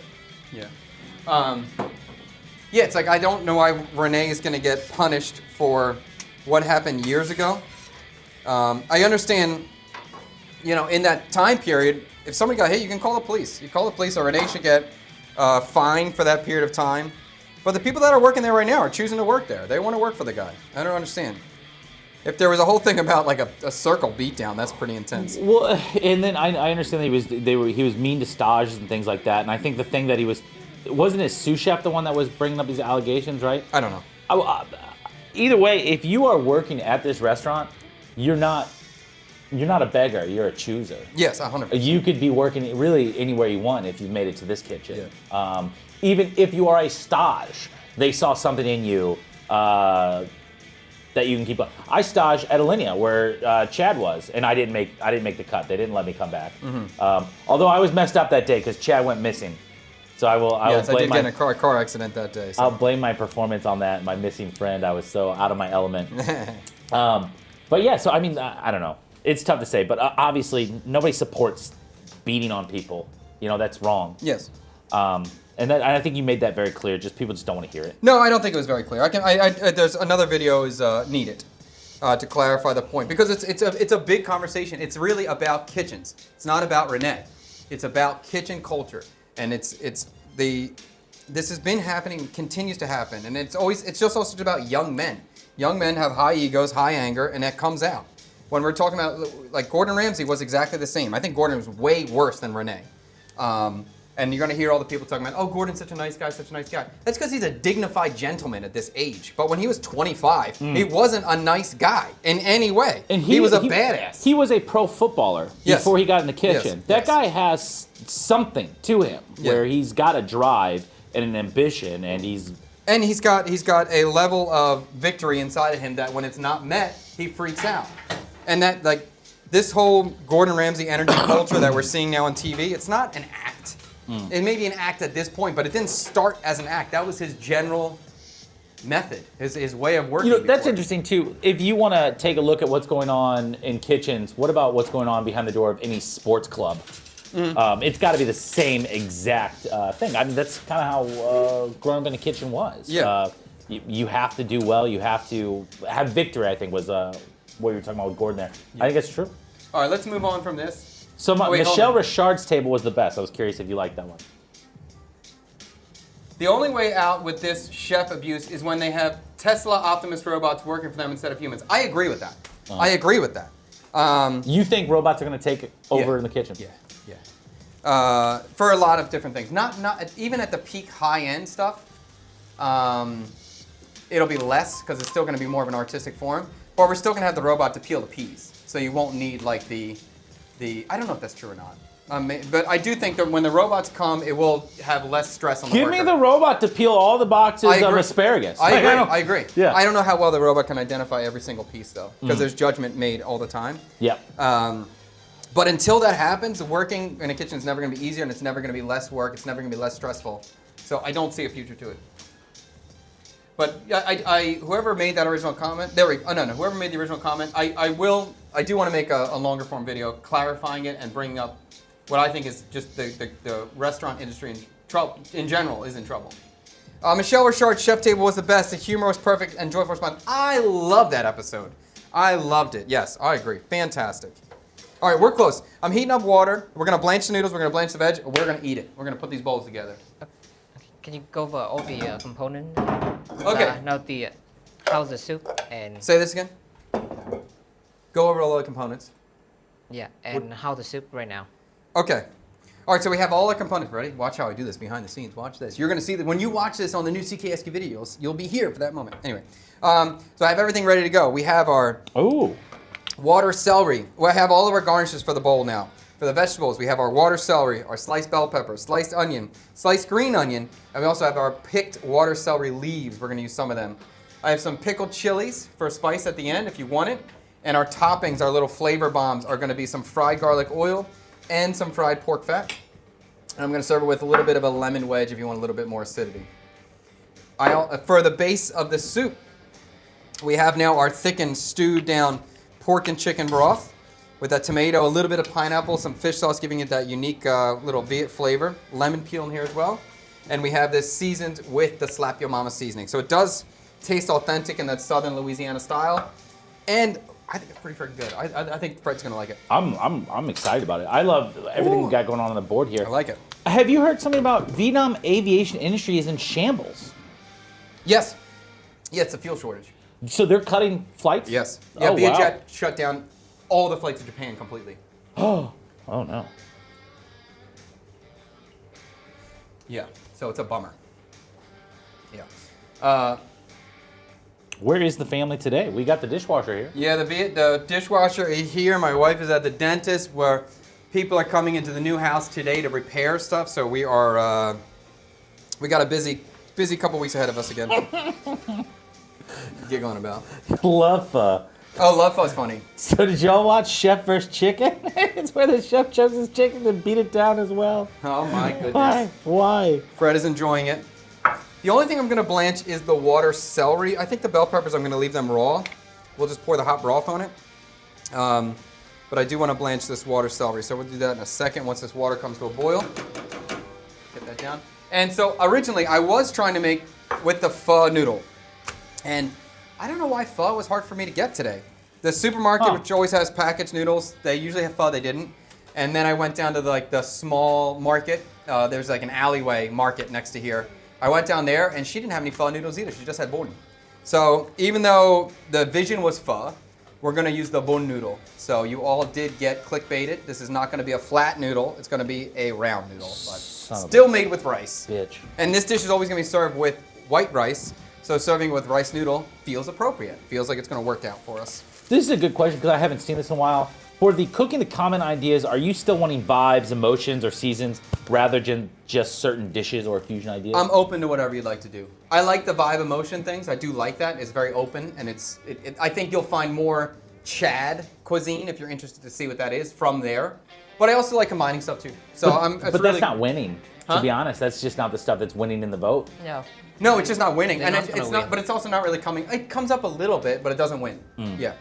Yeah, it's like I don't know why Rene is going to get punished for what happened years ago. I understand, in that time period, if somebody got hit, you can call the police. You call the police, or Rene should get fined for that period of time. But the people that are working there right now are choosing to work there. They want to work for the guy. I don't understand. If there was a whole thing about a circle beatdown, that's pretty intense. Well, and then I understand that he was mean to stages and things like that. And I think the thing that wasn't his sous chef the one that was bringing up these allegations, right? I don't know. Either way, if you are working at this restaurant, you're not a beggar. You're a chooser. Yes, 100%. You could be working really anywhere you want if you made it to this kitchen. Yeah. Even if you are a stage, they saw something in you that you can keep up. I staged at Alinea where Chad was, and I didn't make the cut. They didn't let me come back. Mm-hmm. Although I was messed up that day because Chad went missing. So I will I did get in a car accident that day. So. I'll blame my performance on that, my missing friend. I was so out of my element. But yeah, so I mean, I don't know. It's tough to say, but obviously nobody supports beating on people. That's wrong. Yes. And I think you made that very clear. Just people just don't want to hear it. No, I don't think it was very clear. There's another video is needed to clarify the point, because it's a big conversation. It's really about kitchens. It's not about Rene. It's about kitchen culture, and this has been happening, continues to happen, and it's just also about young men. Young men have high egos, high anger, and that comes out. When we're talking about, Gordon Ramsay was exactly the same. I think Gordon was way worse than Rene. And you're going to hear all the people talking about, oh, Gordon's such a nice guy, such a nice guy. That's because he's a dignified gentleman at this age. But when he was 25, he wasn't a nice guy in any way. And he was a badass. He was a pro footballer before he got in the kitchen. Yes. That guy has something to him where he's got a drive and an ambition, and he's got a level of victory inside of him that when it's not met, he freaks out. And that, this whole Gordon Ramsay energy culture that we're seeing now on TV, it's not an act. It may be an act at this point, but it didn't start as an act. That was his general method, his way of working. That's interesting too. If you want to take a look at what's going on in kitchens, what about what's going on behind the door of any sports club? It's got to be the same exact thing. I mean, that's kind of how growing up in the kitchen was. Yeah. You have to do well. You have to have victory, I think, was what you were talking about with Gordon there. I think that's true. All right, let's move on from this. So Wait, hold Michelle on. Richard's table was the best. I was curious if you liked that one. The only way out with this chef abuse is when they have Tesla Optimus robots working for them instead of humans. I agree with that. I agree with that. You think robots are going to take over in the kitchen? Yeah. For a lot of different things. Not even at the peak high-end stuff. It'll be less because it's still going to be more of an artistic form. But we're still going to have the robot to peel the peas. So you won't need like the I don't know if that's true or not. But I do think that when the robots come, it will have less stress on the worker. Give me the robot to peel all the boxes of asparagus. I agree. Yeah. I don't know how well the robot can identify every single piece though, because there's judgment made all the time. Yep. But until that happens, working in a kitchen is never going to be easier, and it's never going to be less work. It's never going to be less stressful. So I don't see a future to it. But whoever made that original comment, whoever made the original comment, I do want to make a longer form video clarifying it and bringing up what I think is just the restaurant industry in general is in trouble. Michelle Richard's chef table was the best. The humor was perfect and joyful response. I love that episode. I loved it. Yes, I agree. Fantastic. All right, we're close. I'm heating up water. We're gonna blanch the noodles. We're gonna blanch the veg. We're gonna eat it. We're gonna put these bowls together. Can you go over all the components? Okay. Now how's the soup and Say this again. Go over all the components. yeah, and how the soup right now? Okay. All right, so we have all the components ready. Watch how I do this behind the scenes. Watch this. You're going to see that when you watch this on the new CKSQ videos, you'll be here for that moment. Anyway, so I have everything ready to go. We have our water celery. We have all of our garnishes for the bowl now. For the vegetables, we have our water celery, our sliced bell pepper, sliced onion, sliced green onion, and we also have our picked water celery leaves. We're going to use some of them. I have some pickled chilies for spice at the end if you want it. And our toppings, our little flavor bombs, are going to be some fried garlic oil and some fried pork fat. And I'm going to serve it with a little bit of a lemon wedge if you want a little bit more acidity. For the base of the soup, we have now our thickened, stewed down pork and chicken broth with that tomato, a little bit of pineapple, some fish sauce giving it that unique little Viet flavor. Lemon peel in here as well. And we have this seasoned with the Slap Yo Mama seasoning. So it does taste authentic in that southern Louisiana style. And I think it's pretty freaking good. I think Fred's gonna like it. I'm excited about it. I love everything we got going on the board here. I like it. Have you heard something about Vietnam aviation industry is in shambles? Yes. Yeah, it's a fuel shortage. So they're cutting flights? Yes. Yeah, Oh, Vietjet wow. shut down all the flights to Japan completely. Oh no. Yeah. So it's a bummer. Yeah. Where is the family today? We got the dishwasher here. Yeah, the dishwasher is here. My wife is at the dentist where people are coming into the new house today to repair stuff. So we are, we got a busy couple weeks ahead of us again. Giggling about. Love pho. Oh, Love Pho's funny. So did y'all watch Chef vs. Chicken? It's where the chef chokes his chicken and beat it down as well. Oh my goodness. Why? Fred is enjoying it. The only thing I'm gonna blanch is the water celery. I think the bell peppers, I'm gonna leave them raw. We'll just pour the hot broth on it. But I do wanna blanch this water celery. So we'll do that in a second once this water comes to a boil. Get that down. And so originally I was trying to make with the pho noodle. And I don't know why pho was hard for me to get today. The supermarket, which always has packaged noodles, they usually have pho, they didn't. And then I went down to the small market. There's like an alleyway market next to here. I went down there and she didn't have any pho noodles either. She just had bun. So even though the vision was pho, we're gonna use the bun noodle. So you all did get clickbaited. This is not gonna be a flat noodle. It's gonna be a round noodle, but still made with rice. Bitch. And this dish is always gonna be served with white rice. So serving with rice noodle feels appropriate. Feels like it's gonna work out for us. This is a good question because I haven't seen this in a while. For the cooking the common ideas, are you still wanting vibes, emotions, or seasons rather than just certain dishes or fusion ideas? I'm open to whatever you'd like to do. I like the vibe emotion things. I do like that. It's very open, and I think you'll find more Chad cuisine if you're interested to see what that is from there. But I also like combining stuff too. So but that's not winning. To be honest, that's just not the stuff that's winning in the vote. Yeah. No, it's just not winning, and not it's gonna not. win. But it's also not really coming. It comes up a little bit, but it doesn't win. Yeah,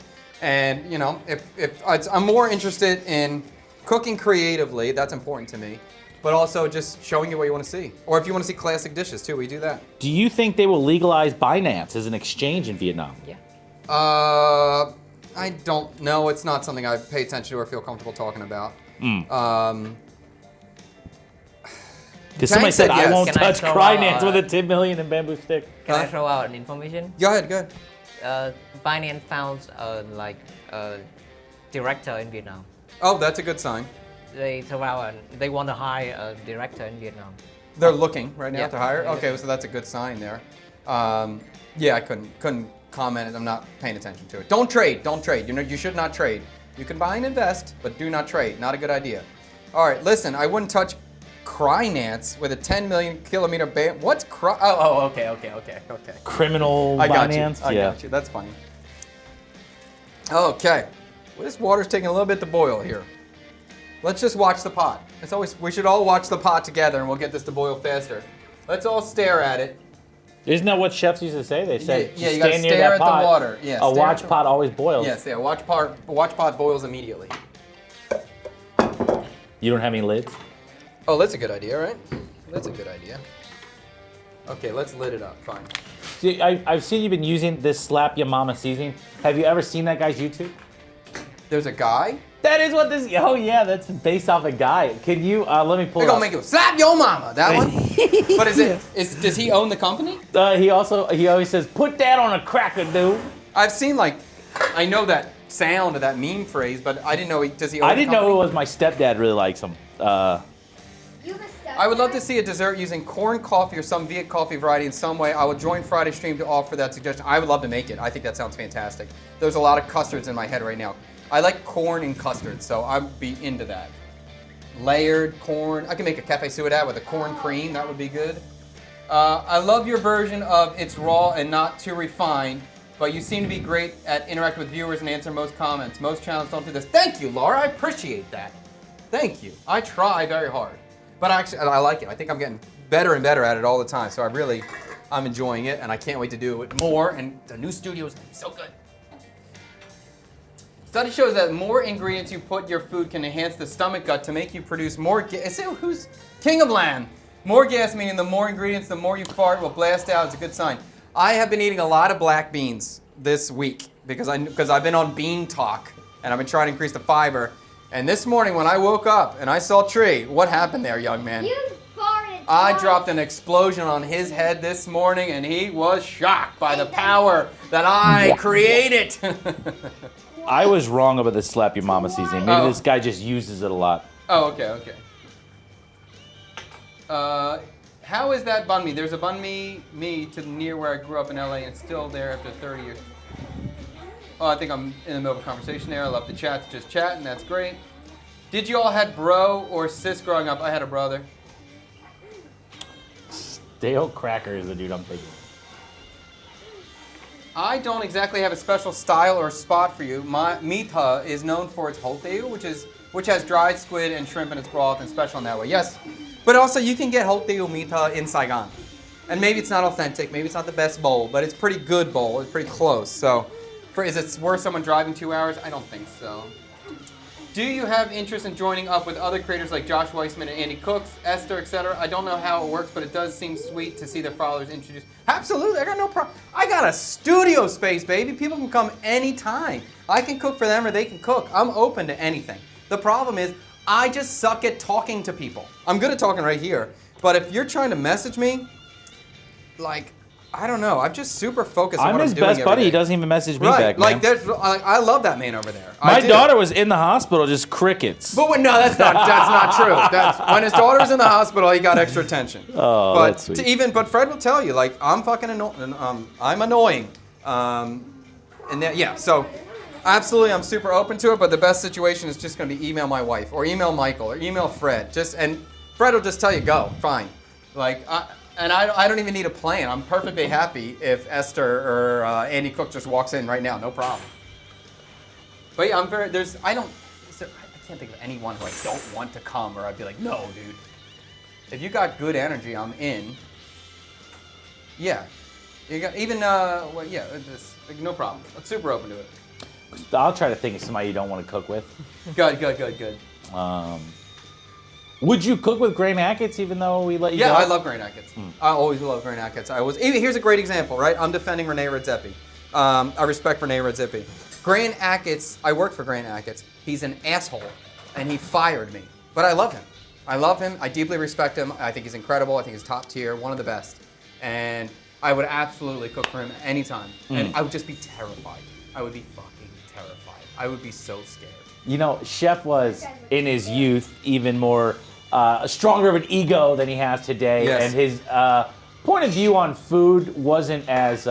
and you know, if I'm more interested in cooking creatively, that's important to me. But also just showing you what you want to see. Or if you want to see classic dishes too, we do that. Do you think they will legalize Binance as an exchange in Vietnam? Yeah. I don't know. It's not something I pay attention to or feel comfortable talking about. Because somebody said, yes. I won't Can I touch throw Crynance out, with a 10 million in bamboo stick. Can I Huh? throw out an information? Go ahead, go ahead. Binance found a director in Vietnam. Oh, that's a good sign. They throw out they want to hire a director in Vietnam. They're looking right now Yeah. to hire. Okay, so that's a good sign there. Yeah, I couldn't comment. I'm not paying attention to it. Don't trade. Don't trade. You should not trade. You can buy and invest, but do not trade. Not a good idea. All right, listen. I wouldn't touch Crynance with a 10 million kilometer ban. What's okay. Criminal I got Binance? you. I got you. That's funny. Okay. Well, this water's taking a little bit to boil here. Let's just watch the pot. We should all watch the pot together and we'll get this to boil faster. Let's all stare at it. Isn't that what chefs used to say? They said, Yeah, you gotta stand near stare that at the pot. water. Yeah, A stare at watch the- pot always boils. Yes, yeah, watch pot boils immediately. You don't have any lids? Oh, that's a good idea, right? That's a good idea. Okay, let's lid it up, fine. See, I've seen you've been using this Slap Your Mama seasoning. Have you ever seen that guy's YouTube? There's a guy. That is what this, oh yeah, that's based off a guy. Can you, let me pull They're it gonna up. make it slap your mama, that one? But does he own the company? He always says, put that on a cracker, dude. I've seen I know that sound of that meme phrase, but I didn't know, does he own I the didn't know company? it was my stepdad really likes him. You have a stepdad? I would love to see a dessert using corn coffee or some Viet coffee variety in some way. I will join Friday stream to offer that suggestion. I would love to make it. I think that sounds fantastic. There's a lot of custards in my head right now. I like corn and custard, so I'd be into that. Layered corn. I can make a cafe ciudad with a corn cream. That would be good. I love your version of it's raw and not too refined, but you seem to be great at interacting with viewers and answer most comments. Most channels don't do this. Thank you, Laura. I appreciate that. Thank you. I try very hard. But actually, I like it. I think I'm getting better and better at it all the time. So I'm enjoying it, and I can't wait to do it more. And the new studio is going to be so good. Study shows that more ingredients you put in your food can enhance the stomach gut to make you produce more gas. Who's King of Lamb? More gas, meaning the more ingredients, the more you fart will blast out. It's a good sign. I have been eating a lot of black beans this week because I've been on Bean Talk, and I've been trying to increase the fiber. And this morning when I woke up and I saw Tree, what happened there, young man? You farted. I twice. dropped an explosion on his head this morning, and he was shocked by the power that I created. I was wrong about the Slap Your Mama seasoning. Maybe Oh. this guy just uses it a lot. Oh, okay. How is that banh mi? There's a banh mi to near where I grew up in LA, and it's still there after 30 years. Oh, I think I'm in the middle of a conversation there. I love the chat, just chatting. That's great. Did you all had bro or sis growing up? I had a brother. Dale Cracker is the dude I'm thinking. I don't exactly have a special style or spot for you. My mitha is known for its holteu, which has dried squid and shrimp in its broth and special in that way. Yes, but also you can get holteu mitha in Saigon. And maybe it's not authentic, maybe it's not the best bowl, but it's pretty good bowl. It's pretty close. So, is it worth someone driving 2 hours? I don't think so. Do you have interest in joining up with other creators like Josh Weissman and Andy Cooks, Esther, etc.? I don't know how it works, but it does seem sweet to see their followers introduced. Absolutely, I got no problem. I got a studio space, baby. People can come anytime. I can cook for them or they can cook. I'm open to anything. The problem is, I just suck at talking to people. I'm good at talking right here, but if you're trying to message me, I don't know. I'm just super focused on I'm what his I'm doing best buddy. every He day. doesn't even message me Right, back, man. I love that man over there. My I do. daughter was in the hospital, just crickets. But no, that's not true. When his daughter was in the hospital, he got extra attention. Oh, but that's sweet. But Fred will tell you, I'm fucking annoying. I'm annoying. So absolutely, I'm super open to it. But the best situation is just going to be email my wife or email Michael or email Fred. And Fred will just tell you, go, fine. I don't even need a plan. I'm perfectly happy if Esther or Andy Cook just walks in right now, no problem. But yeah, I can't think of anyone who I don't want to come or I'd be like, no, dude. If you got good energy, I'm in. Yeah. You got even, no problem. I'm super open to it. I'll try to think of somebody you don't want to cook with. Good. Would you cook with Gray Atkins even though we let you Yeah, go? I love Gray Atkins. I always love Gray Atkins. Here's a great example, right? I'm defending Rene Redzepi. I respect Rene Redzepi. Gray Atkins, I worked for Gray Atkins. He's an asshole, and he fired me. But I love him. I deeply respect him. I think he's incredible. I think he's top tier, one of the best. And I would absolutely cook for him anytime. And I would just be terrified. I would be fucking terrified. I would be so scared. You know, Chef was, in his youth, even more stronger of an ego than he has today. Yes. And his point of view on food wasn't as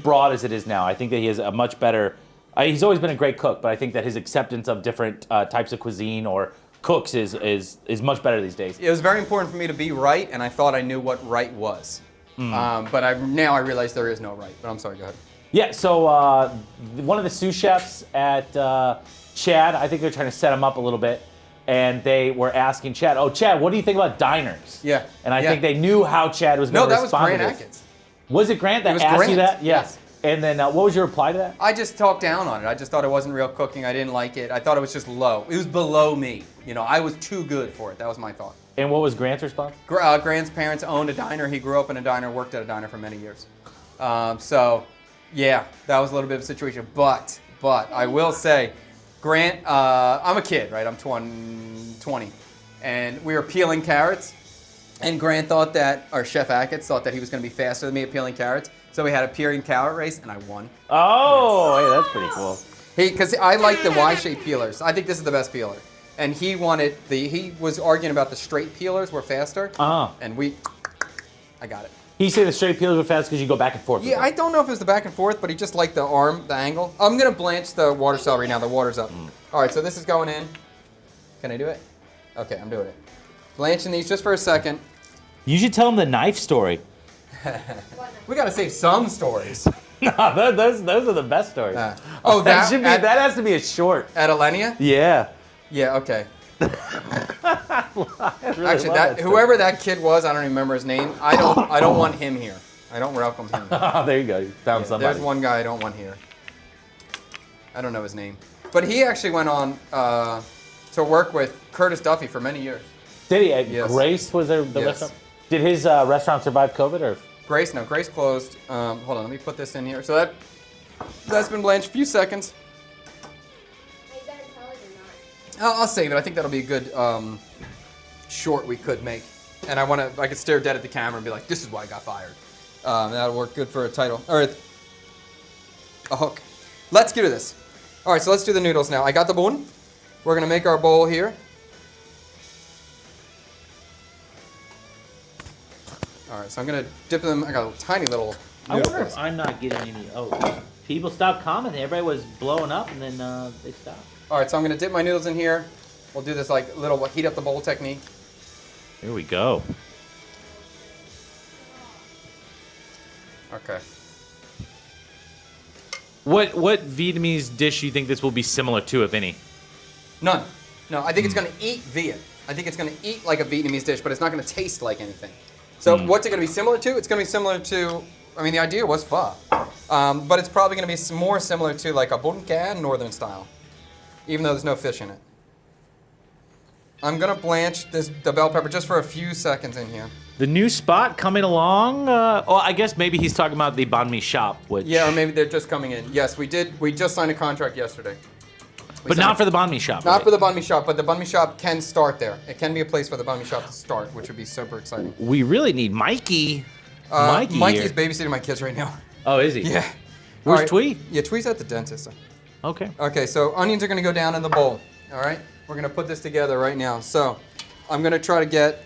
broad as it is now. I think that he has a much better... he's always been a great cook, but I think that his acceptance of different types of cuisine or cooks is much better these days. It was very important for me to be right, and I thought I knew what right was. But now I realize there is no right. But I'm sorry, go ahead. Yeah, so one of the sous chefs at Chad, I think they're trying to set him up a little bit, and they were asking Chad, Chad, what do you think about diners? Yeah. And I think they knew how Chad was going to respond No, that was to Grant this. Atkins. Was it Grant that was asked Grant, you that? Yeah. yes. And then what was your reply to that? I just talked down on it. I just thought it wasn't real cooking. I didn't like it. I thought it was just low. It was below me. You know, I was too good for it. That was my thought. And what was Grant's response? Grant's parents owned a diner. He grew up in a diner, worked at a diner for many years. So, yeah, that was a little bit of a situation. But I will say, Grant, I'm a kid, right? I'm 20. And we were peeling carrots. And Grant thought that, or Chef Atkins thought that he was going to be faster than me at peeling carrots. So we had a peeling carrot race, and I won. Oh, hey, that's pretty cool. Because I like the Y-shaped peelers. I think this is the best peeler. And he was arguing about the straight peelers were faster. And I got it. He said the straight peelers were fast because you go back and forth. Yeah, I don't know if it was the back and forth, but he just liked the arm, the angle. I'm going to blanch the water celery now. The water's up. All right, so this is going in. Can I do it? Okay, I'm doing it. Blanching these just for a second. You should tell him the knife story. We got to save some stories. No, those are the best stories. that that has to be a short. At Alenia? Yeah. Yeah, okay. Really Actually, whoever that kid was, I don't even remember his name. I don't want him here. I don't welcome him. There you go. You found somebody. There's one guy I don't want here. I don't know his name. But he actually went on to work with Curtis Duffy for many years. Did he? At Yes. Grace was the Yes. restaurant? Did his restaurant survive COVID or? Grace closed. Hold on, let me put this in here. So that's been blanched a few seconds. Are you gonna tell it or not? I'll save it. I think that'll be a good short we could make. And I could stare dead at the camera and be like, this is why I got fired. That'll work good for a title, or a hook. Let's get to this. All right, so let's do the noodles now. I got the bone. We're gonna make our bowl here. All right, so I'm gonna dip them. I got a tiny little I noodle wonder place. if I'm not getting any. Oh, people stopped commenting. Everybody was blowing up, and then they stopped. All right, so I'm gonna dip my noodles in here. We'll do this like little heat up the bowl technique. Here we go. Okay. What Vietnamese dish do you think this will be similar to, if any? None. No, I think it's gonna eat Viet. I think it's gonna eat like a Vietnamese dish, but it's not gonna taste like anything. So what's it gonna be similar to? It's gonna be similar to, I mean, the idea was pho. But it's probably gonna be more similar to like a bún can northern style, even though there's no fish in it. I'm gonna blanch the bell pepper just for a few seconds in here. The new spot coming along. I guess maybe he's talking about the banh mi shop, which. Yeah, or maybe they're just coming in. Yes, we did. We just signed a contract yesterday. But not for the banh mi shop. Not right? for the banh mi shop, but the banh mi shop can start there. It can be a place for the banh mi shop to start, which would be super exciting. We really need Mikey. Mikey's here. babysitting my kids right now. Oh, is he? Yeah. Where's All right. Twee? Yeah, Twee's at the dentist. Okay. Okay, so onions are gonna go down in the bowl. All right, we're gonna put this together right now. So I'm gonna try to get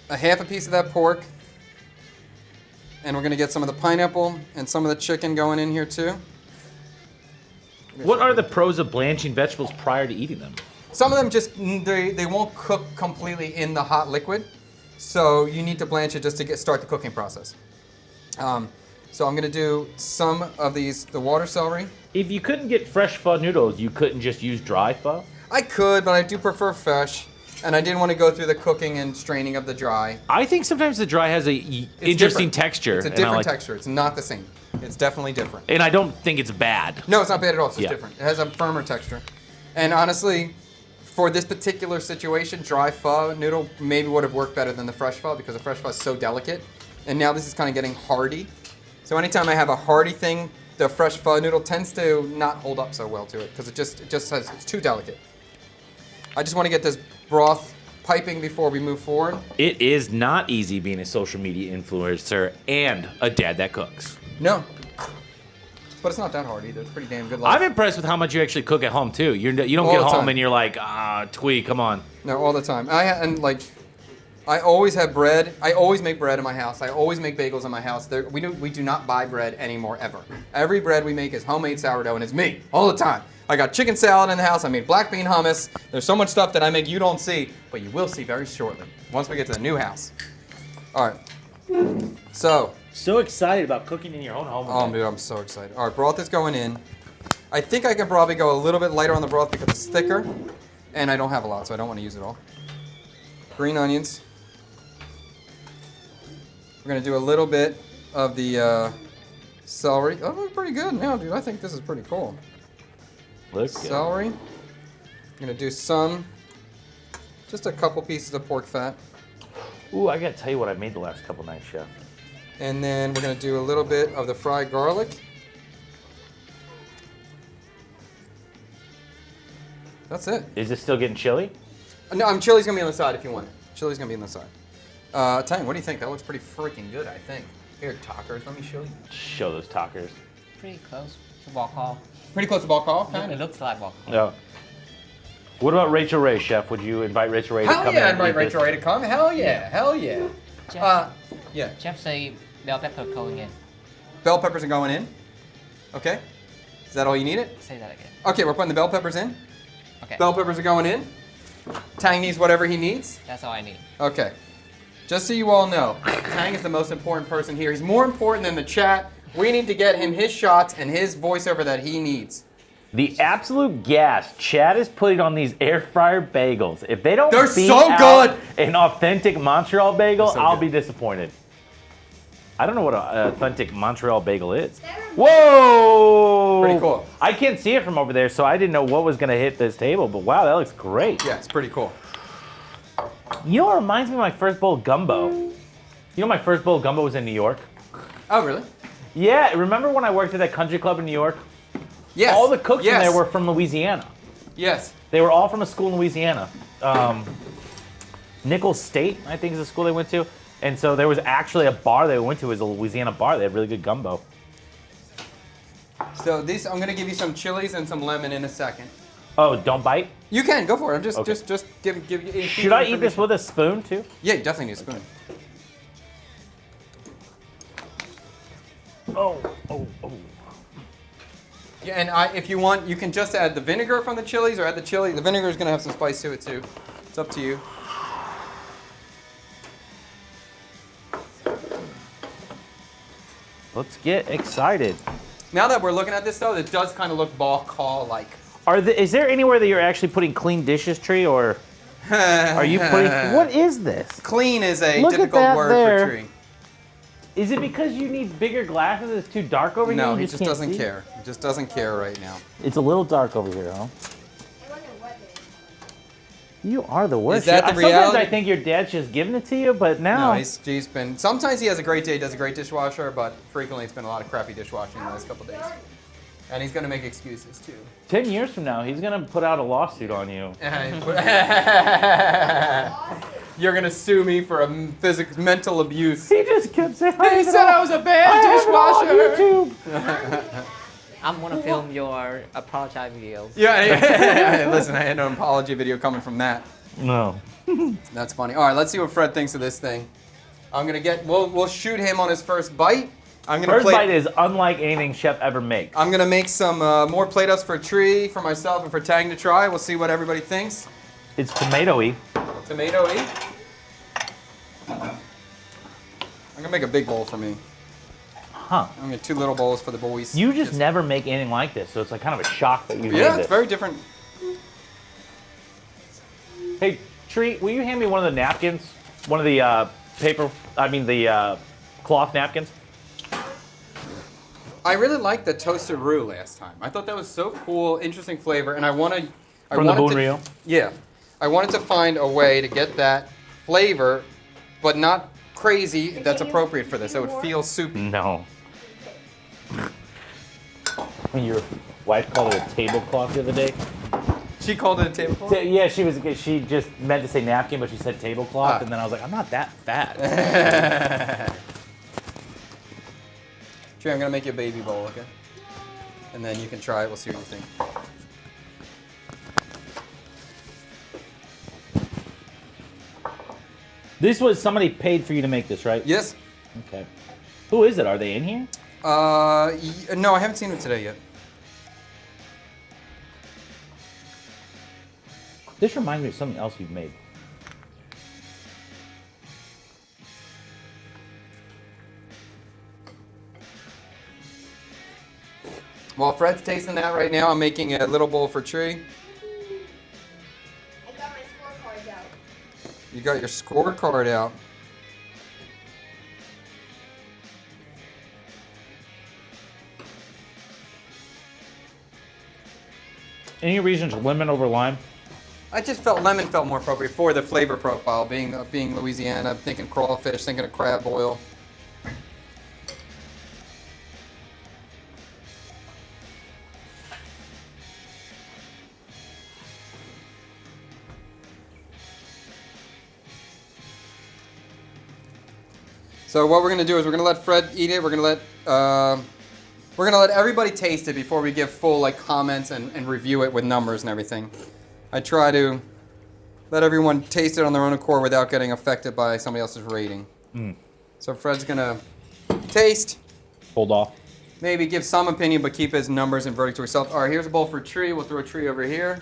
a half a piece of that pork, and we're gonna get some of the pineapple and some of the chicken going in here too. What are the pros of blanching vegetables prior to eating them? Some of them just they won't cook completely in the hot liquid, so you need to blanch it just to start the cooking process. So I'm gonna do some of the water celery. If you couldn't get fresh pho noodles, you couldn't just use dry pho? I could, but I do prefer fresh, and I didn't want to go through the cooking and straining of the dry. I think sometimes the dry has a interesting different. texture. It's a and I different like- texture. It's not the same. It's definitely different. And I don't think it's bad. No, it's not bad at all. It's just Yeah. different. It has a firmer texture. And honestly, for this particular situation, dry pho noodle maybe would have worked better than the fresh pho because the fresh pho is so delicate. And now this is kind of getting hardy. So anytime I have a hardy thing, the fresh pho noodle tends to not hold up so well to it because it's too delicate. I just want to get this broth piping before we move forward. It is not easy being a social media influencer and a dad that cooks. No. But it's not that hard either. It's pretty damn good life. I'm impressed with how much you actually cook at home too. You don't All get the home time. and you're like, Twee, come on. No, all the time. I always have bread. I always make bread in my house. I always make bagels in my house. We do not buy bread anymore ever. Every bread we make is homemade sourdough, and it's me all the time. I got chicken salad in the house. I made black bean hummus. There's so much stuff that I make you don't see, but you will see very shortly once we get to the new house. All right. So excited about cooking in your own home. Oh, dude, I'm so excited. All right, broth is going in. I think I can probably go a little bit lighter on the broth because it's thicker, and I don't have a lot, so I don't want to use it all. Green onions. We're gonna do a little bit of the celery. Oh, looks pretty good now, dude. I think this is pretty cool. Looks good. Celery. I'm gonna do just a couple pieces of pork fat. Ooh, I gotta tell you what I made the last couple nights, Chef. And then we're gonna do a little bit of the fried garlic. That's it. Is this still getting chilly? No, chili's gonna be on the side if you want it. Chili's gonna be on the side. Tang, what do you think? That looks pretty freaking good, I think. Here, talkers, let me show you. Show those talkers. Pretty close to ball call. Pretty close to ball call, kind It of. looks like ball call. No. What about Rachel Ray, Chef? Would you invite Rachel Ray to Hell come yeah, in? I'd invite and eat Rachel this? Ray to come. Hell yeah, hell yeah. Jeff, Yeah, Jeff say bell pepper going in. bell peppers are going in. Okay. Is that all you need it? Say that again. Okay, we're putting the bell peppers in. Okay. Bell peppers are going in. Tang needs whatever he needs. That's all I need. Okay. Just so you all know, Tang is the most important person here. He's more important than the chat. We need to get him his shots and his voiceover that he needs. The absolute gas Chad is putting on these air fryer bagels. If they don't They're beat so out good! an authentic Montreal bagel, They're so I'll good. be disappointed. I don't know what an authentic Montreal bagel is. They're Whoa! Pretty cool. I can't see it from over there, so I didn't know what was gonna hit this table, but wow, that looks great. Yeah, it's pretty cool. You know what reminds me of my first bowl of gumbo? You know my first bowl of gumbo was in New York? Oh, really? Yeah, remember when I worked at that country club in New York? Yes. All the cooks yes. in there were from Louisiana. Yes. They were all from a school in Louisiana. Nichols State, I think, is the school they went to. And so there was actually a bar they went to. It was a Louisiana bar. They had really good gumbo. So I'm gonna give you some chilies and some lemon in a second. Oh, don't bite? You can go for it. I'm just Okay. just give you. Should I eat this with a spoon, too? Yeah, you definitely need a spoon. Oh. Yeah, and if you want, you can just add the vinegar from the chilies or add the chili. The vinegar is gonna have some spice to it too. It's up to you. Let's get excited. Now that we're looking at this though, it does kind of look ball call like. Is there anywhere that you're actually putting clean dishes, Tree, or are you putting... What is this? Clean is a Look at difficult that word there. for tree. Is it because you need bigger glasses? It's too dark over here? No, You he just can't doesn't see? care. He just doesn't care right now. It's a little dark over here, huh? I wonder what it You are the worst. Is that the Sometimes reality? I think your dad's just giving it to you, but now... No, he's been. Sometimes he has a great day, does a great dishwasher, but frequently it's been a lot of crappy dishwashing the last couple days. And he's gonna make excuses too. 10 years from now, he's going to put out a lawsuit on you. You're gonna sue me for mental abuse. He just kept saying, He said I was a bad dishwasher. YouTube. I'm gonna film your apologize videos. Yeah. Listen, I had an apology video coming from that. No. That's funny. All right, let's see what Fred thinks of this thing. I'm gonna get. We'll shoot him on his first bite. I'm gonna First plate. bite is unlike anything Chef ever makes. I'm gonna make some more Play-Dohs for Tree, for myself, and for Tang to try. We'll see what everybody thinks. It's tomato-y. Tomato-y. I'm gonna make a big bowl for me. Huh. I'm gonna get 2 little bowls for the boys. You just never make anything like this, so it's like kind of a shock that you made Yeah, this. it's very different. Hey, Tree, will you hand me one of the napkins? One of the cloth napkins? I really liked the toasted roux last time. I thought that was so cool, interesting flavor, and I wanted From the bone reel? Yeah, I wanted to find a way to get that flavor, but not crazy. That's appropriate for this. It would feel soupy. No. When your wife called it a tablecloth the other day. She called it a tablecloth. Yeah, she just meant to say napkin, but she said tablecloth, and then I was like, I'm not that fat. Trey, I'm gonna make you a baby bowl, okay? And then you can try it. We'll see what you think. This was somebody paid for you to make this, right? Yes. Okay. Who is it? Are they in here? No, I haven't seen it today yet. This reminds me of something else you've made. While Fred's tasting that right now, I'm making a little bowl for Tree. I got my scorecards out. You got your scorecard out. Any reasons lemon over lime? I just felt lemon felt more appropriate for the flavor profile. Being Louisiana, I'm thinking crawfish, thinking of crab boil. So what we're gonna do is we're gonna let Fred eat it. We're gonna let everybody taste it before we give full like comments and review it with numbers and everything. I try to let everyone taste it on their own accord without getting affected by somebody else's rating. So Fred's gonna taste, Hold off. maybe give some opinion, but keep his numbers and verdict to himself. All right, here's a bowl for Tree. We'll throw a Tree over here.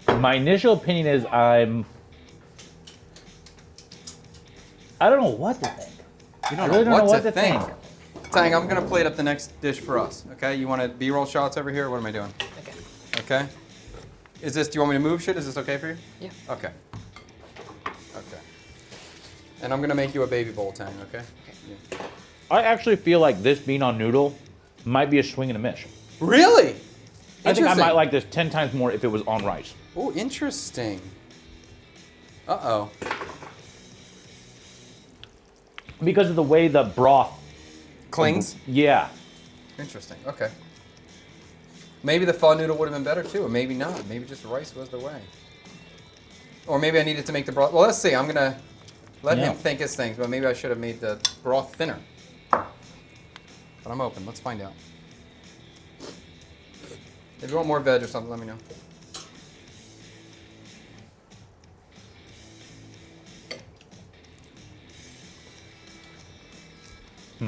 My initial opinion is I don't know what to think. You I don't really know don't know what what to to think. Tang, I'm gonna plate up the next dish for us. Okay, you want to B-roll shots over here? What am I doing? Okay. Okay. Is this? Do you want me to move shit? Is this okay for you? Yeah. Okay. Okay. And I'm gonna make you a baby bowl, Tang. Okay. Yeah. I actually feel like this being on noodle might be a swing and a miss. Really? I think I Interesting. might like this 10 times more if it was on rice. Oh, interesting. Uh-oh. Because of the way the broth Clings? Yeah. Interesting. Okay. Maybe the pho noodle would have been better too, or maybe not. Maybe just rice was the way. Or maybe I needed to make the broth. Well, let's see. I'm gonna let Yeah. him think his things, but maybe I should have made the broth thinner. But I'm open. Let's find out. If you want more veg or something, let me know.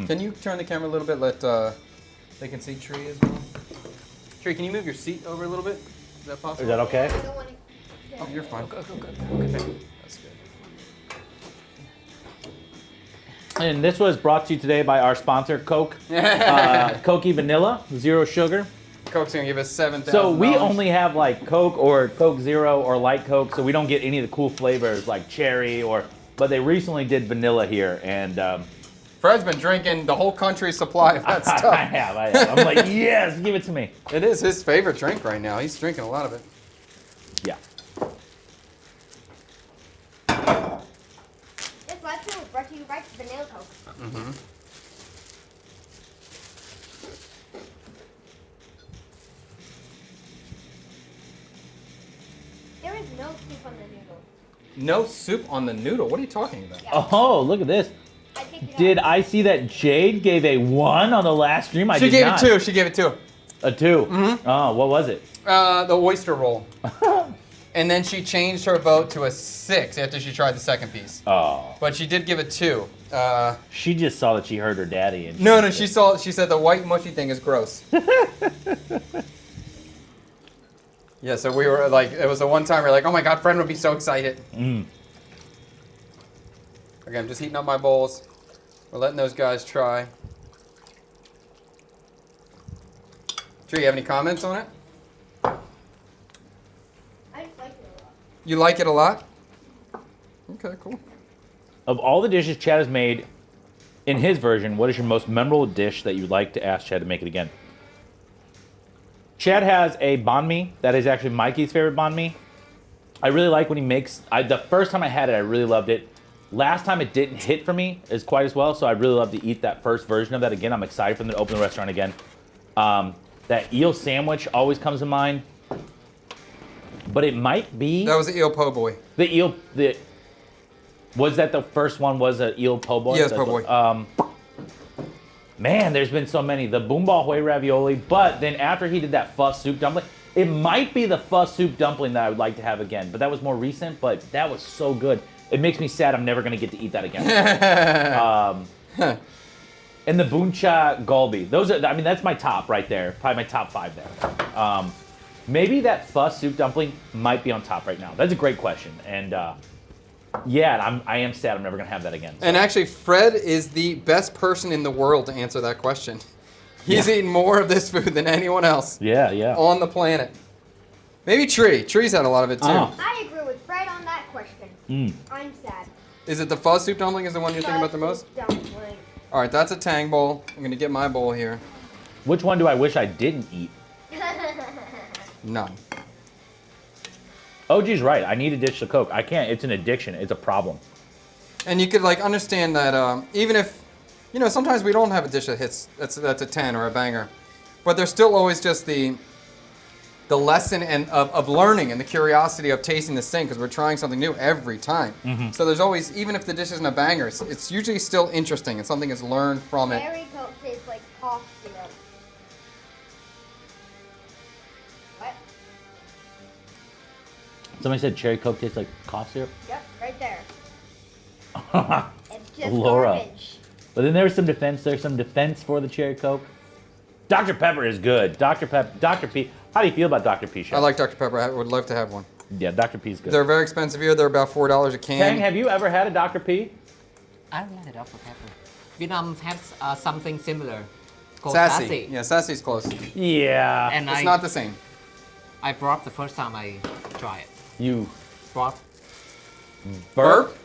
Can you turn the camera a little bit? Let they can see Tree as well. Tree, can you move your seat over a little bit? Is that possible? Is that okay? I don't want to. Oh, you're fine. Good. That's good. And this was brought to you today by our sponsor, Coke. Cokey Vanilla, 0 sugar. Coke's gonna give us $7,000. So we only have like Coke or Coke Zero or Light Coke, so we don't get any of the cool flavors like cherry but they recently did vanilla here, and Fred's been drinking the whole country's supply of that stuff. I have. I'm like, yes, give it to me. It is his favorite drink right now. He's drinking a lot of it. Yeah. This live stream was brought to you by Vanilla Coke. Mm-hmm. There is no soup on the noodle. No soup on the noodle. What are you talking about? Yeah. Oh, look at this. I take it Did out. I see that Jade gave a 1 on the last stream? I She did gave not. it 2. She gave it 2. A 2. Mm-hmm. Oh, what was it? The oyster roll. And then she changed her vote to a 6 after she tried the second piece. Oh. But she did give it 2. She just saw that she heard her daddy. And No, she said the white mushy thing is gross. Yeah, so we were like, it was the one time we were like, oh my God, Fred would be so excited. Mm. Okay, I'm just heating up my bowls. We're letting those guys try. Tree, you have any comments on it? I just like it a lot. You like it a lot? Okay, cool. Of all the dishes Chad has made, in his version, what is your most memorable dish that you'd like to ask Chad to make it again? Chad has a banh mi that is actually Mikey's favorite banh mi. I really like when he makes. The first time I had it, I really loved it. Last time it didn't hit for me as quite as well, so I'd really love to eat that first version of that again. I'm excited for them to open the restaurant again. That eel sandwich always comes to mind, but it might be That was the eel po' boy. the eel. Was that the first one? Was an eel po' boy? Yes, po' boy. Man, there's been so many. The Boombah Hoi ravioli, but then after he did that pho soup dumpling, it might be the pho soup dumpling that I would like to have again. But that was more recent, but that was so good. It makes me sad I'm never going to get to eat that again. And the Buncha Galbi. Those are, I mean, that's my top right there. Probably my top 5 there. Maybe that pho soup dumpling might be on top right now. That's a great question. And yeah, I am sad I'm never going to have that again. So. And actually, Fred is the best person in the world to answer that question. He's eaten more of this food than anyone else Yeah. on the planet. Maybe Tree. Tree's had a lot of it too. Oh. I agree with Fred on that question. I'm sad. Is it the pho soup dumpling is the one you're thinking about the most? Dumpling. All right, that's a Tang bowl. I'm going to get my bowl here. Which one do I wish I didn't eat? None. OG's right. I need a dish of Coke. I can't. It's an addiction. It's a problem. And you could like understand that even if, you know, sometimes we don't have a dish that hits, that's a 10 or a banger. But there's still always just the lesson of learning and the curiosity of tasting this thing because we're trying something new every time. So there's always, even if the dish isn't a banger, it's usually still interesting and something is learned from it. Cherry Coke tastes like cough syrup. What? Somebody said cherry Coke tastes like cough syrup. Yep, right there. It's just Laura. garbage. But then there's some defense. There's some defense for the cherry Coke. Dr. Pepper is good. Dr. P. How do you feel about Dr. P? Chef? I like Dr. Pepper. I would love to have one. Yeah, Dr. P is good. They're very expensive here. They're about $4 a can. Tang, have you ever had a Dr. P? I don't like Dr. Pepper. Vietnam has something similar called Sassy. sassy. Yeah, Sassy's close. Yeah. And It's not the same. I brought the first time I tried it. You Brought Burp?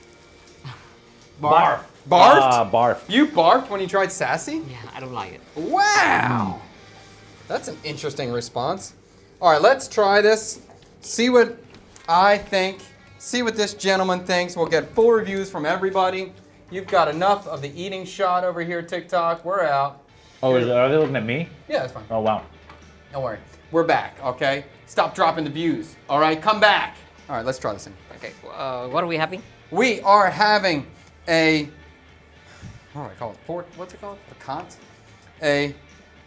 barf. Barfed? Barf. You barfed when you tried Sassy? Yeah, I don't like it. Wow. That's an interesting response. All right, let's try this. See what I think. See what this gentleman thinks. We'll get full reviews from everybody. You've got enough of the eating shot over here, TikTok. We're out. Oh, are they looking at me? Yeah, that's fine. Oh, wow. Don't worry. We're back, okay? Stop dropping the views. All right, come back. All right, let's try this thing. Okay, what are we having? We are having a, what do I call it? Pork, what's it called? Picant? A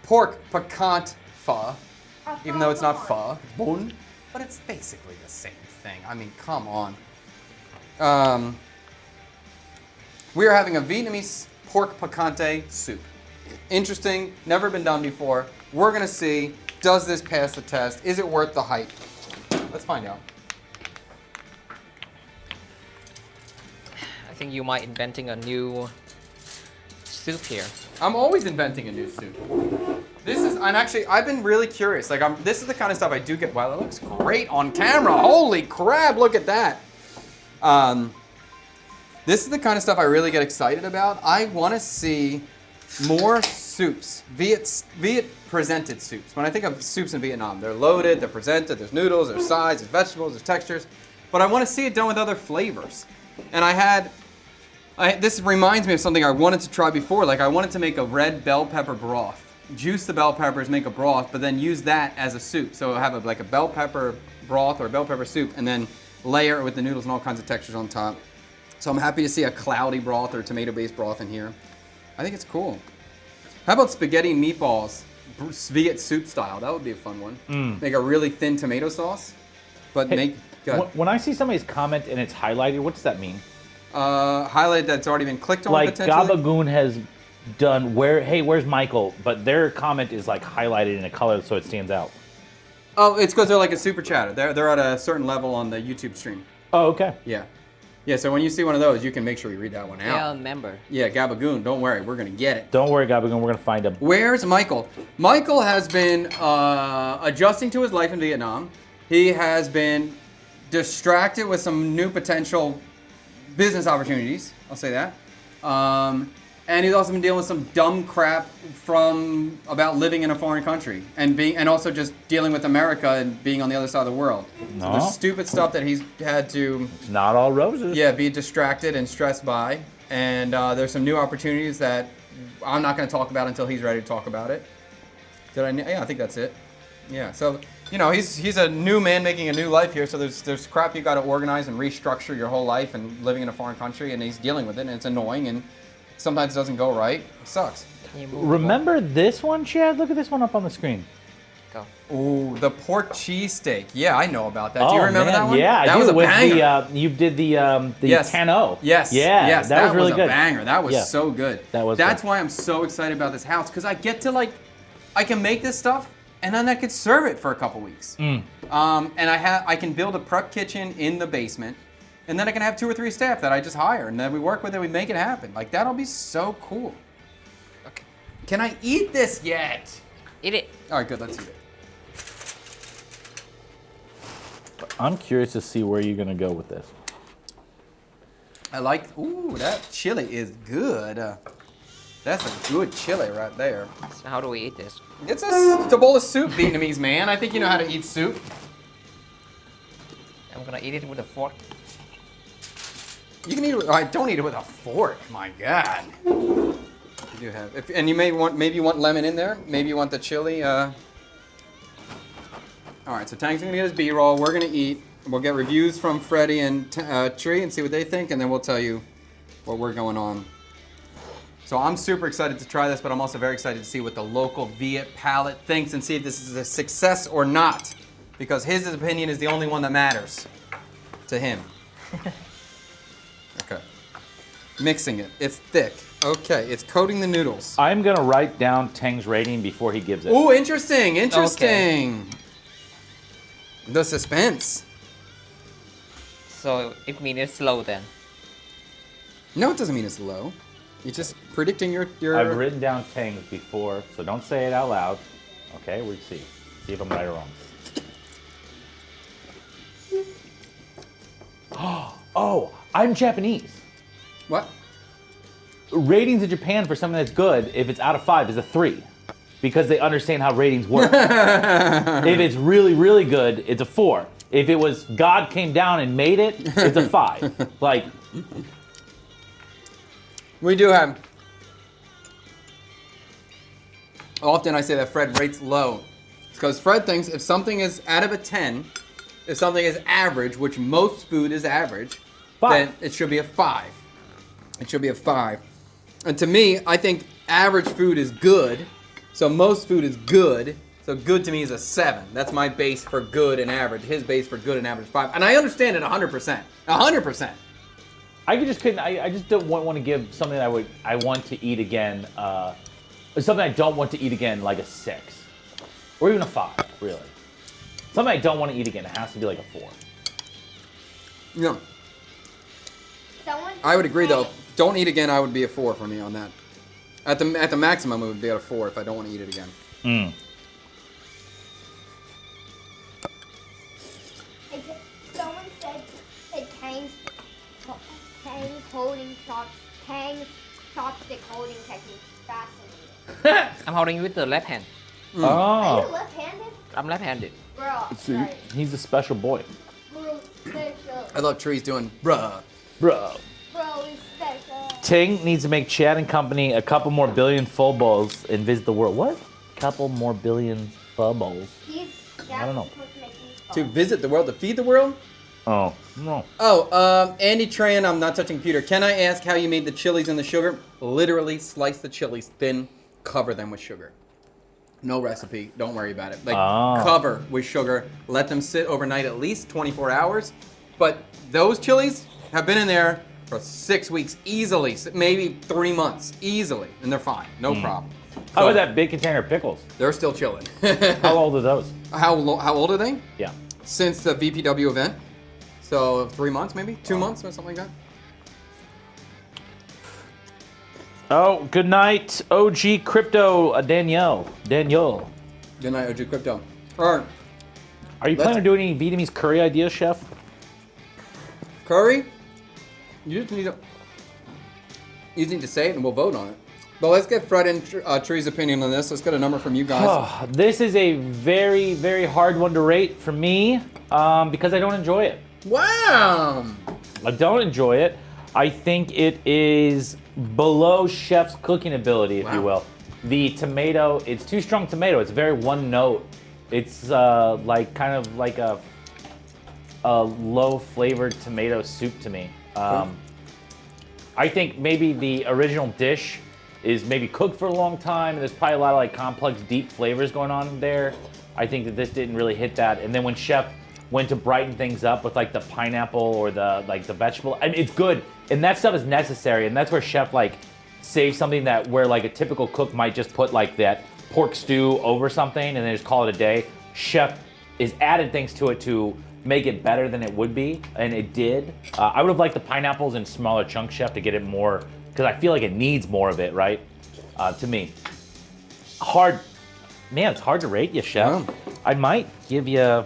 pork picant pho, even though it's not pho, bun, but it's basically the same thing. I mean, come on. We are having a Vietnamese pork picante soup. Interesting, never been done before. We're gonna see, does this pass the test? Is it worth the hype? Let's find out. I think you might inventing a new soup here. I'm always inventing a new soup. This is, and actually, I've been really curious. Like, this is the kind of stuff I do get. Wow, that looks great on camera. Holy crap, look at that. This is the kind of stuff I really get excited about. I want to see more soups, Viet presented soups. When I think of soups in Vietnam, they're loaded, they're presented, there's noodles, there's sides, there's vegetables, there's textures. But I want to see it done with other flavors. And this reminds me of something I wanted to try before. Like, I wanted to make a red bell pepper broth. Juice the bell peppers, make a broth, but then use that as a soup. So have a bell pepper broth or a bell pepper soup, and then layer it with the noodles and all kinds of textures on top. So I'm happy to see a cloudy broth or tomato-based broth in here. I think it's cool. How about spaghetti and meatballs, Viet soup style? That would be a fun one. Make a really thin tomato sauce, but Hey, go ahead. when I see somebody's comment and it's highlighted, what does that mean? Highlight that's already been clicked on Like potentially. Gabagoon has done where's Michael? But their comment is like highlighted in a color so it stands out. Oh, it's because they're like a super chatter. They're at a certain level on the YouTube stream. Oh, okay. Yeah. Yeah, so when you see one of those, you can make sure you read that one Yeah, out. member. Yeah, Gabagoon, don't worry, we're gonna get it. Don't worry, Gabagoon, we're gonna find him. Where's Michael? Michael has been adjusting to his life in Vietnam. He has been distracted with some new potential business opportunities. I'll say that. And he's also been dealing with some dumb crap from about living in a foreign country and also just dealing with America and being on the other side of the world. So No. there's stupid stuff that he's had to It's not all roses. be distracted and stressed by. And there's some new opportunities that I'm not going to talk about until he's ready to talk about it. Yeah, I think that's it. Yeah, so he's a new man making a new life here. So there's crap you got to organize and restructure your whole life and living in a foreign country, and he's dealing with it, and it's annoying and sometimes it doesn't go right. It sucks. Can you move Remember this one, Chad? Look at this one up on the screen. Go. Ooh, the pork cheesesteak. Yeah, I know about that. Do you Oh, remember man, that one? Yeah, that I was do. a With banger. you did the Yes. 10-0. Yes. Yeah, Yes, that was really a good. banger. That was Yeah. so good. That was That's good. why I'm so excited about this house, because I get to I can make this stuff and then I could serve it for a couple weeks. Mm. And I can build a prep kitchen in the basement, and then I can have 2 or 3 staff that I just hire, and then we work with it. We make it happen. Like that'll be so cool. Okay. Can I eat this yet? Eat it. All right, good. Let's eat it. I'm curious to see where you're gonna go with this. I like. Ooh, that chili is good. That's a good chili right there. So how do we eat this? It's a bowl of soup, Vietnamese man. I think you know how to eat soup. I'm gonna eat it with a fork. You can eat it. Don't eat it with a fork. My God. You do have. And you maybe you want lemon in there. Maybe you want the chili. All right. So Tang's gonna get his B-roll. We're gonna eat. We'll get reviews from Freddie and Tree and see what they think, and then we'll tell you what we're going on. So I'm super excited to try this, but I'm also very excited to see what the local Viet palate thinks and see if this is a success or not, because his opinion is the only one that matters to him. Okay. Mixing it. It's thick. Okay. It's coating the noodles. I'm gonna write down Tang's rating before he gives it. Ooh, interesting. Interesting. The suspense. So it means it's slow then. No, it doesn't mean it's low. You're just predicting your. I've written down Tang's before, so don't say it out loud. Okay, we'll see. See if I'm right or wrong. Oh, I'm Japanese. What? Ratings in Japan for something that's good, if it's out of 5, is a 3. Because they understand how ratings work. If it's really, really good, it's a 4. If it was God came down and made it, it's a 5. Like, We do have. Often I say that Fred rates low. Because Fred thinks if something is out of a 10, if something is average, which most food is average, 5. then it should be a 5. It should be a 5. And to me, I think average food is good. So most food is good. So good to me is a 7. That's my base for good and average. His base for good and average 5. And I understand it 100%. 100%. I just don't want to give something that I want to eat again, something I don't want to eat again, like a 6. Or even a 5, really. Something I don't want to eat again, it has to be like a 4. No. Someone I would agree say- though. Don't eat again. I would be a 4 for me on that. At the maximum, it would be at a 4 if I don't want to eat it again. Mm. Someone said that Tang's chopstick holding technique is fascinating. I'm holding it with the left hand. Are you Oh, left-handed? I'm left-handed. Bro, see, sorry. he's a special boy. Bro, special. I love Trees doing bruh. Bro. Bro, is special. Ting needs to make Chad and company a couple more billion full bowls and visit the world. What? Couple more billion full bowls. I don't know. To visit the world, to feed the world? Oh, no. Oh, Andy Tran, I'm not touching computer. Can I ask how you made the chilies and the sugar? Literally slice the chilies thin, cover them with sugar. No recipe, don't worry about it. Like, cover with sugar, let them sit overnight at least 24 hours. But those chilies have been in there for 6 weeks easily, maybe 3 months easily, and they're fine, no problem. How So, about that big container of pickles? They're still chilling. How old are those? How old are they? Yeah. Since the VPW event. So 3 months, maybe 2 months or something like that. Oh, good night, OG Crypto, Danielle. Danielle. Good night, OG Crypto. All right, Are you planning on doing any Vietnamese curry ideas, chef? curry. You just need to. You need to say it and we'll vote on it. But let's get Fred and Tree's opinion on this. Let's get a number from you guys. This is a very, very hard one to rate for me because I don't enjoy it. Wow. I don't enjoy it. I think it is below chef's cooking ability, if you will. The tomato, it's too strong tomato. It's very one note. It's like kind of like a low flavored tomato soup to me. I think maybe the original dish is maybe cooked for a long time, and there's probably a lot of like complex, deep flavors going on there. I think that this didn't really hit that. And then when chef went to brighten things up with like the pineapple or the vegetable, I mean, it's good, and that stuff is necessary. And that's where chef like saves something that where like a typical cook might just put like that pork stew over something and then just call it a day. Chef is added things to it to make it better than it would be, and it did. I would have liked the pineapples in smaller chunks, chef, to get it more, because I feel like it needs more of it, right? To me. Hard, man, it's hard to rate you, chef. I might give you,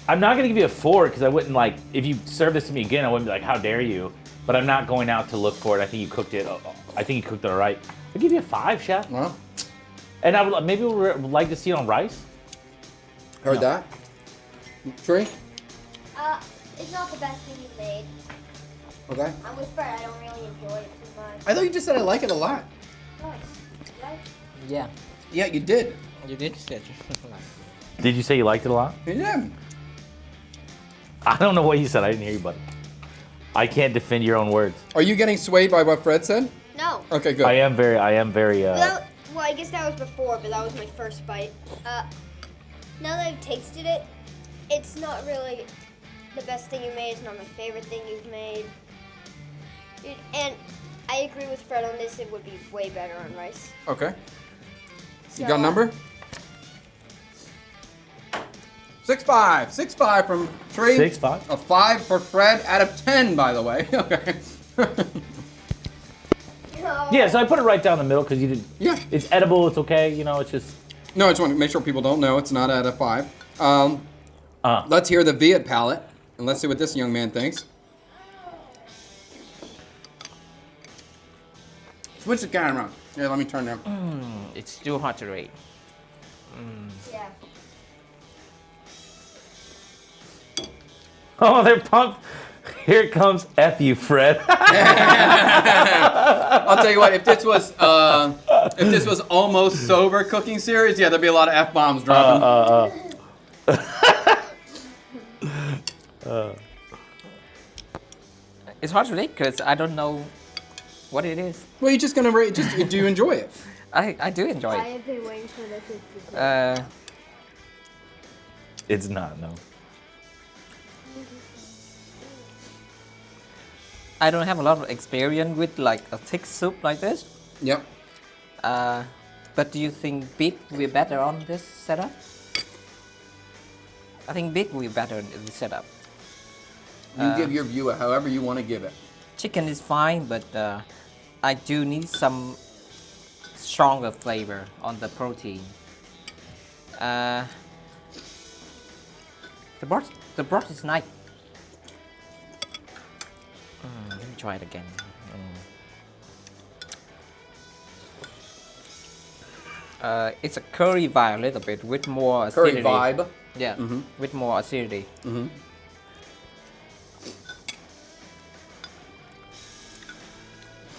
I'm not gonna give you a 4, because I wouldn't like, if you serve this to me again, I wouldn't be like, how dare you? But I'm not going out to look for it. I think you cooked it, I think you cooked it all right. I'll give you a 5, chef. Well, And I would maybe would like to see it on rice. heard that. Tree? It's not the best thing you've made. Okay. I'm with Fred. I don't really enjoy it too much. I thought you just said I like it a lot. Nice. Right? Yeah, Yeah, you did. you did say it. Did you say you liked it a lot? Yeah. I don't know what you said. I didn't hear you, buddy. I can't defend your own words. Are you getting swayed by what Fred said? No. Okay, good. I am very. Well, I guess that was before, but that was my first bite. Now that I've tasted it, it's not really the best thing you made. It's not my favorite thing you've made. And I agree with Fred on this. It would be way better on rice. Okay. So, You got a number? 6.5. 6.5 from Tree. 6.5. A 5 for Fred out of 10, by the way. Okay. Yeah, so I put it right down the middle because you did. Yeah. It's edible. It's okay. You know, it's just. No, I just want to make sure people don't know it's not out of 5. Uh. Let's hear the Viet palate, and let's see what this young man thinks. Switch the camera. Here, let me turn down. It's too hard to rate. Yeah. Oh, they're pumped. Here it comes. F you, Fred. I'll tell you what. If this was almost sober cooking series, yeah, there'd be a lot of F-bombs dropping. It's hard to rate because I don't know what it is. Well, you're just gonna rate. Just do you enjoy it? I do enjoy I it. have been waiting for this. It's not, no. I don't have a lot of experience with like a thick soup like this. Yep. But do you think beef will be better on this setup? I think beef will be better in this setup. You give your view however you want to give it. Chicken is fine, but I do need some stronger flavor on the protein. The broth is nice. Let me try it again. It's a curry vibe a little bit with more acidity. Curry vibe. Yeah, with more acidity. Mm-hmm.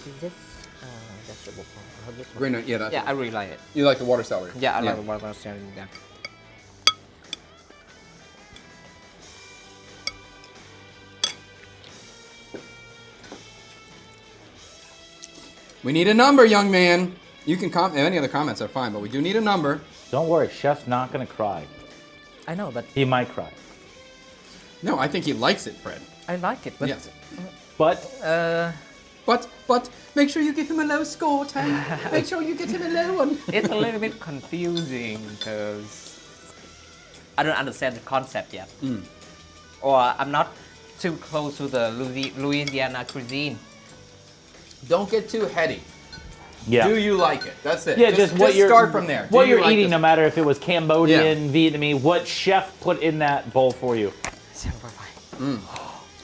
Is this vegetable? This one? Green, yeah, that's Yeah, I really like it. You like the water celery? Yeah, I like the water celery. Yeah. We need a number, young man. You can comment. Any other comments are fine, but we do need a number. Don't worry, chef's not gonna cry. I know, but He might cry. No, I think he likes it, Fred. I like it. But Yes. But But make sure you give him a low score, Tang. Make sure you get him a low one. it's a little bit confusing because I don't understand the concept yet. Or I'm not too close to the Louisiana cuisine. Don't get too heady. yeah. Do you like it? That's it. Yeah, just what you're start from there. What Do you you're like eating, this? no matter if it was Cambodian, Vietnamese, what chef put in that bowl for you? 7.5.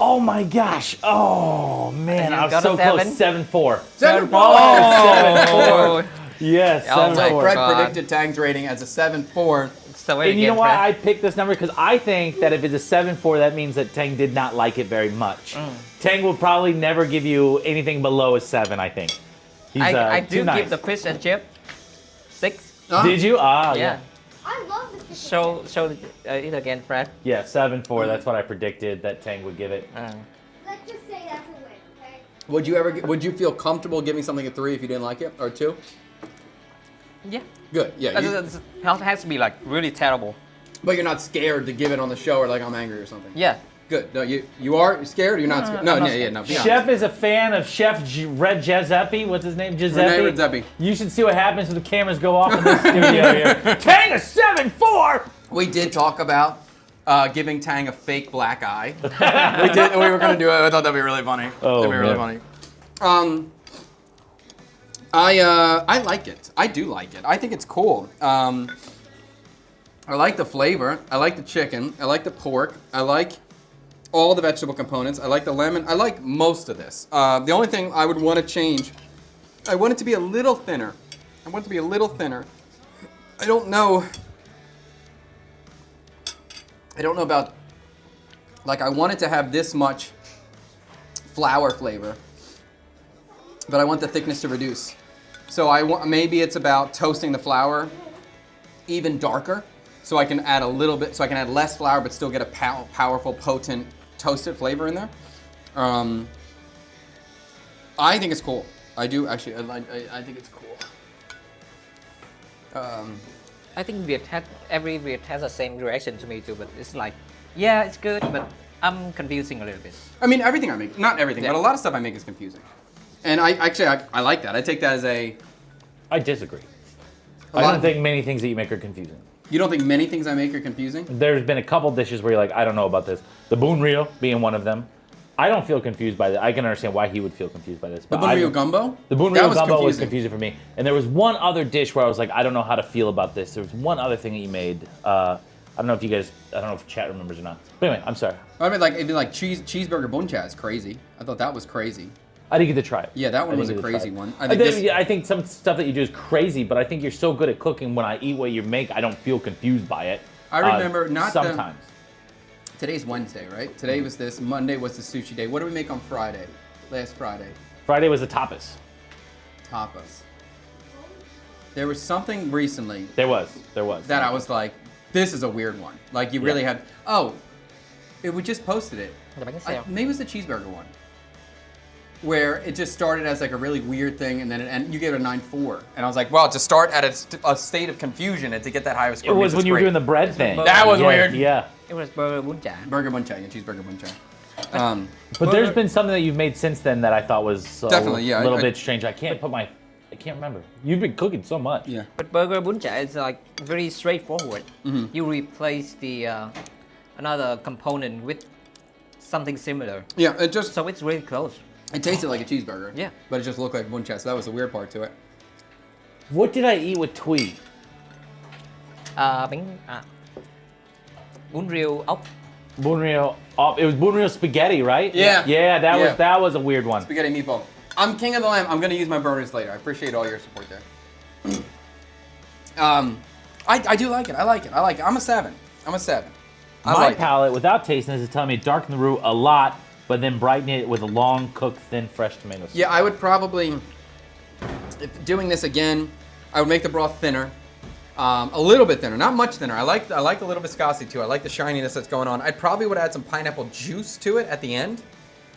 Oh my gosh. Oh man, You I was got so a close. 7? 7-4. 7-4. Oh, Yes, Oh my 7-4. Fred God. predicted Tang's rating as a 7-4. so And you know why Fred. I picked this number? Because I think that if it's a 7-4, that means that Tang did not like it very much. Tang will probably never give you anything below a 7, I think. He's I too do nice. give the fish and chip 6. Did you? Ah, Yeah. I love the fish. Show it again, Fred. Yeah, 7-4. That's what I predicted that Tang would give it. Let's just say that's a win, okay? Would you feel comfortable giving something a 3 if you didn't like it, or 2? Yeah. Good. Yeah. It has to be like really terrible. But you're not scared to give it on the show, or like I'm angry or something. Yeah. Good. No, you are scared, or you're not scared? No, I'm not yeah, scared. no. Be honest. Chef is a fan of Chef Red Giuseppe. What's his name? Giuseppe. Rene Redzepi. You should see what happens when the cameras go off in this studio here. Tang a 7-4. We did talk about giving Tang a fake black eye. we did. We were gonna do it. I thought that'd be really funny. Oh, that'd be really man. funny. I like it. I do like it. I think it's cool. I like the flavor. I like the chicken. I like the pork. I like all the vegetable components. I like the lemon. I like most of this. The only thing I would want to change, I want it to be a little thinner. I want it to be a little thinner. I don't know about, like, I want it to have this much flour flavor, but I want the thickness to reduce. So maybe it's about toasting the flour even darker, so I can add a little bit, so I can add less flour but still get a powerful, potent, toasted flavor in there. I think it's cool. I do actually. I think it's cool. I think every Viet has the same reaction to me too, but it's like, yeah, it's good, but I'm confusing a little bit. I mean, everything I make, not everything, Yeah. but a lot of stuff I make is confusing. And I like that. I take that as a. I disagree. A I lot don't of- think many things that you make are confusing. You don't think many things I make are confusing? There's been a couple dishes where you're like, I don't know about this. The bun rio being one of them. I don't feel confused by that. I can understand why he would feel confused by this. The But bun I rio don't- gumbo? The bun That rio was gumbo was confusing. confusing for me. And there was one other dish where I was like, I don't know how to feel about this. There was one other thing that you made. I don't know if you guys, I don't know if chat remembers or not. But anyway, I'm sorry. I mean, like, it'd be like cheeseburger buncha is crazy. I thought that was crazy. I didn't get to try it. Yeah, that one I was a didn't get to crazy try it. one. I think I think some stuff that you do is crazy, but I think you're so good at cooking. When I eat what you make, I don't feel confused by it. I remember sometimes. Today's Wednesday, right? Today was this. Monday was the sushi day. What did we make on Friday? Last Friday. Friday was the tapas. Tapas. There was something recently There was. that I was like, this is a weird one. Like, you really had. Oh, we just posted it. The bánh xèo. Maybe it was the cheeseburger one. Where it just started as like a really weird thing, and then you gave it a 9.4. And I was like, well, to start at a state of confusion and to get that high of a score. It was when you were doing the bread thing. That was Yeah, weird. Yeah. It was burger bún chả. Burger buncha, yeah, cheeseburger buncha. But there's been something that you've made since then that I thought was Definitely, yeah, a little I- bit strange. I can't remember. You've been cooking so much. Yeah. But burger bún chả is like very straightforward. You replace the another component with something similar, Yeah, it just so it's really close. it tasted like a cheeseburger. Yeah. But it just looked like buncha, so that was the weird part to it. What did I eat with Tweet? Bún riêu ốc. Bun rio. Oh, it was bun rio spaghetti, right? Yeah. Yeah, Yeah. that was a weird one. Spaghetti meatball. I'm king of the lamb. I'm gonna use my burgers later. I appreciate all your support there. I do like it. I like it. I'm a 7. I My like it. palate, without tasting this, is telling me darken the roux a lot, but then brighten it with a long cooked, thin, fresh tomato sauce. Yeah, I would probably, if doing this again, I would make the broth thinner. A little bit thinner, not much thinner. I like a little viscosity too. I like the shininess that's going on. I probably would add some pineapple juice to it at the end,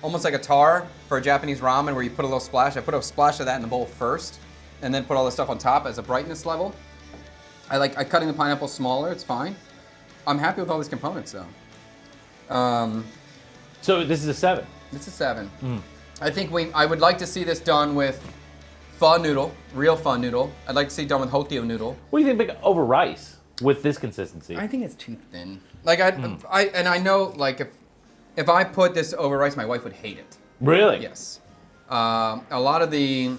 almost like a tar for a Japanese ramen where you put a little splash. I put a splash of that in the bowl first, and then put all the stuff on top as a brightness level. I cutting the pineapple smaller. It's fine. I'm happy with all these components though. So this is a 7. It's a 7. I think I would like to see this done with pho noodle, real pho noodle. I'd like to see it done with hoteo noodle. What do you think over rice with this consistency? I think it's too thin. Like I know like if I put this over rice, my wife would hate it. Really? Yes. A lot of the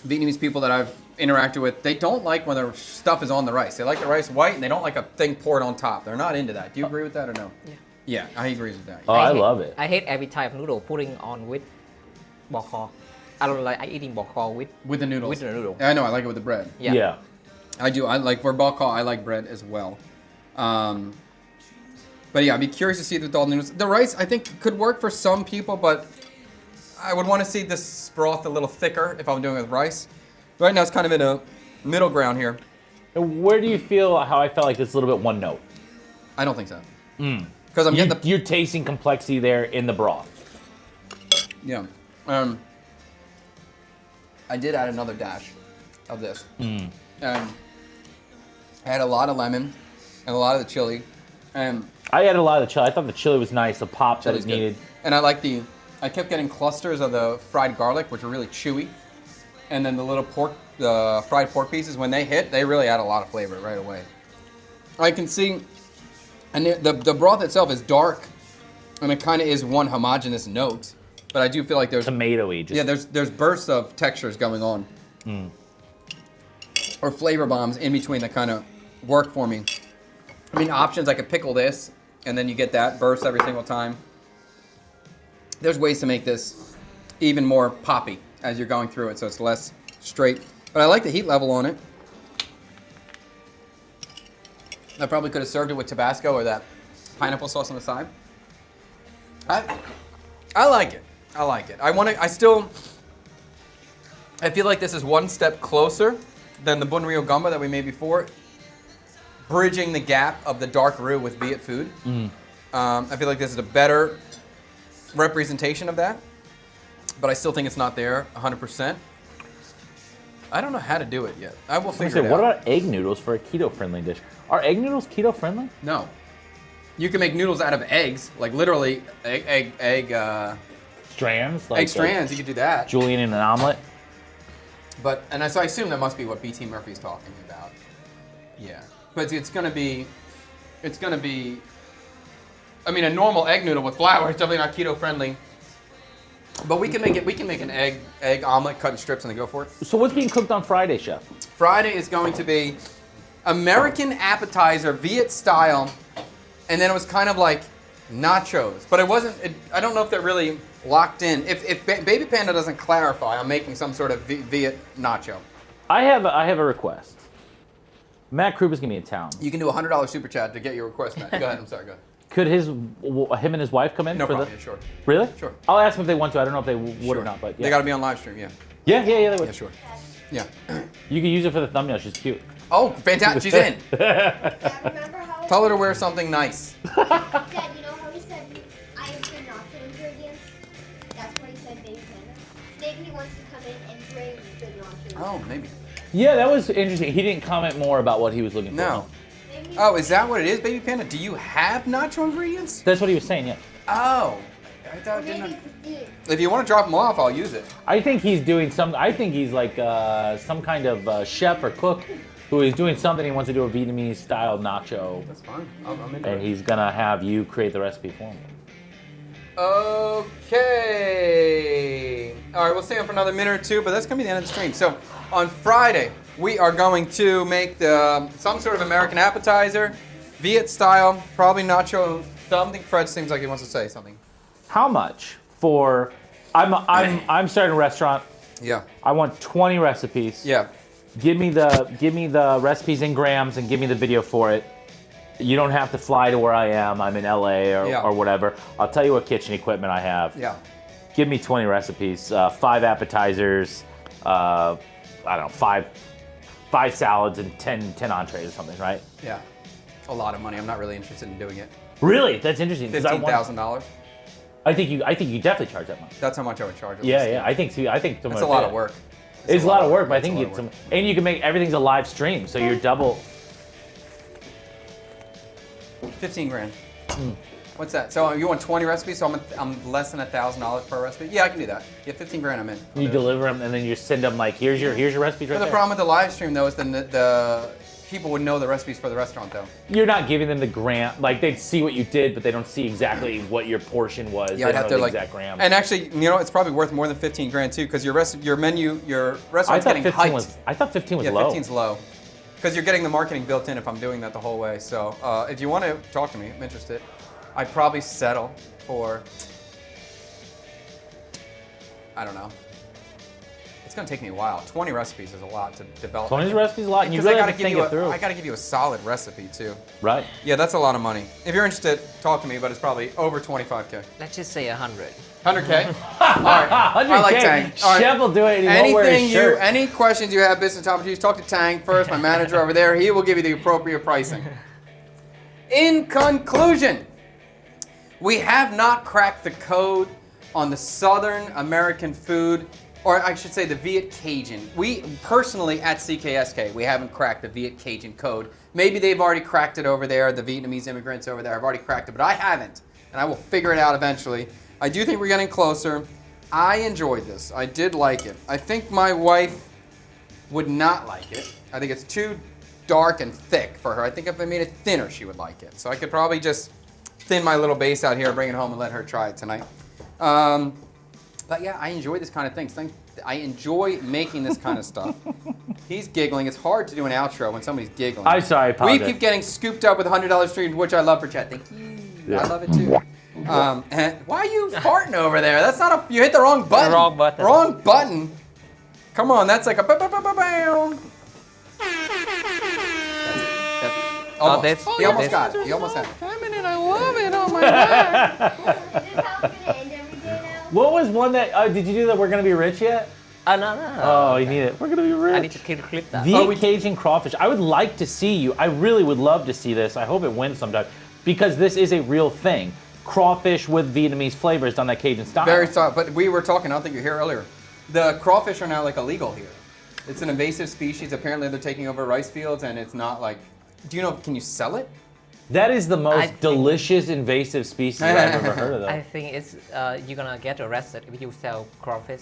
Vietnamese people that I've interacted with, they don't like when their stuff is on the rice. They like the rice white, and they don't like a thing poured on top. They're not into that. Do you agree with that or no? Yeah. Yeah, I agree with that. Oh, I love it. I hate every type of noodle putting on with bok kho. I don't like eating bok kho With the noodles. with the noodle. I know, I like it with the bread. Yeah. I do. I like for bok kho, I like bread as well. But yeah, I'd be curious to see it with all the noodles. The rice, I think, could work for some people, but I would want to see this broth a little thicker if I'm doing it with rice. Right now, it's kind of in a middle ground here. And where do you feel how I felt like this a little bit one note? I don't think so. Because I'm getting the... You're tasting complexity there in the broth. Yeah. I did add another dash of this. I had a lot of lemon and a lot of the chili. And I added a lot of the chili. I thought the chili was nice, the pop that chili's it good. needed. And I kept getting clusters of the fried garlic, which are really chewy. And then the little fried pork pieces, when they hit, they really add a lot of flavor right away. I can see, and the broth itself is dark, and it kind of is one homogeneous note. But I do feel like there's Tomatoey. Just... Yeah, there's bursts of textures going on, or flavor bombs in between that kind of work for me. I mean, options, I could pickle this, and then you get that burst every single time. There's ways to make this even more poppy as you're going through it, so it's less straight. But I like the heat level on it. I probably could have served it with Tabasco or that pineapple sauce on the side. I like it. I like it. I feel like this is one step closer than the Bun Rio Gumbo that we made before, bridging the gap of the dark roux with Viet food. I feel like this is a better representation of that, but I still think it's not there 100%. I don't know how to do it yet. I will figure it out. What about egg noodles for a keto-friendly dish? Are egg noodles keto-friendly? No. You can make noodles out of eggs, like literally egg Strands? egg strands. You could do that. Julienne in an omelet? But so I assume that must be what BT Murphy's talking about. Yeah. But it's gonna be. I mean, a normal egg noodle with flour is definitely not keto friendly. But we can make it. We can make an egg omelet, cut in strips, and then go for it. So what's being cooked on Friday, Chef? Friday is going to be American appetizer, Viet style, and then it was kind of like nachos. But it wasn't. I don't know if they're really locked in. If Baby Panda doesn't clarify, I'm making some sort of Viet nacho. I have a request. Matt Krupa's gonna be in town. You can do a $100 super chat to get your request, Matt. Go ahead. I'm sorry. Go ahead. Could him and his wife come in? No for problem. the... Yeah, sure. Really? Sure. I'll ask them if they want to. I don't know if they would Sure. or not, but yeah. They got to be on live stream. Yeah. Yeah, they would. Yeah, sure. Yeah. You can use it for the thumbnail. She's cute. Oh, fantastic! She's in. Dad, remember how Tell her to wear something nice. Dad, you know how he said I have the nacho ingredients? That's what he said, Baby Panda. Maybe he wants to come in and bring the nacho. Oh, maybe. Yeah, that was interesting. He didn't comment more about what he was looking for. No. Maybe Oh, is that what it is, Baby Panda? Do you have nacho ingredients? That's what he was saying, yeah. Oh. I thought maybe didn't. it's a theme. If you want to drop them off, I'll use it. I think he's doing I think he's like some kind of chef or cook who is doing something. He wants to do a Vietnamese style nacho, That's fine. I'm into and it. he's gonna have you create the recipe for him. Okay. All right, we'll stay on for another minute or two, but that's gonna be the end of the stream. So on Friday, we are going to make some sort of American appetizer, Viet style, probably nacho something. Fred seems like he wants to say something. How much for? I'm starting a restaurant. Yeah. I want 20 recipes. Yeah. Give me the recipes in grams and give me the video for it. You don't have to fly to where I am. I'm in LA or whatever. I'll tell you what kitchen equipment I have. Yeah. Give me 20 recipes, 5 appetizers, I don't know, 5 salads and 10 entrees or something, right? Yeah. A lot of money. I'm not really interested in doing it. Really? That's interesting. 'Cause $15,000. I think you definitely charge that much. That's how much I would charge. Yeah. I think That's a lot of work. It's a lot of work, but I think That's a you lot get of some, and you can make everything's a live stream, so you're double. 15 grand. What's that? So you want 20 recipes? So I'm less than $1,000 per recipe? Yeah, I can do that. Yeah, 15 grand. I'm in. You deliver them, and then you send them like, here's your recipes right But the there. problem with the live stream though is then the people would know the recipes for the restaurant though. You're not giving them the gram, like they'd see what you did, but they don't see exactly what your portion was. Yeah, they I'd have don't to know like. the exact grams. And actually, it's probably worth more than 15 grand too, because your menu, your I restaurant's thought getting 15 hyped. was. I thought 15 was Yeah, low. 15's low. Because you're getting the marketing built in if I'm doing that the whole way. So if you want to talk to me, I'm interested. I'd probably settle for, I don't know. It's gonna take me a while. 20 recipes is a lot to develop. 20 recipes a lot, and you Because really I have gotta to give think you it through. I gotta give you a solid recipe too. Right. Yeah, that's a lot of money. If you're interested, talk to me, but it's probably over 25K. Let's just say 100. 100K? All right. I like 100K. Tang. All right. Chef will do it. And he won't wear his shirt. Any questions you have, business opportunities, talk to Tang first, my manager over there. He will give you the appropriate pricing. In conclusion, we have not cracked the code on the Southern American food, or I should say the Viet Cajun. We personally at CKSK, we haven't cracked the Viet Cajun code. Maybe they've already cracked it over there. The Vietnamese immigrants over there have already cracked it, but I haven't, and I will figure it out eventually. I do think we're getting closer. I enjoyed this. I did like it. I think my wife would not like it. I think it's too dark and thick for her. I think if I made it thinner, she would like it. So I could probably just thin my little base out here, bring it home, and let her try it tonight. But yeah, I enjoy this kind of thing. I enjoy making this kind of stuff. He's giggling. It's hard to do an outro when somebody's giggling. I'm sorry, I We apologize. keep getting scooped up with $100 streams, which I love for chat. Thank you. Yeah. I love it too. And why are you farting over there? That's not a. You hit the wrong button. Wrong button. Wrong button. Come on, that's like a. Almost. that's- He almost that's- got it. He almost had it. Feminine, I love it. Oh my god. Is this how it's gonna end every day now? What was one that, did you do that We're Gonna Be Rich yet? No. Oh, you need it. We're Gonna Be Rich. I need to clip that. Viet Cajun crawfish. I would like to see you. I really would love to see this. I hope it wins sometime because this is a real thing. Crawfish with Vietnamese flavors done that Cajun style. Very soft. But we were talking. I don't think you're here earlier. The crawfish are now like illegal here. It's an invasive species. Apparently, they're taking over rice fields, and it's not like. Do you know? Can you sell it? That is the I most think- delicious invasive species I've ever heard of. I Though. think it's you're gonna get arrested if you sell crawfish.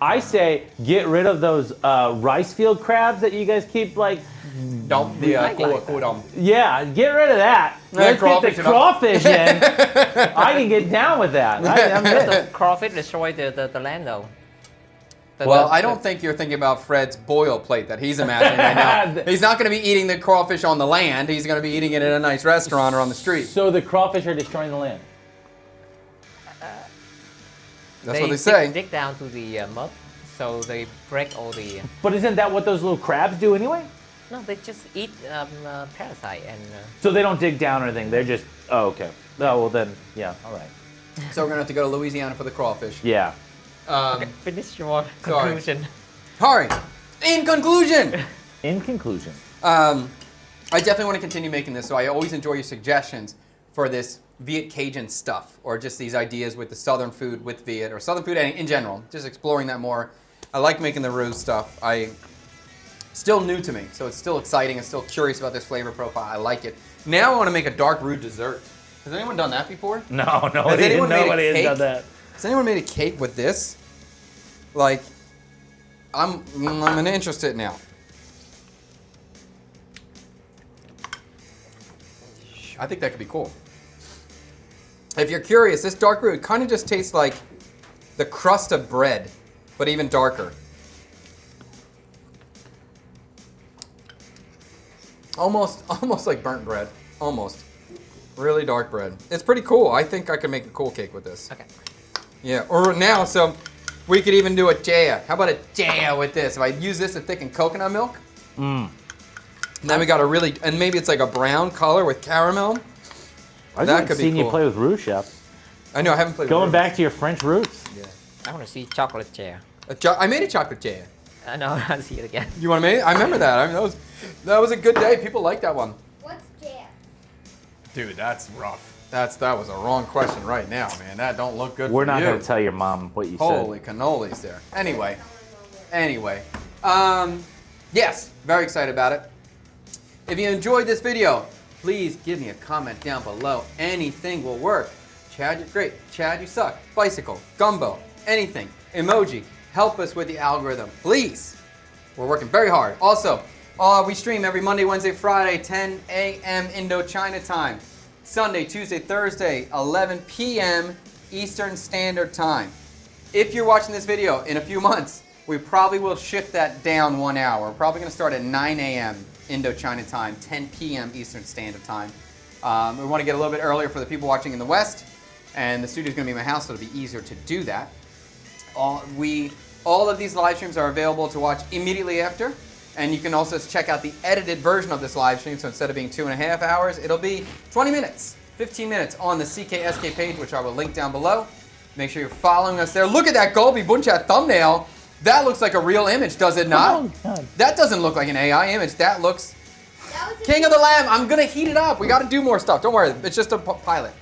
I say get rid of those rice field crabs that you guys keep like. Don't the I like kodam. Yeah, get rid of that. Yeah, Let's get crawfish the it up. crawfish in. I can get down with that. I'm in. The crawfish destroy the land though. Well, I don't think you're thinking about Fred's boil plate that he's imagining right now. He's not going to be eating the crawfish on the land. He's going to be eating it in a nice restaurant or on the street. So the crawfish are destroying the land. That's what they say. Dig down to the mud, so they break all the. But isn't that what those little crabs do anyway? No, they just eat parasite and. So they don't dig down or anything. They're just. Oh, okay. Oh, well then, yeah. All right. So we're going to have to go to Louisiana for the crawfish. Yeah. Finish your Sorry. conclusion. All right. In conclusion, In conclusion, I definitely want to continue making this. So I always enjoy your suggestions for this Viet Cajun stuff, or just these ideas with the Southern food with Viet, or Southern food in general. Just exploring that more. I like making the roux stuff. Still new to me, so it's still exciting. I'm still curious about this flavor profile. I like it. Now I want to make a dark roux dessert. Has anyone done that before? no, nobody anyone made a has cake? done that. Has anyone made a cake with this? Like, I'm interested now. I think that could be cool. If you're curious, this dark roux kind of just tastes like the crust of bread, but even darker. Almost like burnt bread. Almost. Really dark bread. It's pretty cool. I think I could make a cool cake with this. Okay. Yeah, or now, so we could even do a jaya. How about a jaya with this? If I use this to thicken coconut milk, then we got a really, and maybe it's like a brown color with caramel. I've That not could be seen you cool. play with roux, chef. I know, I haven't played Going with back to your French roots. Yeah. I want to see chocolate chair. I made a chocolate jaya. No, I'll see it again. You want to make it? I remember that. I mean, that was a good day. People liked that one. What's jam? Dude, that's rough. That was a wrong question right now, man. That don't look good We're for not you. going to tell your mom what you Holy said. cannolis there. Anyway. Yes, very excited about it. If you enjoyed this video, please give me a comment down below. Anything will work. Chad, you're great. Chad, you suck. Bicycle, gumbo, anything, emoji. Help us with the algorithm, please. We're working very hard. Also, we stream every Monday, Wednesday, Friday, 10 a.m. Indochina time. Sunday, Tuesday, Thursday, 11 p.m. Eastern Standard Time. If you're watching this video in a few months, we probably will shift that down 1 hour. We're probably going to start at 9 a.m. Indochina time, 10 p.m. Eastern Standard Time. We want to get a little bit earlier for the people watching in the West, and the studio's going to be in my house, so it'll be easier to do that. All of these live streams are available to watch immediately after, and you can also check out the edited version of this live stream. So instead of being 2.5 hours, it'll be 20 minutes, 15 minutes on the CKSK page, which I will link down below. Make sure you're following us there. Look at that Golby Bunchat thumbnail. That looks like a real image, does it not? Oh, God. That doesn't look like an AI image. That looks That was a King of the Lamb. I'm gonna heat it up. We got to do more stuff. Don't worry. It's just a pilot.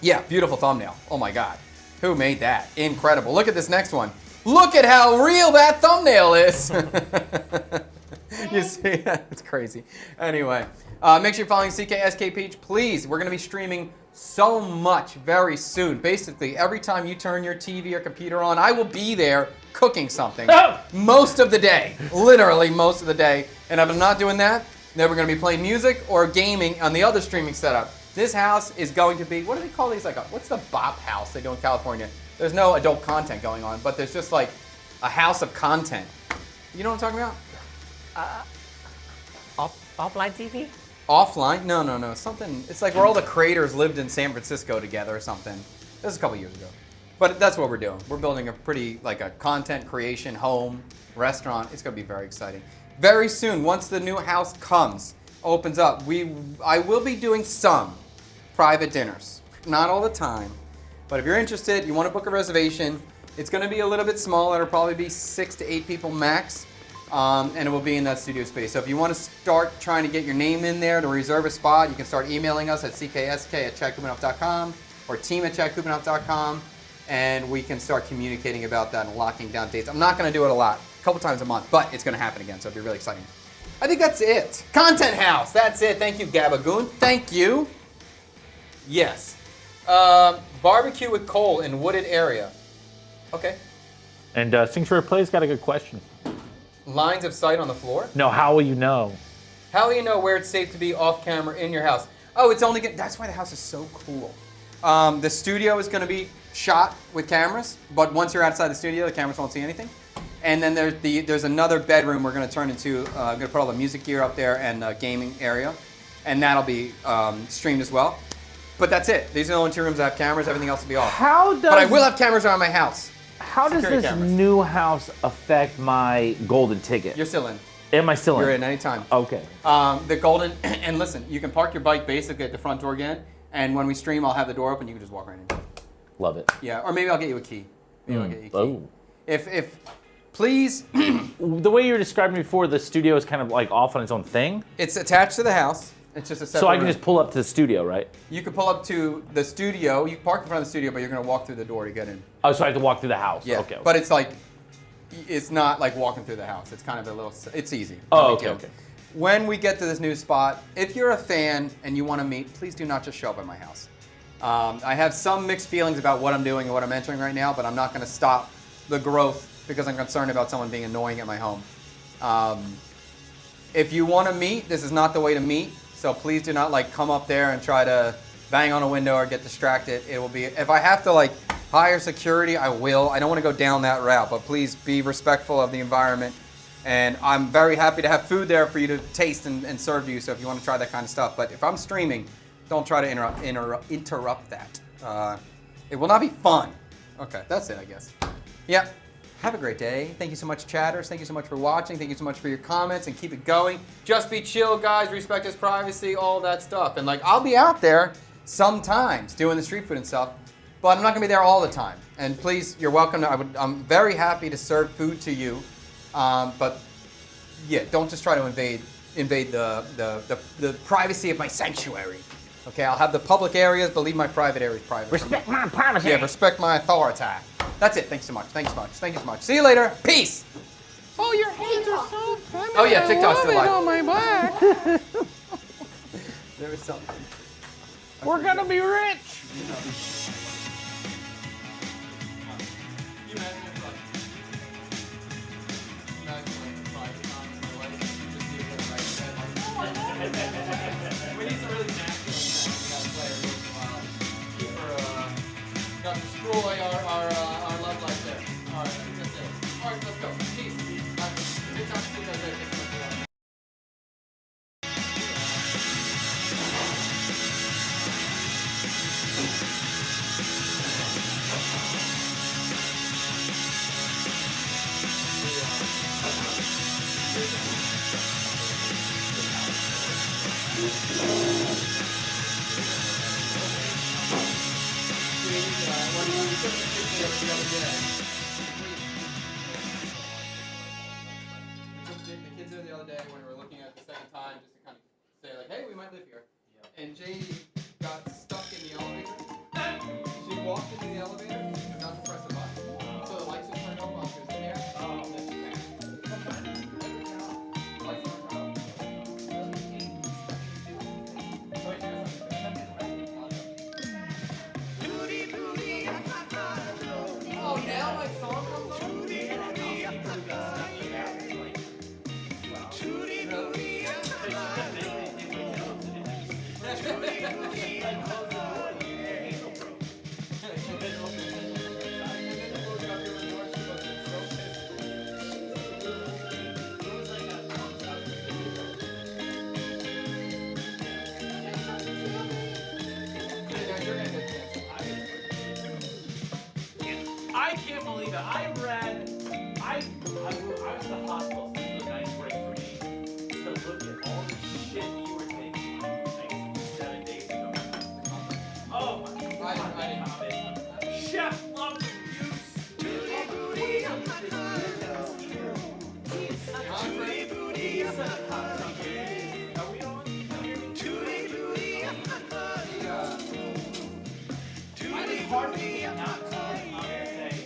Yeah, beautiful thumbnail. Oh my God. Who made that? Incredible. Look at this next one. Look at how real that thumbnail is. You see? It's crazy. Anyway, make sure you're following CKSK page, please. We're going to be streaming so much very soon. Basically, every time you turn your TV or computer on, I will be there cooking something. Most of the day. Literally most of the day. And if I'm not doing that, then we're going to be playing music or gaming on the other streaming setup. This house is going to be, what do they call these? What's the bop house they do in California? There's no adult content going on, but there's just like a house of content. You know what I'm talking about? Offline TV? Offline? No. Something, it's like where all the creators lived in San Francisco together or something. This was a couple years ago. But that's what we're doing. We're building a pretty, like a content creation home, restaurant. It's going to be very exciting. Very soon, once the new house opens up, I will be doing some private dinners. Not all the time. But if you're interested, you want to book a reservation, it's going to be a little bit smaller. It'll probably be 6 to 8 people max. And it will be in that studio space. So if you want to start trying to get your name in there to reserve a spot, you can start emailing us at cksk@chadkubanov.com or team@chadkubanov.com, and we can start communicating about that and locking down dates. I'm not going to do it a lot, a couple times a month, but it's going to happen again, so it'll be really exciting. I think that's it. Content House, that's it. Thank you, Gabagoon. Thank you. Yes. Barbecue with coal in wooded area. Okay. And Sanctuary Play's got a good question. Lines of sight on the floor? No, how will you know? How will you know where it's safe to be off camera in your house? Oh, it's only that's why the house is so cool. The studio is going to be shot with cameras, but once you're outside the studio, the cameras won't see anything. And then there's another bedroom we're going to turn into. I'm going to put all the music gear up there and a gaming area, and that'll be streamed as well. But that's it. These are the only 2 rooms that have cameras. Everything else will be off. But I will have cameras around my house. How does Security this cameras. new house affect my golden ticket? You're still in. Am I still You're in? in anytime. Okay. The golden, and listen, you can park your bike basically at the front door again, and when we stream, I'll have the door open. You can just walk right in. Love it. Yeah, or maybe I'll get you a key. Maybe I'll get you a key. Oh. If please, The way you were describing before, the studio is kind of like off on its own thing. it's attached to the house. It's just a separate So I can room. just pull up to the studio, right? You can pull up to the studio. You can park in front of the studio, but you're going to walk through the door to get in. Oh, so I have to walk through the house. Yeah, Okay. but it's like, it's not like walking through the house. It's kind of a little, it's easy. Oh, No big okay, deal. okay. When we get to this new spot, if you're a fan and you want to meet, please do not just show up at my house. I have some mixed feelings about what I'm doing and what I'm entering right now, but I'm not going to stop the growth because I'm concerned about someone being annoying at my home. If you want to meet, this is not the way to meet. So please do not like come up there and try to bang on a window or get distracted. It will be, if I have to like hire security, I will. I don't want to go down that route, but please be respectful of the environment. And I'm very happy to have food there for you to taste and serve to you. So if you want to try that kind of stuff, but if I'm streaming, don't try to interrupt that. It will not be fun. Okay, that's it, I guess. Yeah. Have a great day. Thank you so much, chatters. Thank you so much for watching. Thank you so much for your comments, and keep it going. Just be chill, guys. Respect his privacy, all that stuff. And like, I'll be out there sometimes doing the street food and stuff, but I'm not gonna be there all the time. And please, you're welcome. I'm very happy to serve food to you, but yeah, don't just try to invade the privacy of my sanctuary. Okay, I'll have the public areas, but leave my private areas private. Respect my privacy. Yeah, respect my authority. That's it. Thanks so much. Thanks so much. Thank you so much. See you later. Peace. Oh, your hands are so feminine. Oh yeah, TikTok's still live. on my back. There was something. We're gonna be rich. We need some really nasty ones that we gotta play every once in a while. Keep her, not destroy our love life there. Alright, I think that's it. Alright, let's go. Peace. TikTok, TikTok, TikTok. when we took the picture the other day.